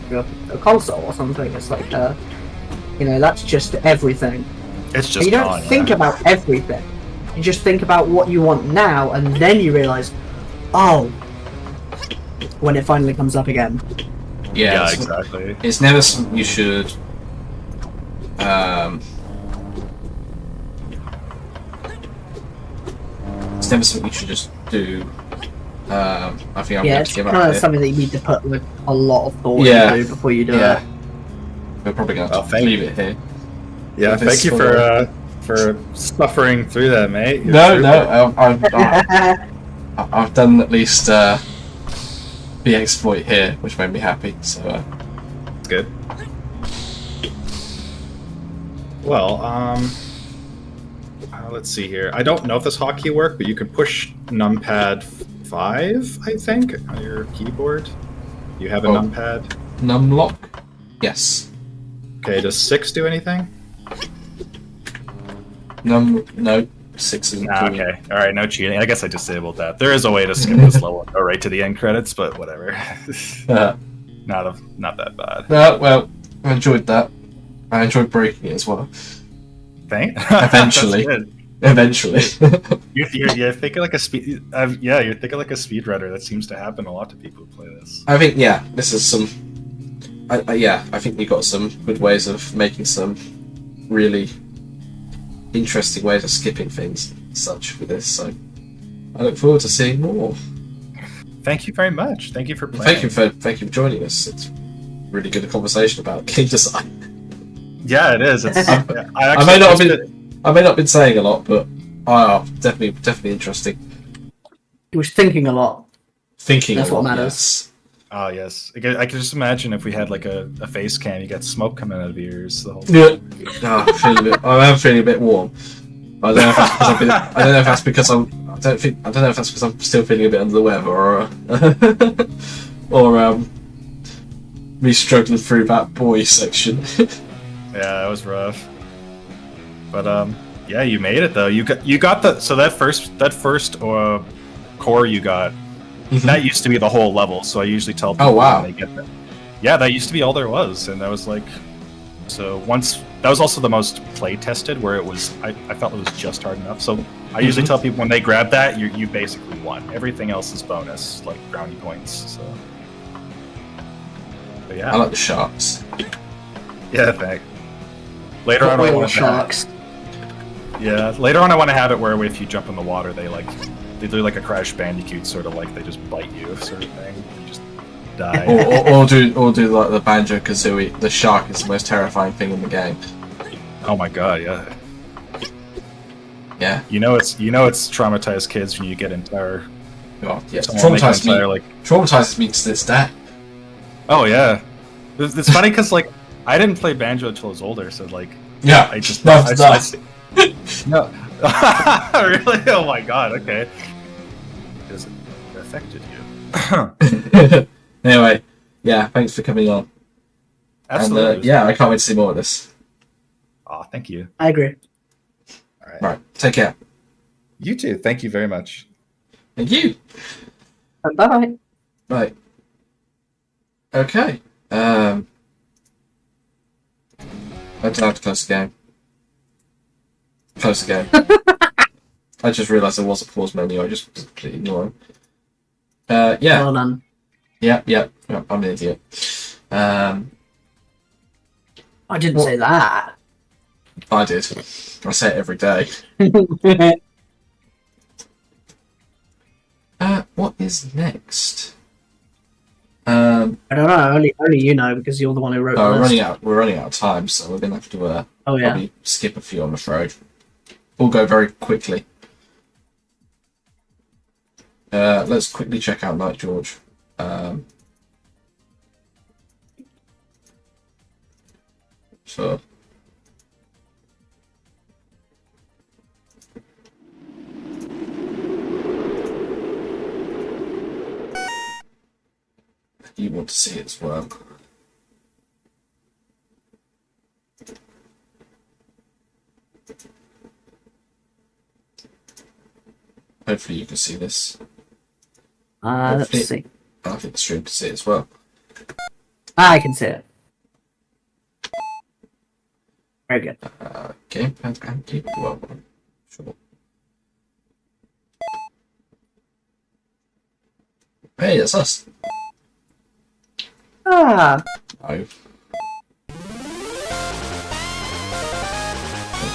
got a console or something, it's like you know, that's just everything. It's just You don't gone, think yeah. about everything. You just think about what you want now, and then you realize, oh, when it finally comes up again. Yeah, Yeah, exactly. it's never something you should. It's never something you should just do. I think I'm Yeah, going it's to give kind up of here. something that you need to put like, a lot of thought Yeah. into before you do Yeah. it. We're probably going to Well, have to leave it here. Yeah, If it's thank you for suffering through that, mate. You're No, trooper. no, I've done at least the exploit here, which made me happy. So That's good. Well, let's see here. I don't know if this hotkey worked, but you can push numpad 5, I think, on your keyboard. You have a Oh. numpad. numlock. Yes. Okay, does 6 do anything? No. 6 isn't. Ah, doing it. okay. All right, no cheating. I guess I disabled that. There is a way to skip this level and go right to the end credits, but whatever. Not that bad. Well, I enjoyed that. I enjoyed breaking it as well. Thank. Eventually. That's good. Eventually. You're thinking like a speed. You're thinking like a speedrunner. That seems to happen a lot to people who play this. I think this is some. I think you got some good ways of making some really interesting ways of skipping things and such with this. So I look forward to seeing more. Thank you very much. Thank you for playing. Thank you for joining us. It's really good conversation about game design. Yeah, it is. It's, I I may not have been saying a lot, but definitely interesting. He was thinking a lot. Thinking That's a lot what matters. yes. Oh yes, I can just imagine if we had like a face cam, you get smoke coming out of your ears the whole Yeah. I am feeling a bit warm. I don't know if that's because I'm still feeling a bit under the weather, or me struggling through that boy section. Yeah, that was rough. But yeah, you made it though. You got that first core you got. That used to be the whole level. So I usually tell people Oh, wow. when they get that. Yeah, that used to be all there was, and that was like. So once that was also the most play tested, where it was I felt it was just hard enough. So I usually tell people when they grab that, you basically won. Everything else is bonus, like brownie points. So. But yeah. I like the sharks. Yeah, thanks. Later on, I Oil want to sharks. later on, I want to have it where if you jump in the water, they do like a Crash Bandicoot sort of like they just bite you sort of thing. You just die. or do like the Banjo Kazooie. The shark is the most terrifying thing in the game. Oh my god, yeah. Yeah. You know it's traumatized kids when you get entire. God, yes. someone make an entire, Traumatizes me to this day. Oh yeah, it's funny because like I didn't play Banjo until I was older, so like Yeah. I just No. no. Really? Oh my god. Okay. Because it affected you. Anyway, yeah. Thanks for coming on. Absolutely. And, yeah, I can't wait to see more of this. Oh, thank you. I agree. All right. Right. Take care. You too. Thank you very much. Thank you. Bye. Right. Okay. I don't have to close the game. Close the game. I just realised there was a pause menu. I just completely ignored. Yeah. Well done. Yeah. I'm an idiot. I didn't What? say that. I did. I say it every day. What is next? I don't know. Only you know because you're the one who wrote the We're list. running out of time, so we're gonna have to Oh yeah. probably skip a few, I'm afraid. We'll go very quickly. Let's quickly check out Night George. So. You want to see it as well. Hopefully you can see this. Let's Hopefully- see. I think the stream can see it as well. I can see it. Very good. Gamepad and keyboard. Well, sure. Hey, it's us. Ah, No.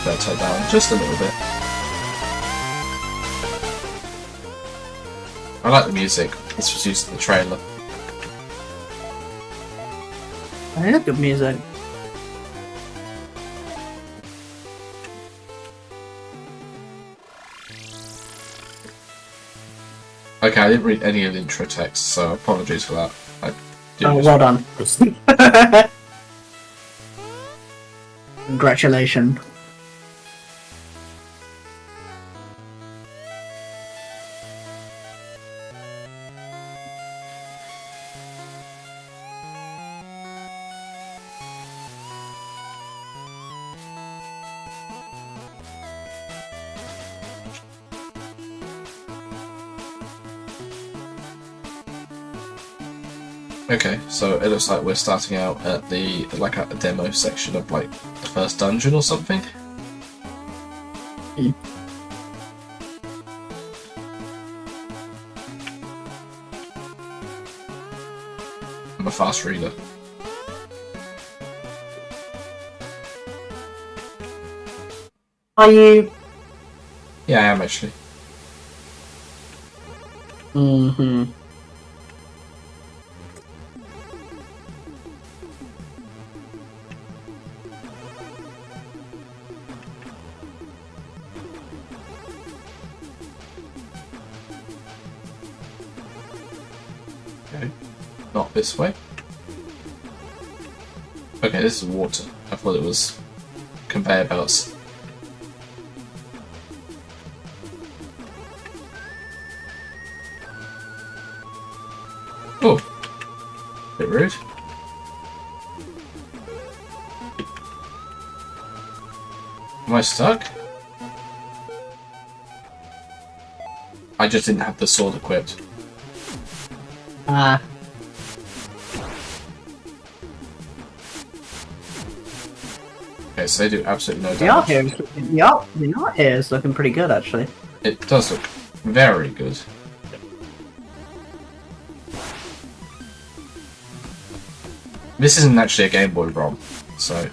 Better take down just a little bit. I like the music. This was used in the trailer. I hear good music. Okay, I didn't read any of the intro text, so apologies for that. I did Oh, just- well done. Congratulations. Okay, so it looks like we're starting out at the at the demo section of like the first dungeon or something. Hmm. I'm a fast reader. Are you? Yeah, I am actually. Mm-hmm. Okay, not this way. Okay, this is water. I thought it was conveyor belts. Oh, bit rude. Am I stuck? I just didn't have the sword equipped. Ah. Okay, so they do absolutely no The art damage. here, the art here is looking pretty good, actually. It does look very good. This isn't actually a Game Boy ROM, so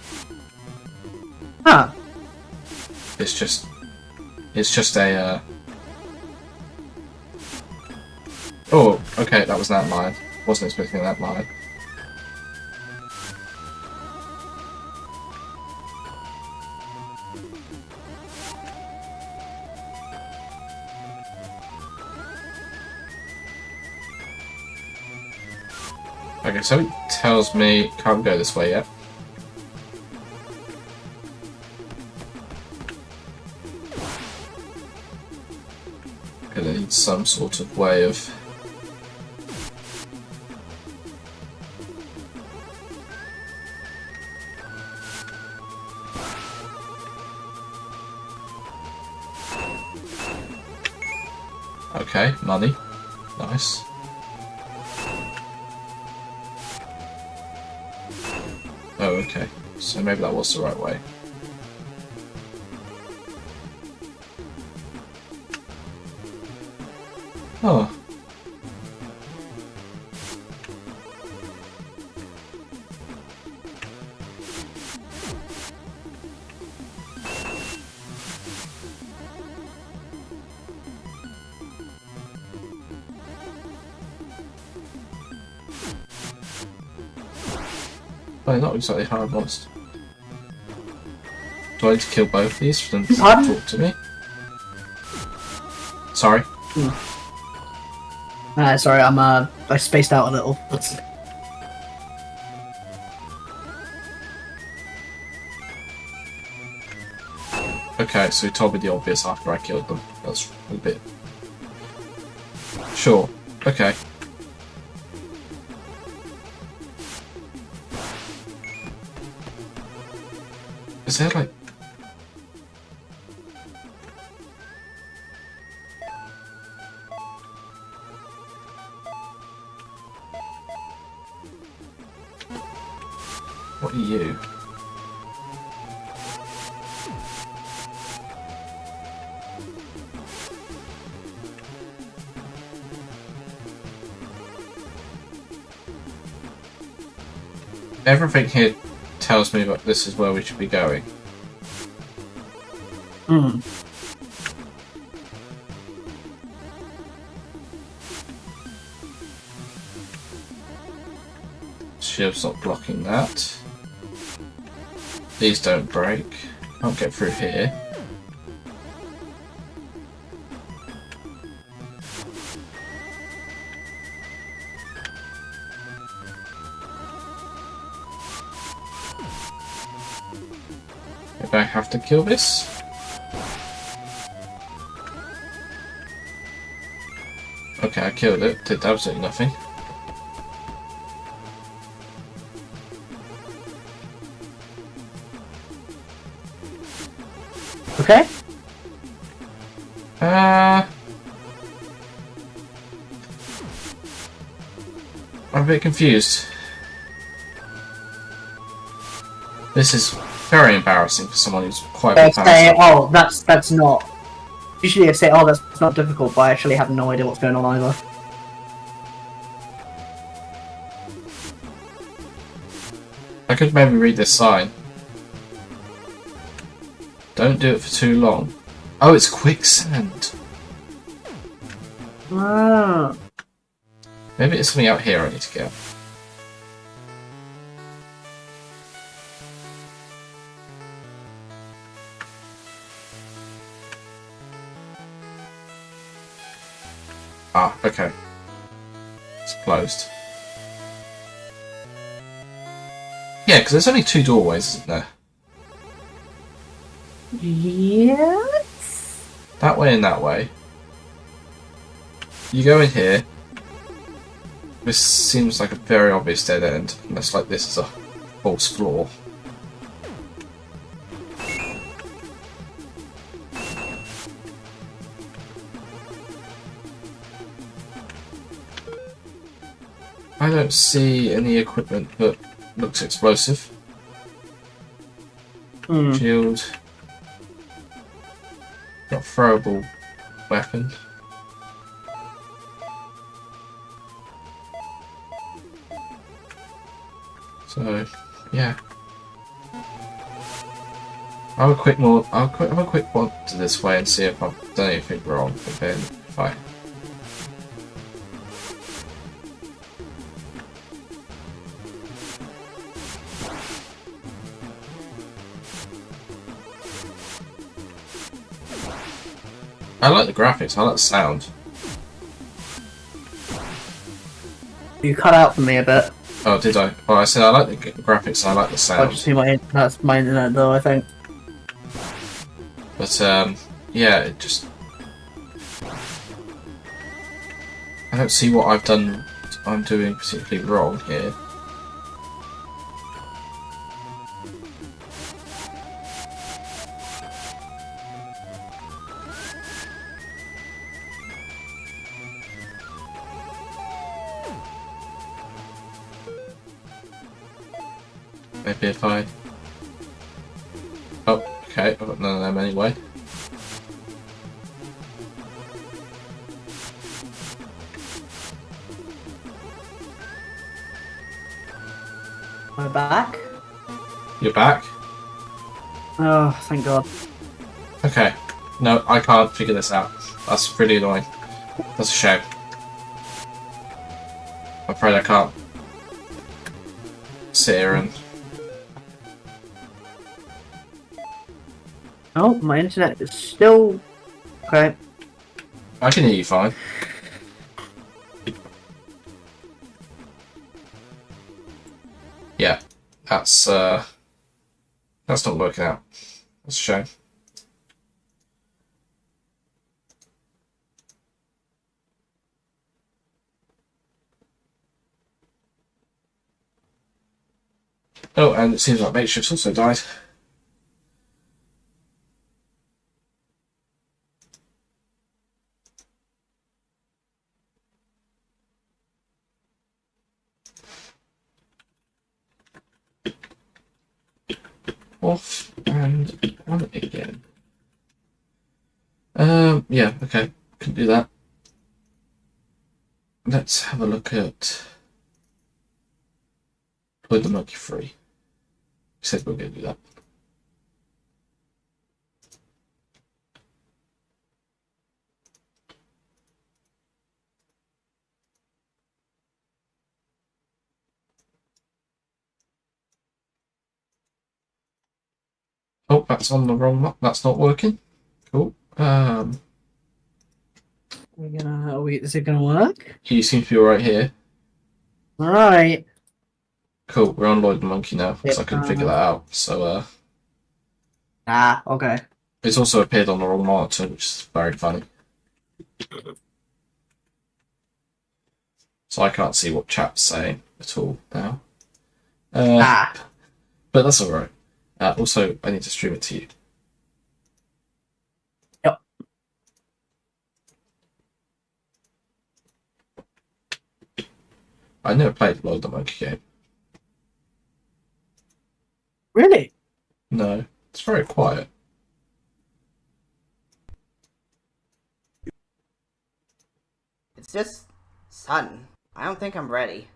Huh. it's just a. Oh, okay, that was that line. Wasn't expecting that line. Okay, so it tells me can't go this way yet. Gonna need some sort of way of. Okay, money. Nice. Oh, okay. So maybe that was the right way. Oh. Well, not exactly hard monster. Do I need to kill both these for them to Pardon? talk to me? Sorry. Sorry, I spaced out a little. Okay, so he told me the obvious after I killed them. That's a bit... Sure. Okay. Is there like... What are you? everything here tells me that this is where we should be going. Hmm. Shield's not blocking that. These don't break. Can't get through here. Maybe I have to kill this? Okay, I killed it. Did absolutely nothing. Okay. I'm a bit confused. This is very embarrassing for someone who's quite They well say, balanced. oh, that's not. Usually they say, oh, that's not difficult, but I actually have no idea what's going on either. I could maybe read this sign. Don't do it for too long. Oh, it's quicksand. Ah. Maybe it's something out here I need to get. Ah, okay. It's closed. Yeah, because there's only 2 doorways, isn't there? Yes? That way and that way. You go in here. This seems like a very obvious dead end, unless like this is a false floor. I don't see any equipment that looks explosive. Hmm. Shield. Got a throwable weapon. So, yeah. I'll have a quick wander this way and see if I've done anything wrong. And then if I like the graphics, I like the sound. You cut out for me a bit. Oh, did I? Oh, I said I like the graphics and I like the I sound. just see that's my internet though, I think. But, yeah, it just... I don't see what I'm doing particularly wrong here. Maybe if I... Oh, okay, I've got none of them anyway. Am I back? You're back? Oh, thank God. Okay. No, I can't figure this out. That's really annoying. That's a shame. I'm afraid I can't sit here and... Oh, my internet is still... Okay. I can hear you fine. Yeah, that's not working out. That's a shame. Oh, and it seems like Makeshift's also died. Off and on again. Yeah, okay, can do that. Let's have a look at Put the monkey free. We said we we're going to do that. Oh, that's on the wrong map. That's not working. Cool. Is it gonna work? You seem to be right here. Alright. Cool. We're on Lloyd the Monkey now because I Yep, couldn't figure that out. So Okay. it's also appeared on the wrong monitor, which is very funny. So I can't see what chat's saying at all now. But that's alright. Also, I need to stream it to you. Yep. I never played Lloyd the Monkey game. Really? No, it's very quiet. It's just sun. I don't think I'm ready.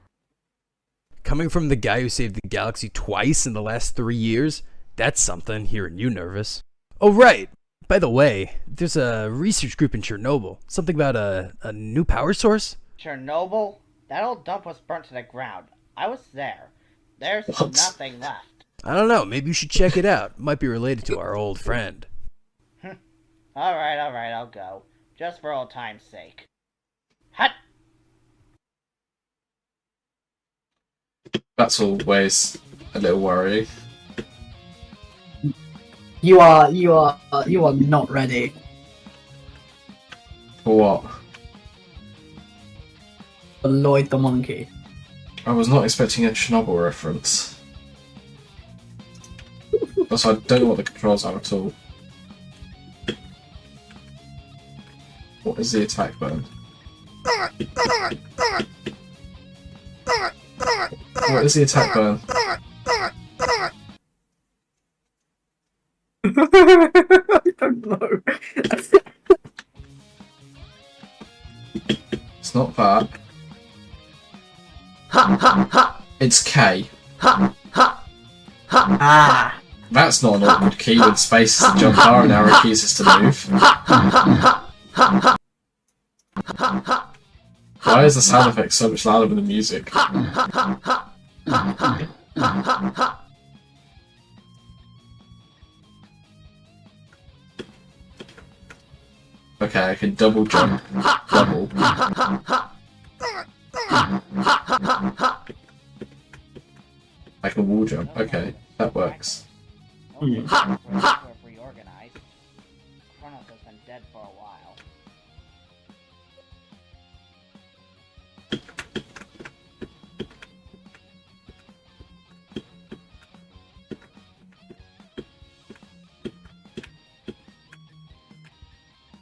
Coming from the guy who saved the galaxy twice in the last 3 years, that's something, hearing you nervous. Oh, right. By the way, there's a research group in Chernobyl. Something about a new power source? Chernobyl? That old dump was burnt to the ground. I was there. There's What? nothing left. I don't know. Maybe you should check it out. Might be related to our old friend. Alright, I'll go. Just for old time's sake. Hut! That's always a little worrying. You are not ready. For what? For Lloyd the Monkey. I was not expecting a Chernobyl reference. Also, I don't know what the controls are at all. What is the attack button? What is the attack button? I don't know. It's not that. It's K. Ah. That's not an awkward key with space to jump R and arrow keys is to move. Why is the sound effect so much louder than the music? Okay, I can double jump. Double. I can wall jump. Okay, that works. Okay, we're reorganized. Kronos has been dead for a while.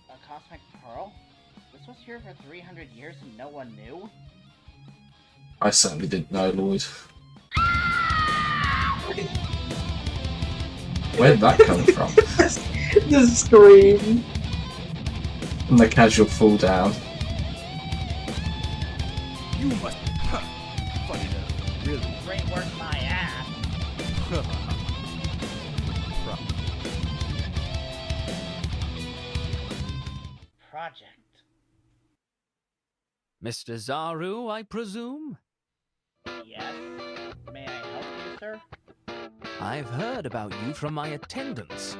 A cosmic pearl? This was here for 300 years and no one knew? I certainly didn't know, Lloyd. Where'd that come from? The scream. And the casual fall down. You must... Funny though. Really? Great work, my ass! Project. Mr. Zaru, I presume? Yes? May I help you, sir? I've heard about you from my attendants.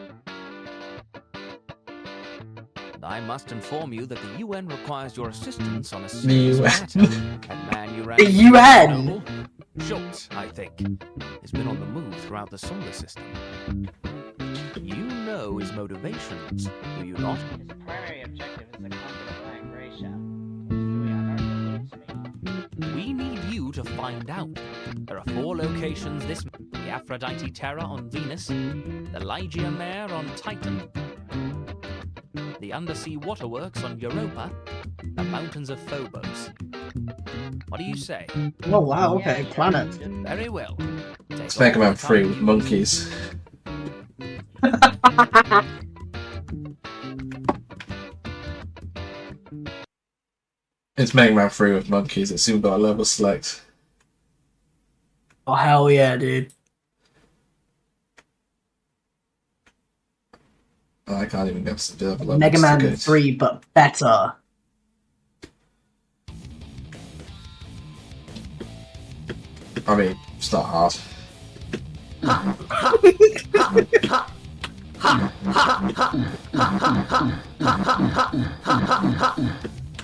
And I must inform you that the UN requires your assistance on a serious matter. That man you ran The into UN? in Chernobyl, Schultz, I think, has been on the move throughout the solar system. You know his motivations, do you not? His primary objective is the conquer of Gracia. Huey on Earth eludes me. We need you to find out. There are 4 locations this the Aphrodite Terra on Venus, the Lygia Mare on Titan, the Undersea Waterworks on Europa, the Mountains of Phobos. What do you say? Oh wow, okay, planet. Very well. It's Mega Man 3 with monkeys. It's Mega Man 3 with monkeys. It's even got a level select. Oh hell yeah, dude. I can't even get to the other level. Mega It's too Man good. 3, but better. I mean, it's not hard.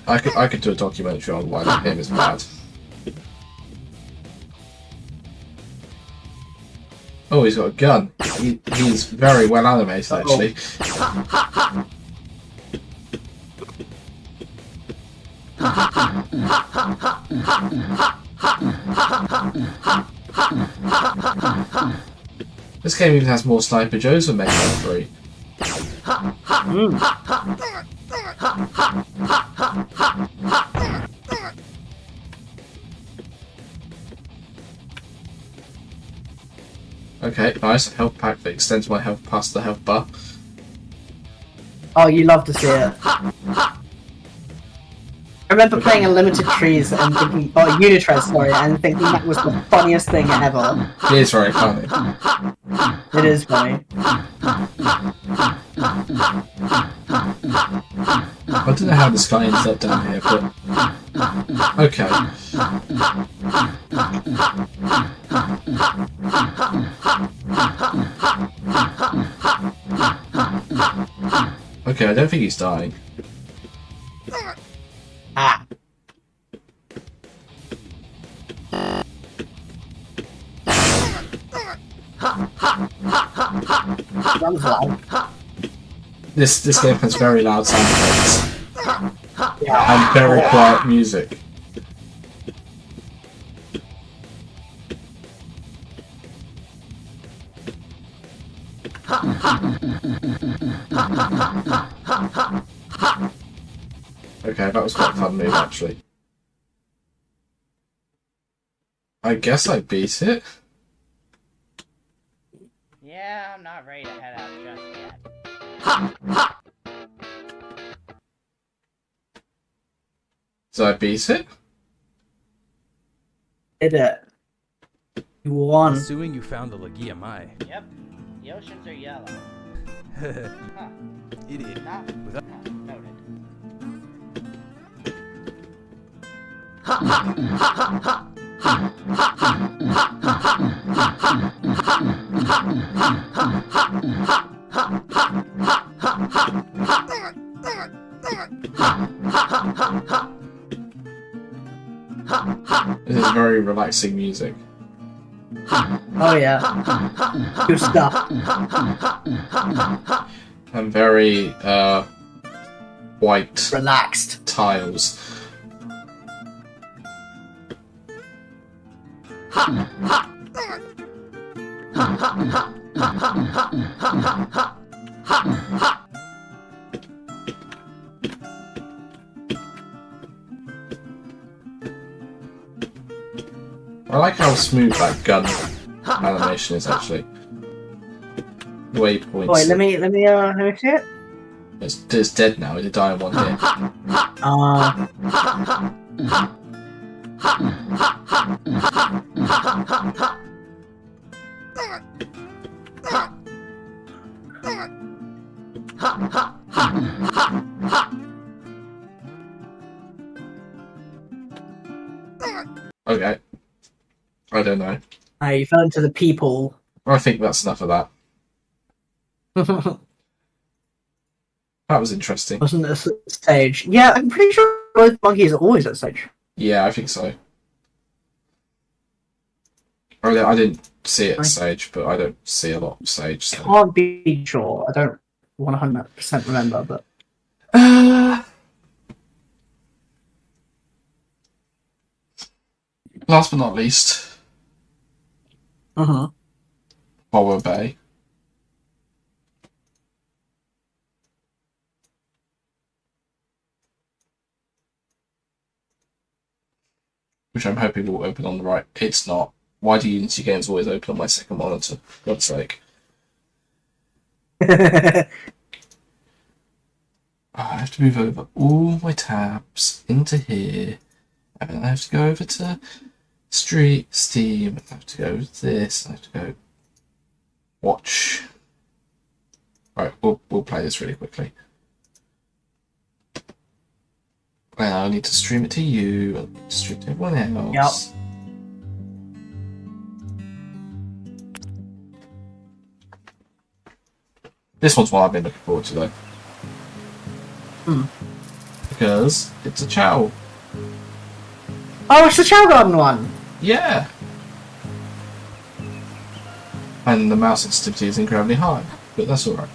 I could do a documentary on why that game is bad. Oh, he's got a gun. He's very well animated, actually. This game even has more Sniper Joes than Mega Man 3. Okay, nice. A health pack that extends my health past the health bar. Oh, you love to see it. I remember playing Unlimited Trees and thinking, oh, Unitread, sorry, and thinking that was the funniest thing ever. It is very funny. It is funny. I don't know how this guy ends up down here, but... Okay. Okay, I don't think he's dying. Ah. That was loud. This game has very loud sound effects Yeah. and very quiet music. Okay, that was quite a fun move, actually. I guess I beat it. Yeah, I'm not ready to head out just yet. Did I beat it? Did it. You won. Assuming you found the Lagia Mai. Yep, the oceans are yellow. Huh, Idiot. not Without- noted. This is very relaxing music. Oh yeah. Good stuff. And very, white Relaxed. tiles. I like how smooth that gun animation is actually. The way he points. Wait, let me see it. It's dead now. It died in one hit. Okay. I don't know. You fell into the people. I think that's enough of that. That was interesting. Wasn't a stage. Yeah, I'm pretty sure both monkeys are always at stage. Yeah, I think so. I didn't see it at Nice. Sage, but I don't see a lot of Sage. So. Can't be sure. I don't 100% remember, but Last but not least, Boba Bay. Which I'm hoping will open on the right. It's not. Why do Unity games always open on my second monitor? For God's sake. I have to move over all my tabs into here. And then I have to go over to Steam. I have to go this. I have to go watch. Right, we'll play this really quickly. And I need to stream it to you. I need to stream it to everyone else. Yep. This one's what I've been looking forward to, though. Hmm. Because it's a chow. Oh, it's the Chow Garden one! Yeah. And the mouse sensitivity is incredibly high, but that's alright.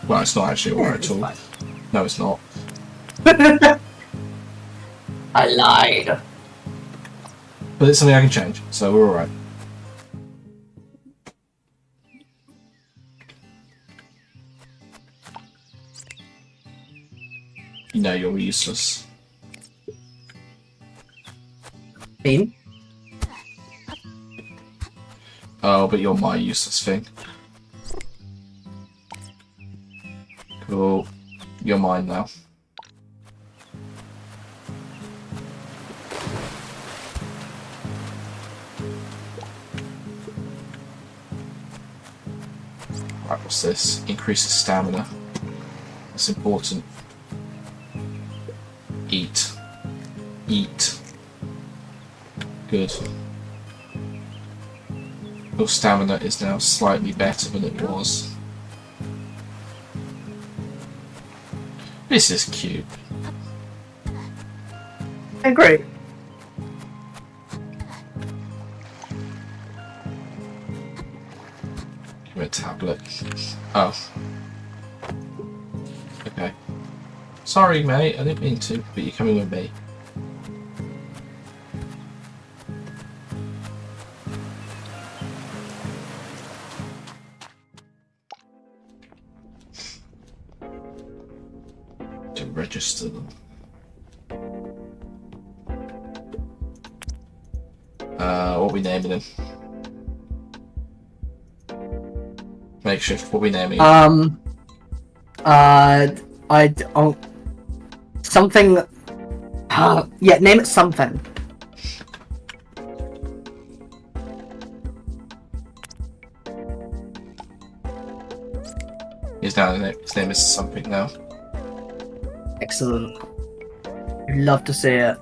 Well, it's not actually alright at all. Fine. No, it's not. I lied. But it's something I can change, so we're alright. You know you're useless. Bean? Oh, but you're my useless thing. Cool. You're mine now. Right, what's this? Increases stamina. That's important. Eat. Eat. Good. Your stamina is now slightly better than it was. This is cute. I agree. Give me a tablet. Oh. Okay. Sorry, mate. I didn't mean to, but you're coming with me. To register them. What are we naming him? Makeshift. What are we naming him? I don't... Something... yeah, name it something. His name is something now. Excellent. I'd love to see it.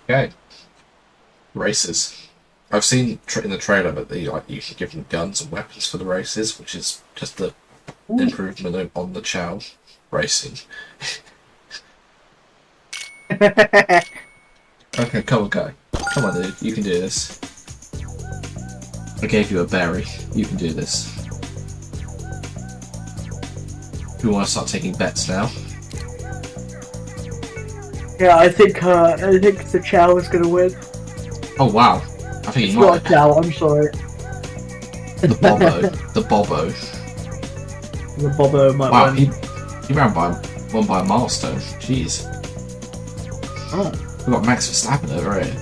Okay. Races. I've seen in the trailer that you can give them guns and weapons for the races, which is just the improvement on the Chow racing. Okay, come on, guy. Come on, dude. You can do this. I gave you a berry. You can do this. We want to start taking bets now. Yeah, I think the Chow is gonna win. Oh wow! I think It's he not might. Chow, I'm sorry. The Bobo. The Bobo. The Bobo might Wow, win. he ran one by a milestone. Jeez. Oh. We got Max Verstappen over here.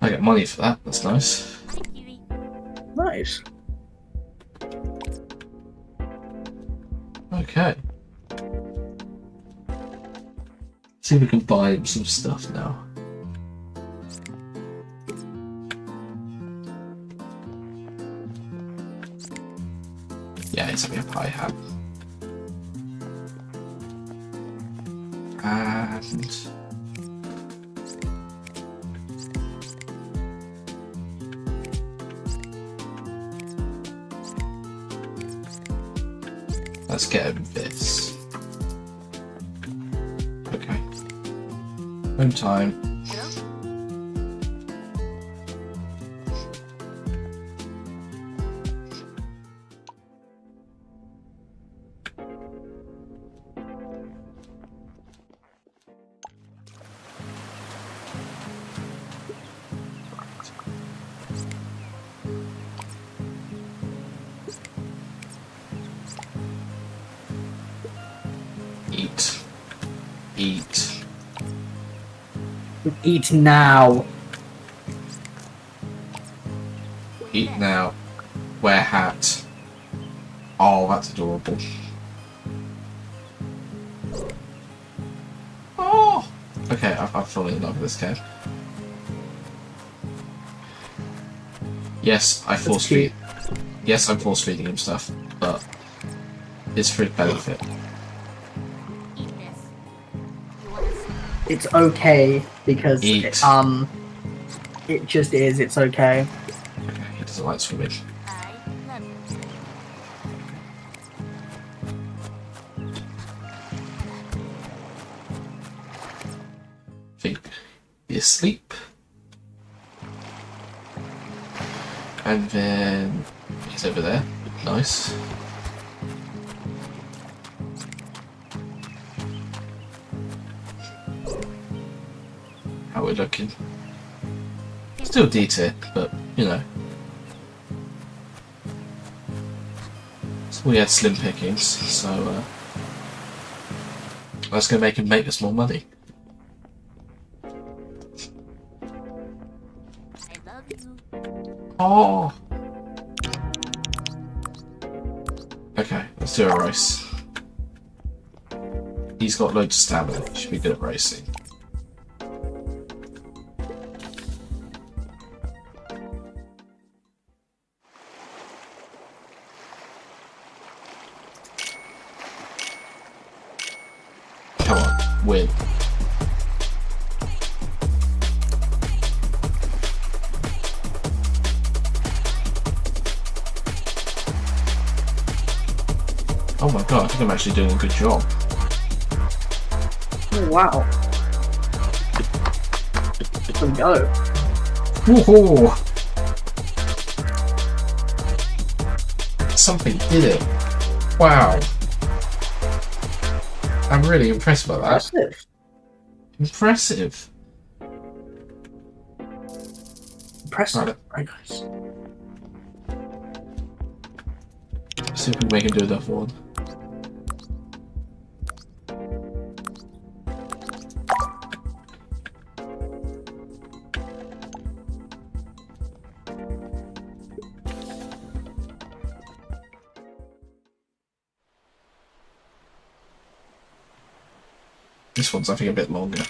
I get money for that. That's nice. Nice. Okay. See if we can buy him some stuff now. Yeah, it's a pie hat. And let's get him this. Okay. Home time. Eat. Eat now. Eat now. Wear hat. Oh, that's adorable. Oh! Okay, I'm falling in love with this cat. Yes, I force feed. Yes, I'm force feeding him stuff, but it's for his benefit. It's okay because Eat. it just is. It's okay. Okay, he doesn't like swimming. Think be asleep. And then he's over there. Nice. How we're looking. Still D tier, but you know. So we had slim pickings, so that's gonna make him make us more money. Oh. Okay, let's do a race. He's got loads of stamina. He should be good at racing. Come on, win. Oh my god, I think I'm actually doing a good job. Oh, wow. There we go. Woohoo! Something did it. Wow. I'm really impressed by that. Impressive. Impressive. Impressive. Right. Very nice. See if we can make him do another one. This one's I think a bit longer.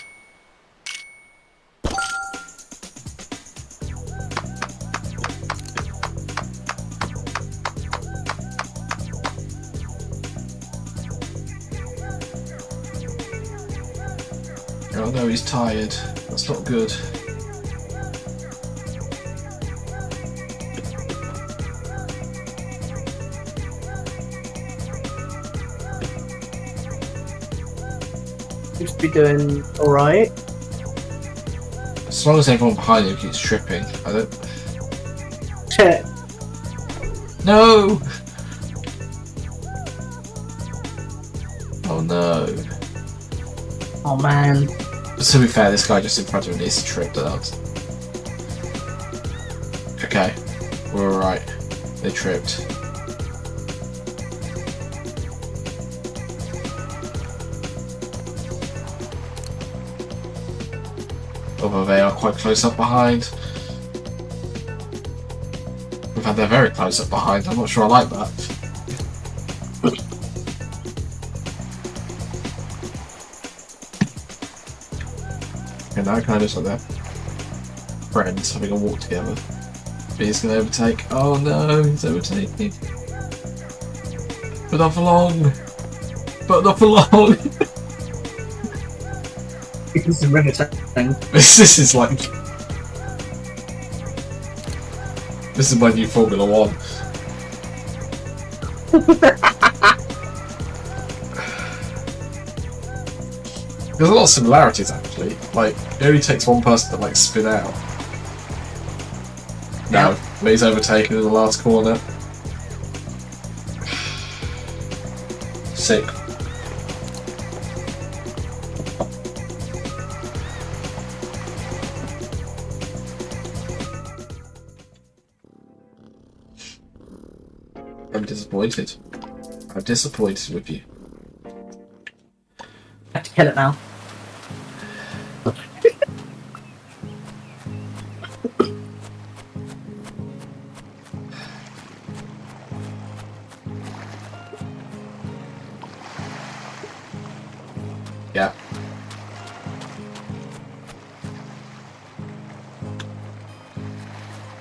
Oh no, he's tired. That's not good. Seems to be doing alright. As long as everyone behind him keeps tripping, I don't... Shit. No! Oh no. Oh man. But to be fair, this guy just in front of me needs to trip out. Okay, we're alright. They tripped. Although they are quite close up behind. In fact, they're very close up behind. I'm not sure I like that. And now kind of just like they're friends having a walk together. But he's going to overtake. Oh no, he's overtaking. But not for long. But not for long. This is riveting. This is like... This is my new Formula 1. There's a lot of similarities actually. Like, it only takes one person to like spin out. No, but he's overtaken in the last corner. Sick. I'm disappointed. I'm disappointed with you. I have to kill it now. Yeah.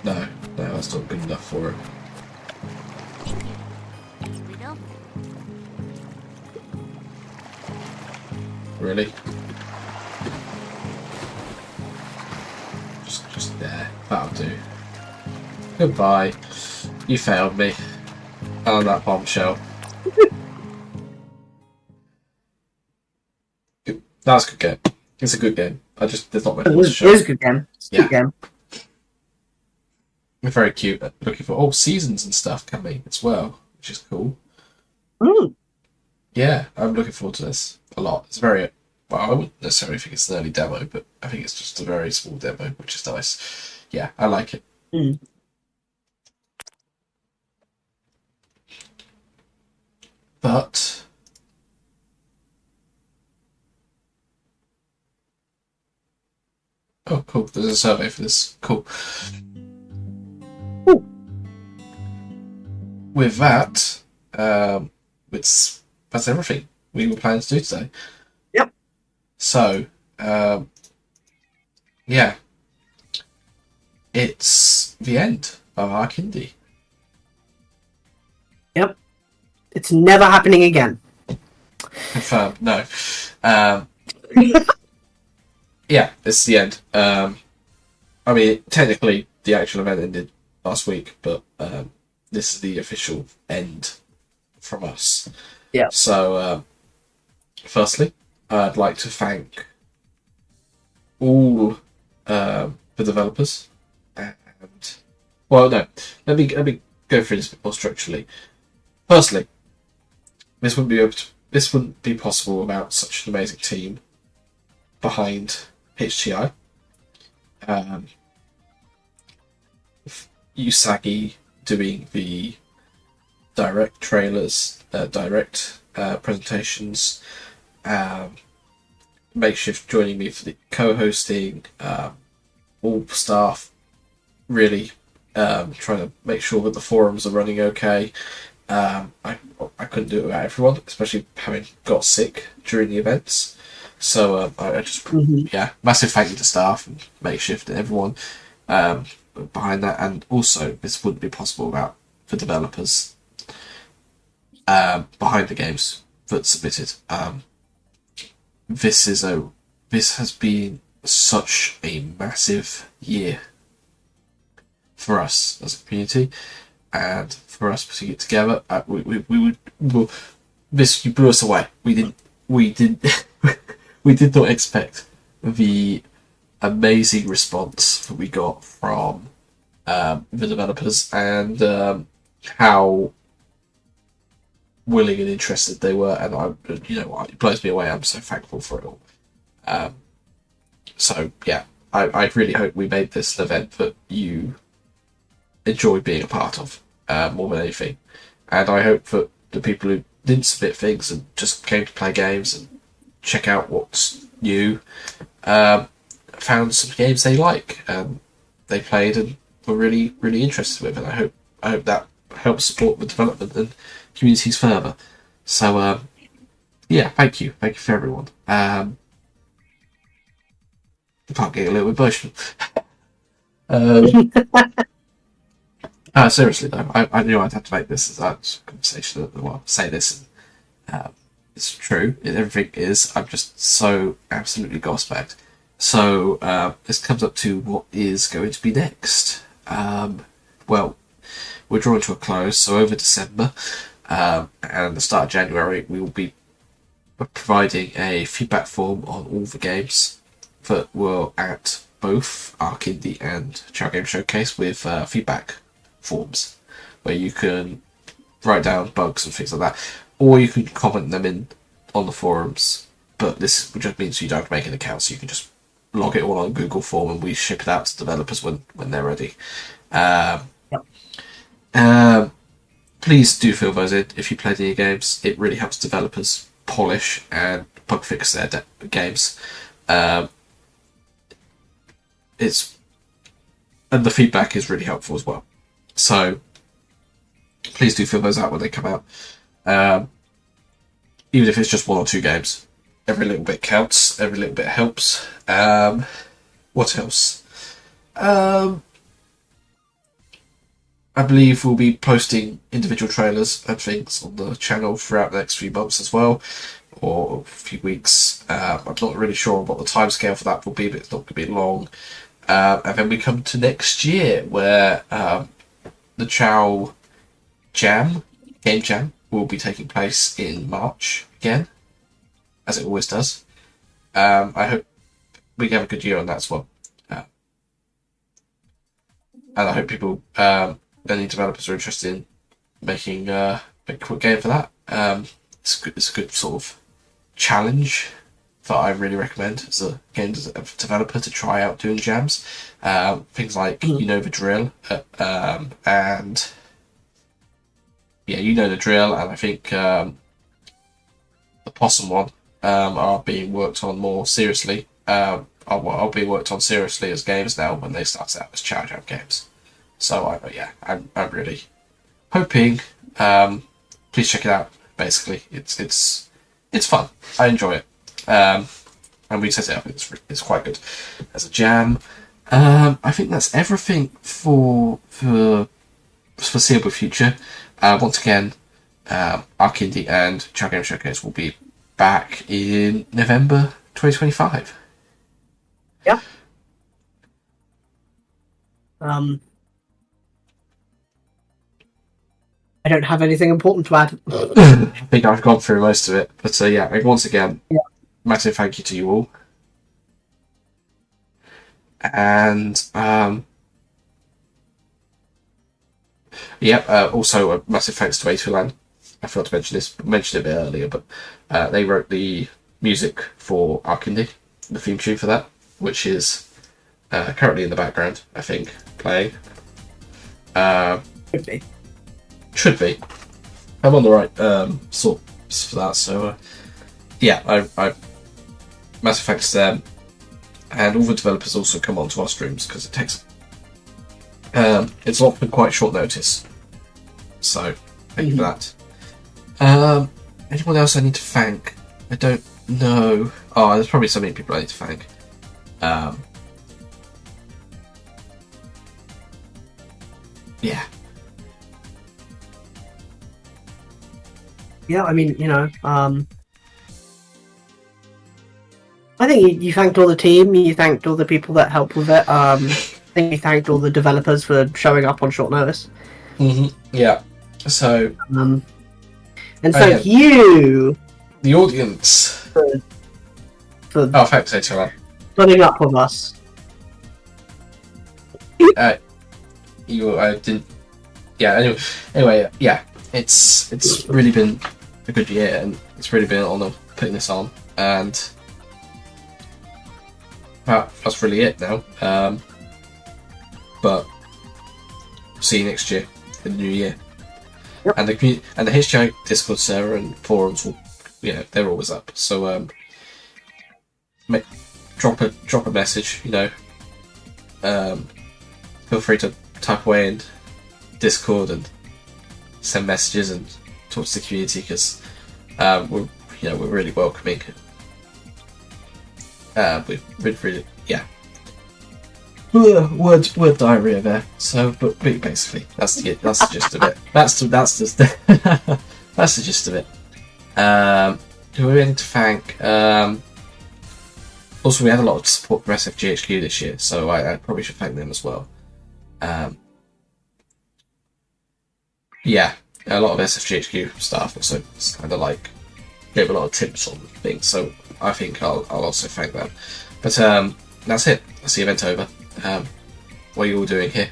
No, that's not good enough for it. Really? Just there. That'll do. Goodbye. You failed me. On that bombshell. That's a good game. It's a good game. There's not much It more to is show. a good game. It's a good game. Very cute. Looking for seasons and stuff coming as well, which is cool. Mm. Yeah, I'm looking forward to this a lot. It's very well. I wouldn't necessarily think it's an early demo, but I think it's just a very small demo, which is nice. Yeah, I like it. Mm. But oh, cool. There's a survey for this. Cool. Ooh. With that, that's everything we were planning to do today. Yep. So, yeah, it's the end of arcINDIE. Yep. It's never happening again. Confirmed. No. Yeah, it's the end. I mean, technically, the actual event ended last week, but this is the official end from us. Yeah. So, firstly, I'd like to thank all the developers, and well, no, let me go through this a bit more structurally. Firstly, this wouldn't be possible without such an amazing team behind HTI. Usagi doing the direct trailers, direct presentations, Makeshift joining me for the co-hosting, all staff really trying to make sure that the forums are running okay. I couldn't do it without everyone, especially having got sick during the events. So I just massive thank you to staff and Makeshift and everyone behind that. And also, this wouldn't be possible without the developers behind the games that submitted. This has been such a massive year for us as a community, and for us putting it together. This you blew us away. We did we did not expect the amazing response that we got from the developers, and how willing and interested they were, and it blows me away. I'm so thankful for it all. So yeah, I really hope we made this an event that you enjoy being a part of more than anything, and I hope that the people who didn't submit things and just came to play games and check out what's new found some games they like and they played and were really interested with, and I hope that helps support the development and communities further. So yeah, thank you for everyone. I can't get a little bit emotional. Seriously though, I knew I'd have to make this as a conversation. Well, say this, and it's true. Everything is. I'm just so absolutely gobsmacked. So this comes up to what is going to be next. Well, we're drawing to a close, so over December and the start of January, we will be providing a feedback form on all the games that were at both arcINDIE and Chow Game Showcase with feedback forms where you can write down bugs and things like that, or you can comment them in on the forums, but this just means you don't have to make an account, so you can just log it all on Google form and we ship it out to developers when they're ready. Please do fill those in if you play any games. It really helps developers polish and bug fix their games. And the feedback is really helpful as well. So please do fill those out when they come out. Even if it's just 1 or 2 games, every little bit counts. Every little bit helps. What else? I believe we'll be posting individual trailers and things on the channel throughout the next few months as well, or a few weeks. I'm not really sure what the timescale for that will be, but it's not going to be long. And then we come to next year, where the Chow Jam, Game Jam, will be taking place in March again, as it always does. I hope we have a good year on that as well. And I hope people, any developers are interested in making a quick game for that. It's a good sort of challenge that I really recommend as a game developer to try out doing jams. Things like You Know the Drill, and yeah, You Know the Drill, and I think the Possum one are being worked on more seriously. Are being worked on seriously as games now when they start out as Chow Jam games. So I'm really hoping. Please check it out. Basically, it's fun. I enjoy it. And we set it up. It's quite good as a jam. I think that's everything for foreseeable future. Once again, arcINDIE and Chow Game Showcase will be back in November 2025. Yeah. I don't have anything important to add. I think I've gone through most of it, but once again, massive thank you to you all. And also a massive thanks to A2LAN. I forgot to mention this, mentioned it a bit earlier, but they wrote the music for arcINDIE, the theme tune for that, which is currently in the background, I think, playing. Should be. I'm on the right sorts for that, so I massive thanks to them, and all the developers also come onto our streams because it takes it's often quite short notice, so thank you for that. Anyone else I need to thank? I don't know. Oh, there's probably so many people I need to thank. Yeah, I mean, I think you thanked all the team, you thanked all the people that helped with it. I think you thanked all the developers for showing up on short notice. Yeah. So. And thank you, the audience, for thanks, A2LAN. putting up with us. I didn't. Yeah. Anyway. Yeah. It's really been a good year, and it's really been an honour putting this on, and that's really it now. But see you next year in the new year. Yep. And the HGI Discord server and forums will, they're always up. So drop a message. Feel free to type away in Discord and send messages and talk to the community, because we're really welcoming. We've really word diarrhea there. So, but basically that's the gist of it. That's just that's the gist of it. Who are we going to thank? Also, we had a lot of support from SFGHQ this year, so I probably should thank them as well. A lot of SFGHQ staff also kind of gave a lot of tips on things, so I think I'll also thank them. But that's it. That's the event over. What are you all doing here?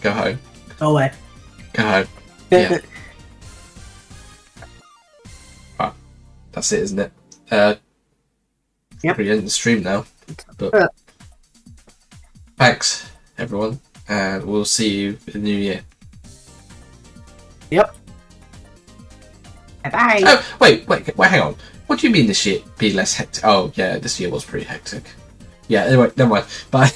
Go home. Go away. Go home. Yeah. Right. That's it, isn't it? Yep. Pretty end the stream now. But thanks, everyone, and we'll see you in the new year. Yep. Bye-bye. Oh, wait, hang on. What do you mean this year be less hectic? Oh, yeah, this year was pretty hectic. Yeah, anyway, never mind. Bye.